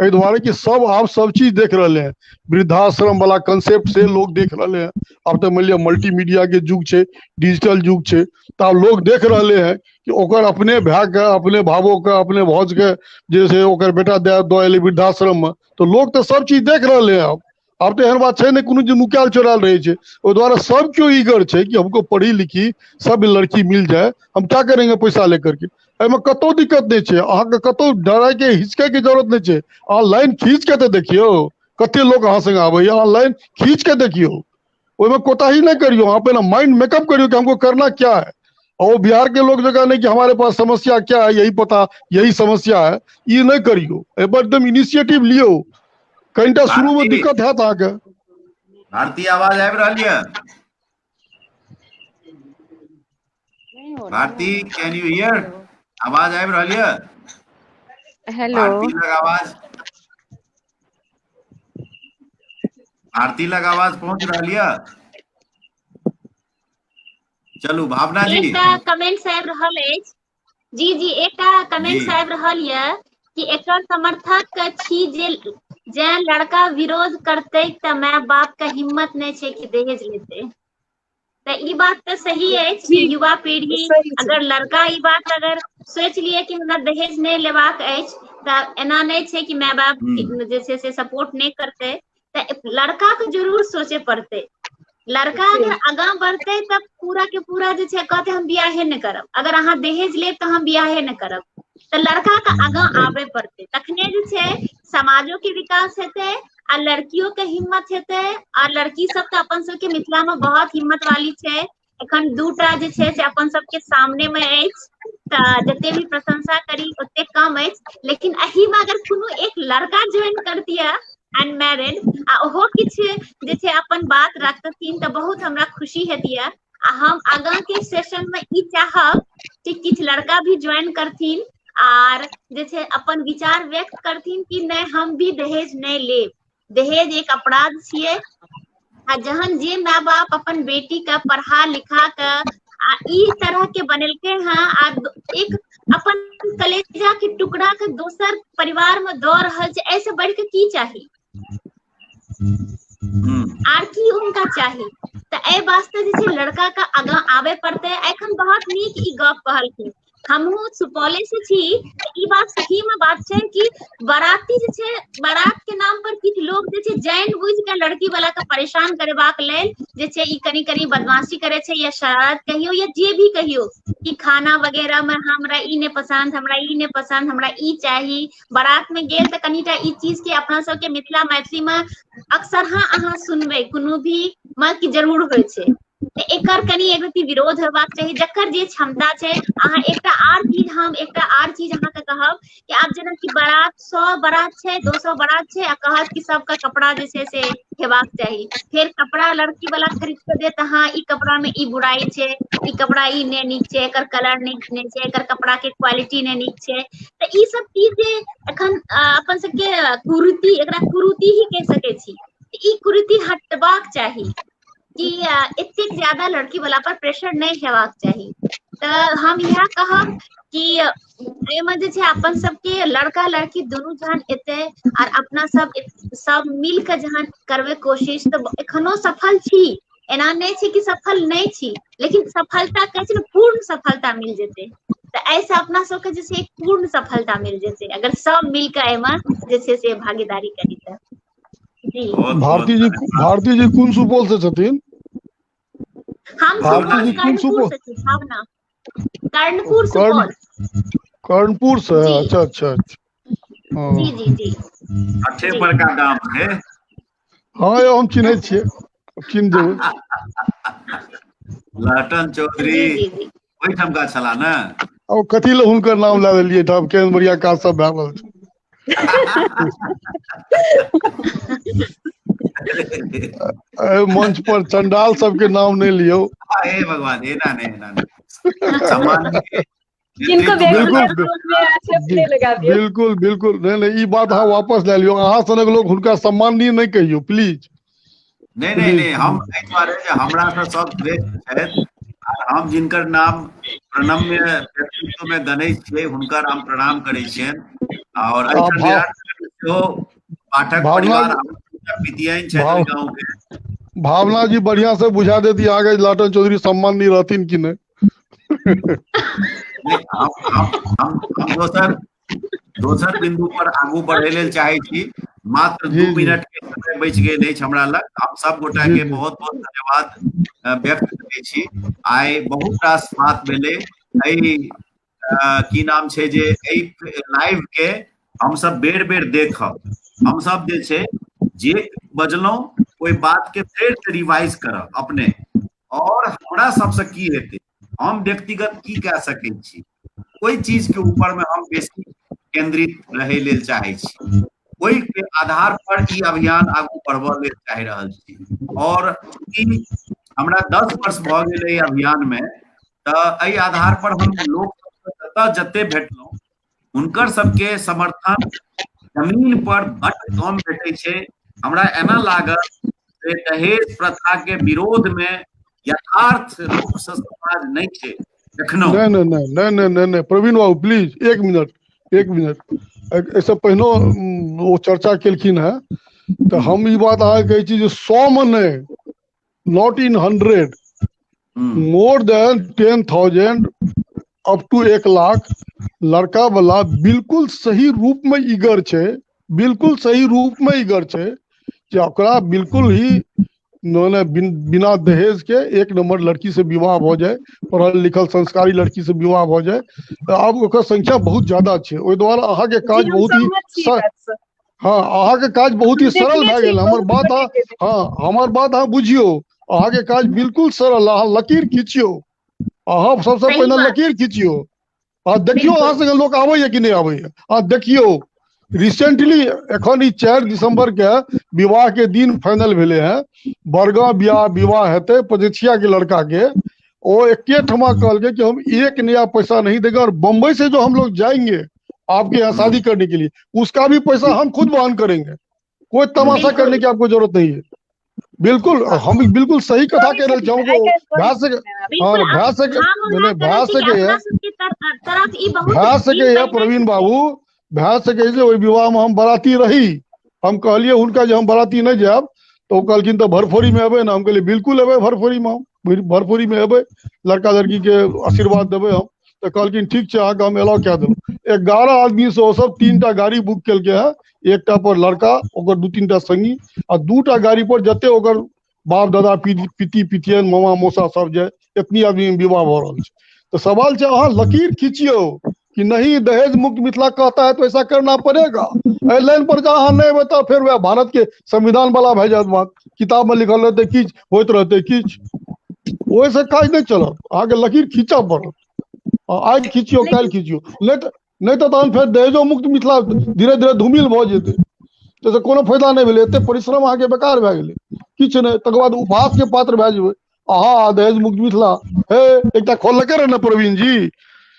एहि दुआरे कि सब आब सब चीज देख रहले हैं, वृद्धाश्रम वाला कंसेप्ट से लोग देख रहले हैं। अब तो मान लिया मल्टीमीडिया के युग छै, डिजिटल युग छै, तो आब लोग देख रहले हैं कि ओकर अपने भाई के, अपने भावो के, अपने भौज के जैसे ओकर बेटा दऽ एलै वृद्धाश्रम में, तो लोग तो सब चीज देख रहले हैं। अब तो एहन बात छै नहीं कोनो जे नुकायल चोरायल रहे छै, ओहि द्वारा सब क्यों ईगर छै कि हमको पढ़ी लिखी सब लड़की मिल जाए, हम क्या करेंगे पैसा लेकर के। एहिमे कतौ दिक्कत नहीं छै, अहाँके कतौ डरै के हिचके के जरूरत नहीं छै। अहाँ लाइन खींच के तो देखियो कते लोग अहाँ संगे आबैया, अहाँ लाइन खींच के देखियो, ओहिमे कोताही नहीं करियो। अहाँ पहले माइंड मेकअप करियो कि हमको करना क्या है। और बिहार के लोग जगह नहीं कि हमारे पास समस्या क्या है यही पता, यही समस्या है, ये नहीं करियो। एकदम इनिशिएटिव लियो, कनिटा शुरू में दिक्कत है अहाँके। भारती आवाज आबि रहल यऽ? भारती कैन यू हियर? आवाज आबि रहल यऽ? हेलो भारती लग आवाज, भारती लग आवाज पहुंच रहल यऽ? चलू भावना जी। एकटा कमेंट आबि रहल अछि। जी जी एकटा कमेंट आबि रहल यऽ कि एकर समर्थक छी जे लड़का विरोध करते त माय बाप के हिम्मत नहीं छै कि दहेज लेते। तो ई बात तो सही अछि कि युवा पीढ़ी अगर लड़का ई बात अगर सोच लिए कि हमरा दहेज नहीं लेबाक अछि, तऽ एना नहीं छै कि माय बाप जे छै से सपोर्ट नहीं करते, तऽ लड़का के जरूर सोचे पड़ते। लड़का अगर आगाँ बढ़ते तब पूरा के पूरा जे छै कहते हम बियाहे नहीं करब, अगर अहाँ दहेज लेब तऽ हम बियाहे नहीं करब, तऽ लड़का के आगाँ आबे पड़ते, तखने जे छै समाजो के विकास हेतै आ लड़कियों के हिम्मत हेतै आ लड़की सब तो अपन सबके मिथिला में बहुत हिम्मत वाली छै। एखन दूटा जे छै से अपन सबके सामने में अछि तऽ जते भी प्रशंसा करी ओते कम अछि। लेकिन एही में अगर कोनो एक लड़का ज्वाइन करतिया अनमैरिड आ ओहो किछु जे छै अपन बात रखथिन तऽ बहुत हमरा खुशी हेतिया। आ हम आगाँ के सेशन में ई चाहब कि किछु लड़का भी ज्वाइन करथिन आर जे छै अपन विचार व्यक्त करथिन कि नहीं हम भी दहेज नहीं लेब। दहेज एक अपराध छियै आ जहन जे माय बाप अपन बेटी के पढ़ा लिखा के आ ई तरह के बनेलकै हैं आ एक अपन कलेजा के टुकड़ा के दोसर परिवार में दऽ रहल छै, ऐसे बढ़ के की चाही आर की उनका चाही। तऽ एहि वास्ते जे छै लड़का के आगाँ आबे पड़तै। एखन बहुत नीक ई गप कहलखिन, हमहूँ सुपौले से छी ई बात सही में बात छै कि बाराती जे छै बारात के नाम पर किछु लोग जे छै जानि बुझ के लड़की वाला के परेशान करेबाक लेल जे छै ई कनी कनी बदमाशी करे छै या शरारत कहियो या जे भी कहियो कि खाना वगैरह में हमरा ई नहीं पसंद, हमरा ई नहीं पसंद, हमरा ई चाही। बारात में गेल तऽ कनीटा ई चीज के अपना सबके मिथिला मैथिली में अक्सर अहाँ सुनबै कोनो भी में कि जरूर होइ छै। एकर कनी एक रति विरोध हेबाक चाही जकर जे क्षमता छै। अहाँ एकटा आर चीज अहाँके कहब कि आब जेनाकि बारात 100 बारात छै 200 बारात छै आ कहत कि सबका कपड़ा जे छै से हेबाक चाही। फिर कपड़ा लड़की वाला खरीद के देत, हाँ ई कपड़ा में ई बुराई छै, ई कपड़ा ई नहीं नीक छै, एकर कलर नीक नहीं छै, एकर कपड़ा के क्वालिटी नहीं नीक छै। तऽ ई सब चीज जे एखन अपन सबके कुरीति, एकरा कुरीति ही कह सकै छी। ई कुरीति हटबाक चाही कि एतेक ज्यादा लड़की वाला पर प्रेशर नहीं हेबाक चाही। तऽ हम इएह कहब कि एहिमे जे छै अपन सबके लड़का लड़की दुनू जहन एतै आर अपना सब मिल के जहन करबै कोशिश तऽ एखनो सफल छी। एना नहीं छै कि सफल नहीं छी, लेकिन सफलता कहै छै ने पूर्ण सफलता मिल जेतै। तऽ ऐसे अपना सबके जे छै एक पूर्ण सफलता मिल जेतै अगर सब मिल के एहिमे जे छै से भागीदारी करी तऽ। जी भारती जी कोन सुपौल से छथिन? हम सुपौल कर्णपुर से छी, भावना कर्णपुर सुपौल। कर्णपुर से? अच्छा अच्छा अच्छा। जी जी जी अठे पर का गाम है। हाँ यौ हम चिन्है छियै, चिन्ह जेबै। लहटन चौधरी ओहिठाम का छला ने। अब कथी ले हुनकर नाम ला लेलियै ठाम, केहन बढ़िया काज सब भए रहल छै। मंच पर चंडाल सबके नाम नहीं लियो। हे भगवान, एना नहीं सामान्य बिल्कुल बिल्कुल नहीं ई बात अहाँ वापस ले लियो। अहाँ सनक लोग हुनका सम्माननीय नहीं कहियो प्लीज। नहीं हम एहि दुआरे जे हमरा से सब श्रेष्ठ छथि और हम जिनकर नाम प्रणम्य व्यक्तित्व में गनै छियै हुनकर हम प्रणाम करै छियनि। और पाठक परिवार पितियन छथि गाँव के। भावना जी बढ़िया से बुझा देती आगे लाटन चौधरी सम्माननीय रहथिन कि नहीं। हम दोसर बिंदु पर आगू बढ़े लेल चाहे छी। मात्र 2 मिनट के समय बचि गेल अछि हमरा लग। हम सब गोटा के बहुत बहुत धन्यवाद व्यक्त करै छी। आइ बहुत रास बात भेलै। की नाम छै जे लाइव के हम सब बेर बेर देखब। हम सब जे छै जे बजलहुं ओहि बात के फेर से रिवाइज करब अपने। और हमरा सबसे की हेतै, हम व्यक्तिगत की कह सकै छी, कोई चीज के ऊपर में हम बेसी केंद्रित रहे लेल चाहे छी। ओहि के आधार पर ई अभियान आगू बढ़बऽ लेल चाहि रहल छी। और चूंकि हमरा 10 वर्ष भऽ गेलै अभियान में, तऽ एहि आधार पर हम लोग जतऽ जते भेटलहुँ हुनकर सबके समर्थन जमीन पर बड्ड कम भेटै छै। हमरा एना लागल जे दहेज प्रथा के विरोध में यथार्थ रूप से समाज नहीं छै एखनो। नहीं प्रवीण बाबू प्लीज एक मिनट ऐसे पहिनो वो चर्चा केलखिन है। तो हम ई बात अहाँ कहै छी जे 100 में नहीं, not in 100, more than 10,000 up to 1 lakh लड़का वाला बिल्कुल सही रूप में ईगर छै, बिल्कुल सही रूप में ईगर छै कि ओकरा बिल्कुल ही बिना दहेज के 1 नंबर लड़की से विवाह हो जाए, पढ़ल लिखल संस्कारी लड़की से विवाह हो जाए। अब ओकर संख्या बहुत ज्यादा छै, ओहि द्वारा अहाँ के काज बहुत ही हाँ अहाँ के काज बहुत ही सरल भए गेल। हमर बात हमर बात अहाँ बुझियो, अहाँ के काज बिल्कुल सरल। अहाँ लकीर खींचियो, अहाँ सबसे पहले लकीर खींचियो आ देखियो अहाँ संगे लोक आबैया कि नहीं आबैया। आ देखियो रिसेंटली एखन ई 4 दिसंबर के विवाह के दिन फाइनल भेले हैं। बरगा विवाह हेतै पजेछिया के लड़का के। वो एके ठमा कहलके कि हम 1 नया पैसा नहीं देंगे और बम्बई से जो हम लोग जाएंगे आपके यहाँ शादी करने के लिए, उसका भी पैसा हम खुद वहन करेंगे। कोई तमाशा करने की आपको जरूरत नहीं है। बिल्कुल हम बिल्कुल सही कथा कह रहे छौं। प्रवीण बाबू भए सके जे ओहि विवाह में हम बराती रही। हम कहलिए हुनका जे हम बराती नहीं जाब तो कहलखिन तो भरफोरी में अबै ना। हम कहलिए बिल्कुल अबै भरफोरी में, हम भरफोरी में अबै, लड़का लड़की के आशीर्वाद देबै हम। तो कहलखिन ठीक छै अहाँके हम अलाउ कए देलहुँ। 11 आदमी से ओ सब 3टा गाड़ी बुक केलकै है। एकटा पर लड़का ओकर 2-3टा संगी आ 2टा गाड़ी पर जते ओकर बाप दादा पिती पितियन मामा मौसा सब जाए। इतनी आदमी में विवाह हो रहा है। तो सवाल है अहाँ लकीर खींचियो कि नहीं दहेज मुक्त मिथिला कहता है तो ऐसा करना पड़ेगा। लाइन पर जहाँ नहीं बता फिर वह भारत के संविधान वाला भै जात बात। किताब में लिखल रहते किच होते रहते किच, वैसे काज नहीं चलत। आगे लकीर खींचा पड़त। आज खींचियो काल खींचियो, नहीं तो तहन फिर दहेजो मुक्त मिथिला धीरे धीरे धूमिल भ जेतै। तो कोनो फायदा नहीं भेलै। एते परिश्रम आगे बेकार भए गेलै, किछ नहीं। तकर बाद उपहास के पात्र भए जेबै। अहाँ दहेज मुक्त मिथिला हे एकटा खोललकै रहे ने प्रवीण जी।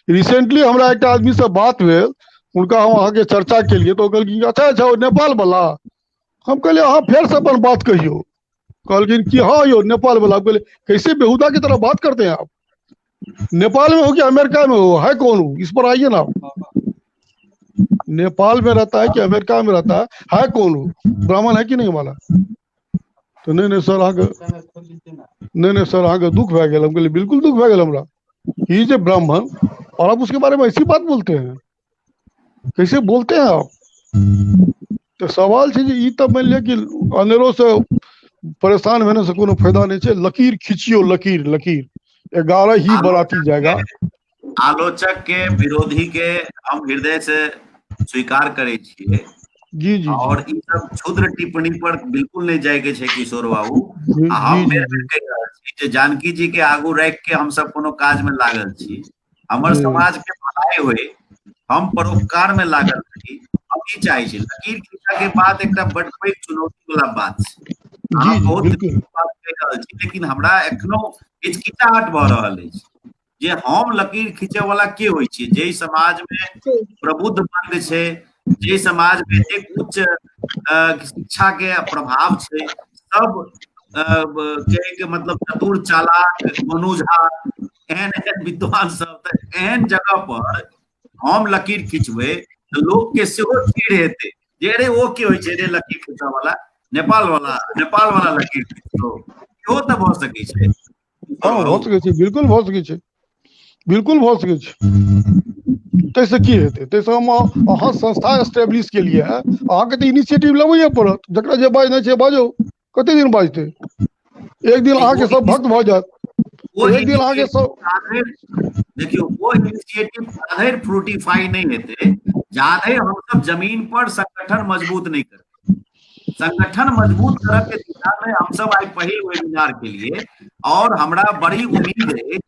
रिसेंटली हमरा एक आदमी से बात भेल, उनका हम अहाँ के चर्चा के लिए तो कहलखिन अच्छा नेपाल वाला। हम कहलिए अहाँ फिर से अपन बात कहियो। कहलखिन कि हाँ यो नेपाल वाला। कहले कैसे बेहुदा की तरह बात करते हैं आप? नेपाल में हो कि अमेरिका में हो, है कौन हो? इस पर आइए ना। नेपाल में रहता है कि अमेरिका में रहता है कौन हो? ब्राह्मण है कि नहीं वाला? तो नहीं सर आगे नहीं सर आगे दुख भै गेल। हम कहलिए बिल्कुल दुख भै गेल हमरा। ही जे ब्राह्मण और आप उसके बारे में ऐसी बात बोलते हैं, कैसे बोलते हैं आप? तो सवाल है ई तब मान लिया कि अनेरो से परेशान होने से कोनो फायदा नहीं है। लकीर खींचियो लकीर लकीर। 11 ही बराती जाएगा। आलोचक के विरोधी के हम हृदय से स्वीकार करे छिए जी जी। और इ सब क्षुद्र टिप्पणी पर बिल्कुल नहीं जाए के छे किशोर बाबू। हम जे जानकी जी के आगू रख के हम सब कोनो काज में लागल छी। हमर समाज के भलाई होए, हम परोपकार में लागल छी। हम ई चाहे छी। लकीर खींचा के बाद एकटा बड़ पैघ चुनौती वाला बात छै। बहुत बात कह रहल छी, लेकिन हमरा एखनो हिचकिचाहट भ रहल अछि जे हम लकीर खींचे वाला के होय छै। जे समाज में प्रबुद्ध वर्ग छै, जे समाज में एक उच्च शिक्षा के प्रभाव छै, सब के मतलब चतुर चालाक मनुझा एहन विद्वान सब, एहन जगह पर हम लकीर खींचबे तो लोग के सेहो चिड़ हेतै जे रे ओ के होय छै रे लकीर खींचा वाला, नेपाल वाला लकीर खींचो। इहो त भ सकै छै। हाँ भ सकै छै, बिल्कुल भ सकै छै, बिल्कुल भ सकै छै। तैसे की हेतै? तैसे हम अहाँ संस्था एस्टेब्लिश के लिए अहाँ के इनिशिएटिव लेबैए पड़त। जकरा जे बाज नहीं छै बाजो, कते दिन बाजते? एक दिन अहाँ के सब भक्त भ जात। एक दिन अहाँ के सब देखियो वो इनिशिएटिव जाधर फ्रूटिफाई नहीं हेते जाधर हम सब जमीन पर संगठन मजबूत नहीं करते। संगठन मजबूत करने के दिशा में हम सब आज पहिल वेबिनार के लिए और हमरा बड़ी उम्मीद है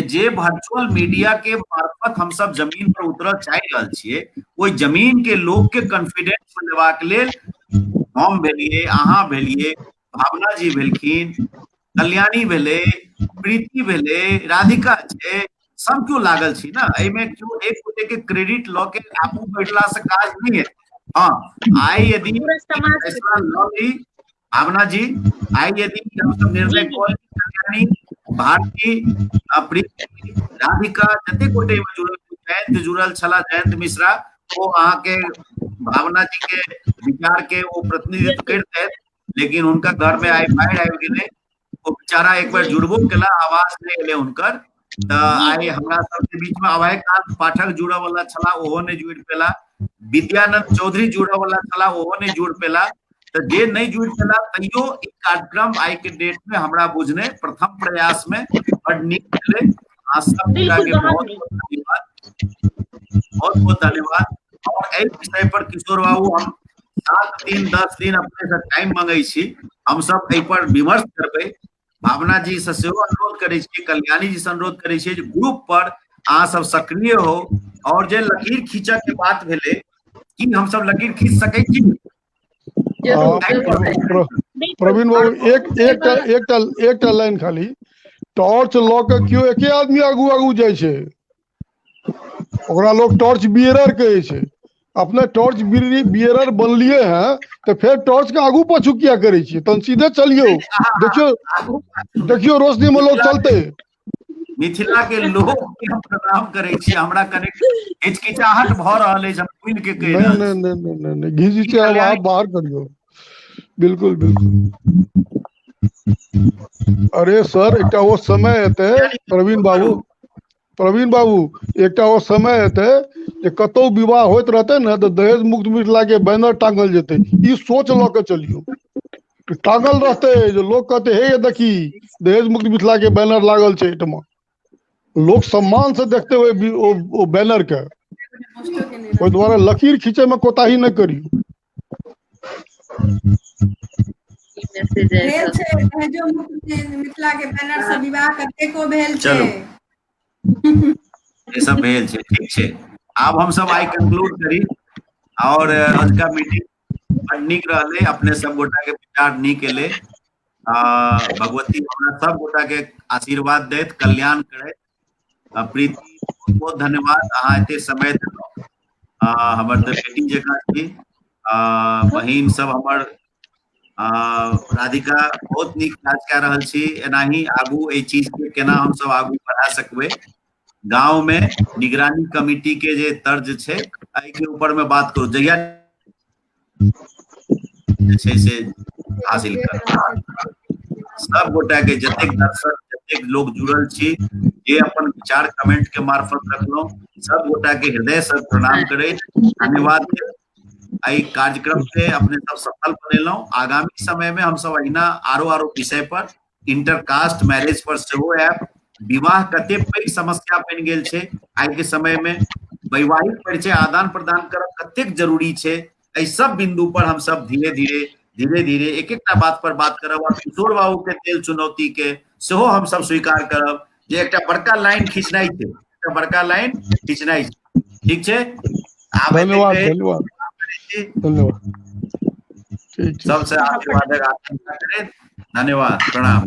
जे वर्चुअल मीडिया के मार्फत हम सब जमीन पर उतरल चाह रहल छिए, ओई जमीन के लोग के कॉन्फिडेंस में लेबाक लेल हम भेलिए, अहाँ भेलिए, भावना जी भेलखिन, कल्याणी भेले, प्रीति भेले, राधिका छै, सब क्यों लागल छी ना। एमे क्यों एक गोटे के क्रेडिट ल के आगू बढ़ला से काज नहीं है। हाँ आई यदि फैसला ल ली भावना जी, आई यदि हम सब निर्णय कॉल कल्याणी भारती प्रीति राधिका जते गोटे में जुड़ल जयंत जुड़ल छला, जयंत मिश्रा वो अहाँ के भावना जी के विचार के वो प्रतिनिधित्व करते, लेकिन उनका घर में आई बाढ़ आबि गेलै। वो बेचारा एक बार जुड़बो केला, आवाज नहीं एले उनकर। आई हमरा सबके बीच में अभयकांत पाठक जुड़ा वाला छला, ओहो ने जुड़ पेला। विद्यानंद चौधरी जुड़ा वाला छला, ओहो ने जुड़ पेला। तो जे नहीं जुड़ पेला तैयो ई कार्यक्रम आई के डेट में हमरा बुझने प्रथम प्रयास में बड़ नीक भेलै। आ सब के बहुत धन्यवाद, बहुत बहुत धन्यवाद। और एहि विषय पर किशोर बाबू हम 7 दिन 10 दिन अपने से टाइम मंगै छी, हम सब एहि पर विमर्श करबै। भावना जी से सेहो अनुरोध करै छी, कल्याणी जी से अनुरोध करै छी जे ग्रुप पर अहाँ सब सक्रिय हो, और जे लकीर खींचऽ के बात भेलै, की हम सब लकीर खींच सकै छी? प्रवीण बाबू एकटा लाइन खाली, टॉर्च लऽ के क्यों एके आदमी आगू आगू जाइ छै, ओकरा लोग टॉर्च बियरर कहै छै। अपने टॉर्च बियरर बनलिए हैं तो फिर टॉर्च के आगू पाछू किया करे छिए? तन सीधे चलियो, देखियो रोशनी में लोग चलते। मिथिला के लोग के हम प्रणाम करै छी, हमरा कने हिचकिचाहट भ रहल अछि, हम खुल के कहि रहल छी। नहीं घिचकिचाहट आप बाहर करियो। बिल्कुल बिल्कुल। अरे सर एकटा वो समय हेतै प्रवीण बाबू एकटा वो समय हेतै जे कतौ विवाह होइत रहतै ने तो दहेज मुक्त मिथिला के बैनर टांगल जेतै। ई सोच ल के चलियो, टांगल रहतै जे लोग कहते हे देखी दहेज मुक्त मिथिला के बैनर लागल छै एठमा। लोग सम्मान से देखते हुए ओ बैनर के, ओहि दुआरे लकीर खींचे में कोताही न करियो। भेल छै दहेजो मुक्त मिथिला के बैनर से विवाह कतेको भेल छै। ये सब भेल छै, ठीक छै। आब हम सब आई कंक्लूड करी, और अजुका मीटिंग बड़ नीक रहलै, अपने सब गोटा के विचार नीक एलै। भगवती हमरा सब गोटा के आशीर्वाद दैत, कल्याण करैत। प्रीति बहुत बहुत धन्यवाद, अहाँ एते समय देलहुँ। हमर तऽ बेटी जकाँ छी, बहिन सब हमर राधिका बहुत नीक काज कऽ रहल छी। एनाही आगू एहि चीज के केना हम सब आगू बढ़ा सकबै। गांव में निगरानी कमेटी के जे तर्ज छै, एहि के ऊपर में बात करू, जहिया छै से हासिल कर। सब गोटा के जतेक दर्शक जतेक लोग जुड़ल छी, जे अपन विचार कमेंट के मार्फत रखलहुँ, सब गोटा के हृदय से प्रणाम करैत धन्यवाद देत। एहि कार्यक्रम के अपने सब सफल बनेलहुँ। आगामी समय में हम सब अहिना आरो विषय पर, इंटरकास्ट मैरिज पर सेहो आयब। विवाह कते पैघ समस्या बनि गेल छै आइ के समय में, वैवाहिक परिचय आदान प्रदान करब कतेक जरूरी छै। एहि सब बिंदु पर हम सब धीरे धीरे एक एकटा बात पर बात करब, और किशोर बाबू के देल चुनौती के सेहो हम सब स्वीकार करब, जे एकटा बड़का लाइन खींचनाइ छै, एकटा बड़का लाइन खींचनाइ छै, ठीक छै। धन्यवाद धन्यवाद धन्यवाद, सबसे आशीर्वादक आकांक्षा करें। धन्यवाद, प्रणाम।